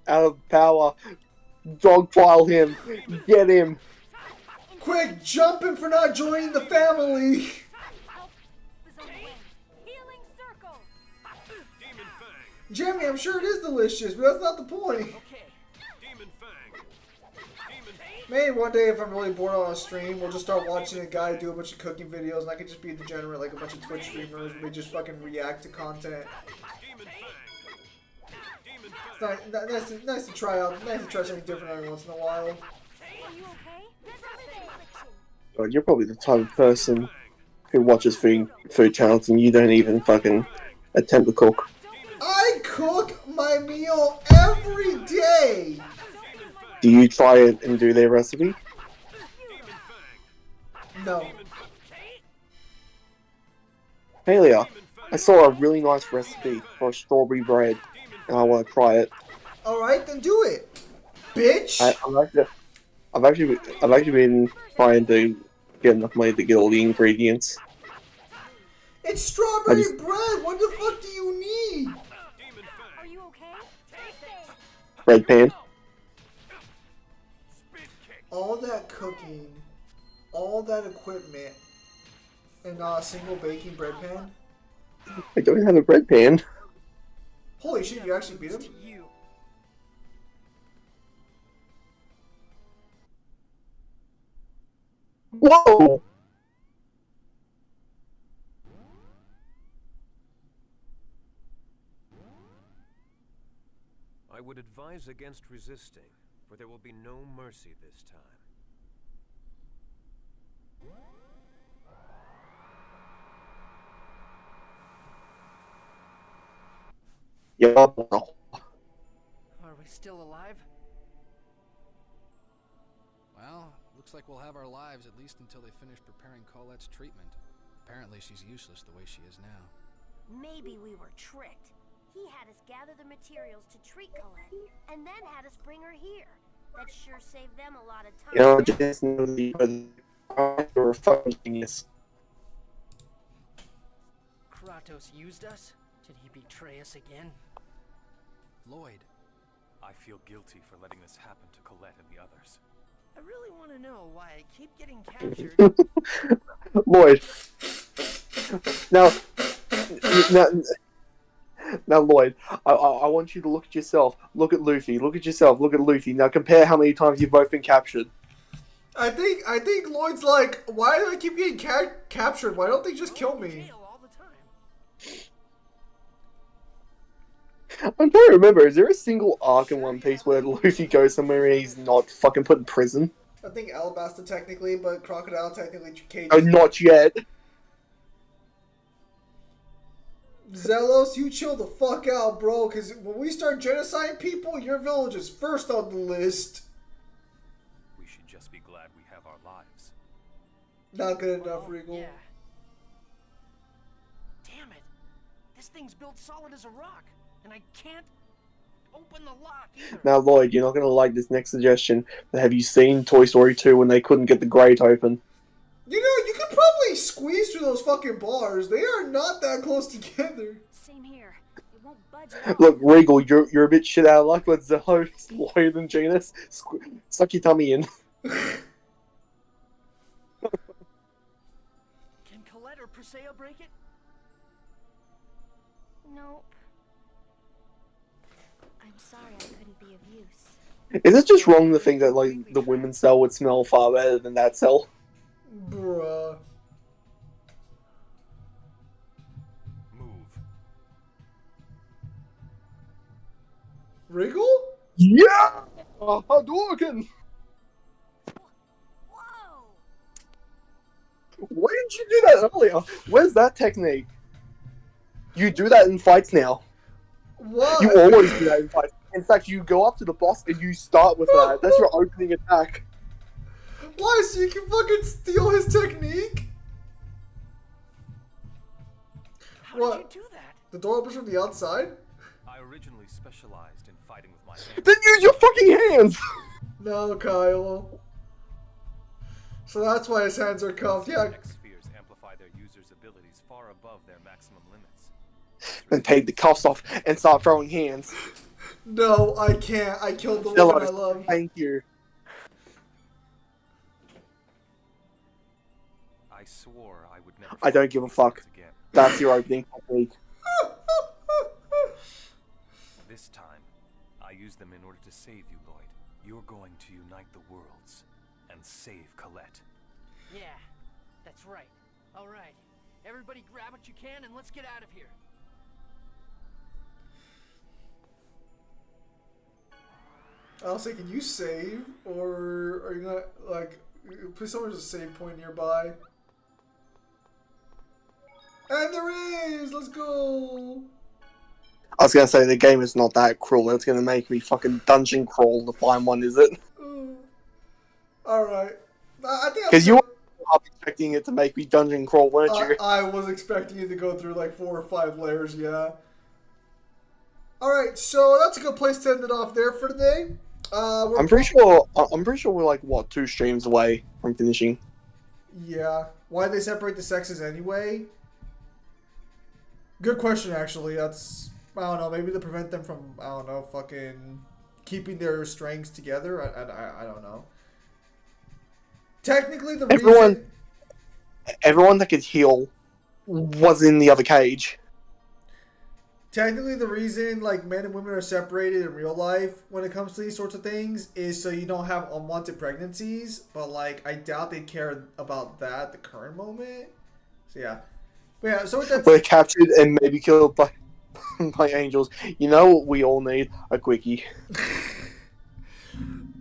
out of power. Dogpile him. Get him. Quick, jump him for not joining the family. Jeremy, I'm sure it is delicious, but that's not the point. Maybe one day if I'm really bored on a stream, we'll just start watching a guy do a bunch of cooking videos, and I could just be a degenerate like a bunch of Twitch streamers where they just fucking react to content. It's nice to try something different every once in a while. God, you're probably the type of person who watches food channels and you don't even fucking attempt to cook. I cook my meal every day! Do you try it and do their recipe? No. Hey Leah, I saw a really nice recipe for strawberry bread, and I want to try it. Alright, then do it. Bitch! I've actually been trying to get enough money to get all the ingredients. It's I strawberry just bread! What the fuck do you need? Are you okay? bread pan. All that cooking, all that equipment, and not a single baking bread pan? I don't have a bread pan. Holy shit, you actually beat him? You. Whoa! I would advise against resisting, for there will be no mercy this time. Yeah. Are we still alive? Well, looks like we'll have our lives at least until they finish preparing Colette's treatment. Apparently she's useless the way she is now. Maybe we were tricked. He had us gather the materials to treat Colette, and then had us bring her here. That sure saved them a lot of time. You know, I just know that you're a fucking genius. Kratos used us? Did he betray us again? Lloyd, I feel guilty for letting this happen to Colette and the others. I really want to know why I keep getting captured. Lloyd. Now, Lloyd, I want you to look at yourself. Look at Luffy. Look at yourself. Look at Luffy. Now compare how many times you've both been captured. I think Lloyd's like, why do I keep getting captured? Why don't they just kill me? Jail all the time. I'm trying to remember, is there a single arc in One Piece where Luffy goes somewhere and he's not fucking put in prison? I think Alabasta technically, but Crocodile technically cages. Oh, not yet. Zelos, you chill the fuck out, bro, because when we start genociding people, your village is first on the list. We should just be glad we have our lives. Not good enough, Well, Regal. yeah. Damn it. This thing's built solid as a rock, and I can't open the lock either. Now, Lloyd, you're not going to like this next suggestion, but have you seen Toy Story 2 when they couldn't get the grate open? You know, you could probably squeeze through those fucking bars. They are not that close together. Same here. It won't budge at all. Look, Regal, you're a bit shit out of luck, but Zelos, Lloyd, and Janus, suck your tummy in. Can Colette or Persea break it? Nope. I'm sorry I couldn't be of use. Is it just wrong to think that, like, the women's cell would smell far better than that cell? Bruh. Move. Regal? Yeah! Hadouken! Whoa! Why didn't you do that earlier? Where's that technique? You do that in fights now. What? You always do that in fights. In fact, you go up to the boss and you start with that. That's your opening attack. Why? So you can fucking steal his technique? How What? did you do that? The door opens from the outside? I originally specialized in fighting with my hands. Then use your fucking hands! No, Kyle. So that's why his hands are cuffed. Yeah. X spheres amplify their users' abilities far above their maximum limits. Then take the cuffs off and start throwing hands. No, I can't. I killed the Zelos, woman I love. thank you. I swore I would never. I don't give a fuck. Again. That's your opening technique. This time, I used them in order to save you, Lloyd. You're going to unite the worlds and save Colette. Yeah, that's right. All right. Everybody grab what you can and let's get out of here. I'll say, can you save? Or are you gonna, like, please tell me there's a save point nearby. And there is! Let's go! I was gonna say, the game is not that cruel. It's gonna make me fucking dungeon crawl to find one, is it? Alright. I think Because you half expecting it to make me dungeon crawl, weren't you? I was expecting it to go through like 4 or 5 layers, yeah. Alright, so that's a good place to end it off there for today. I'm pretty sure we're like, what, 2 streams away from finishing. Yeah. Why they separate the sexes anyway? Good question, actually. That's, I don't know, maybe to prevent them from, I don't know, fucking keeping their strengths together. I don't know. Technically, the reason... Everyone that could heal was in the other cage. Technically, the reason like men and women are separated in real life when it comes to these sorts of things is so you don't have unwanted pregnancies. But like, I doubt they care about that at the current moment. So yeah, but yeah. So with that, We're captured and maybe killed by angels. You know what we all need? A quickie.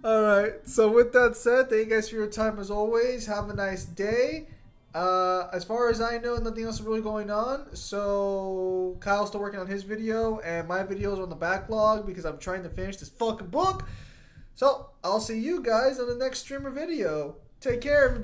All right. So with that said, thank you guys for your time as always. Have a nice day. As far as I know, nothing else is really going on. So Kyle's still working on his video, and my video is on the backlog because I'm trying to finish this fucking book. So I'll see you guys on the next streamer video. Take care, everybody.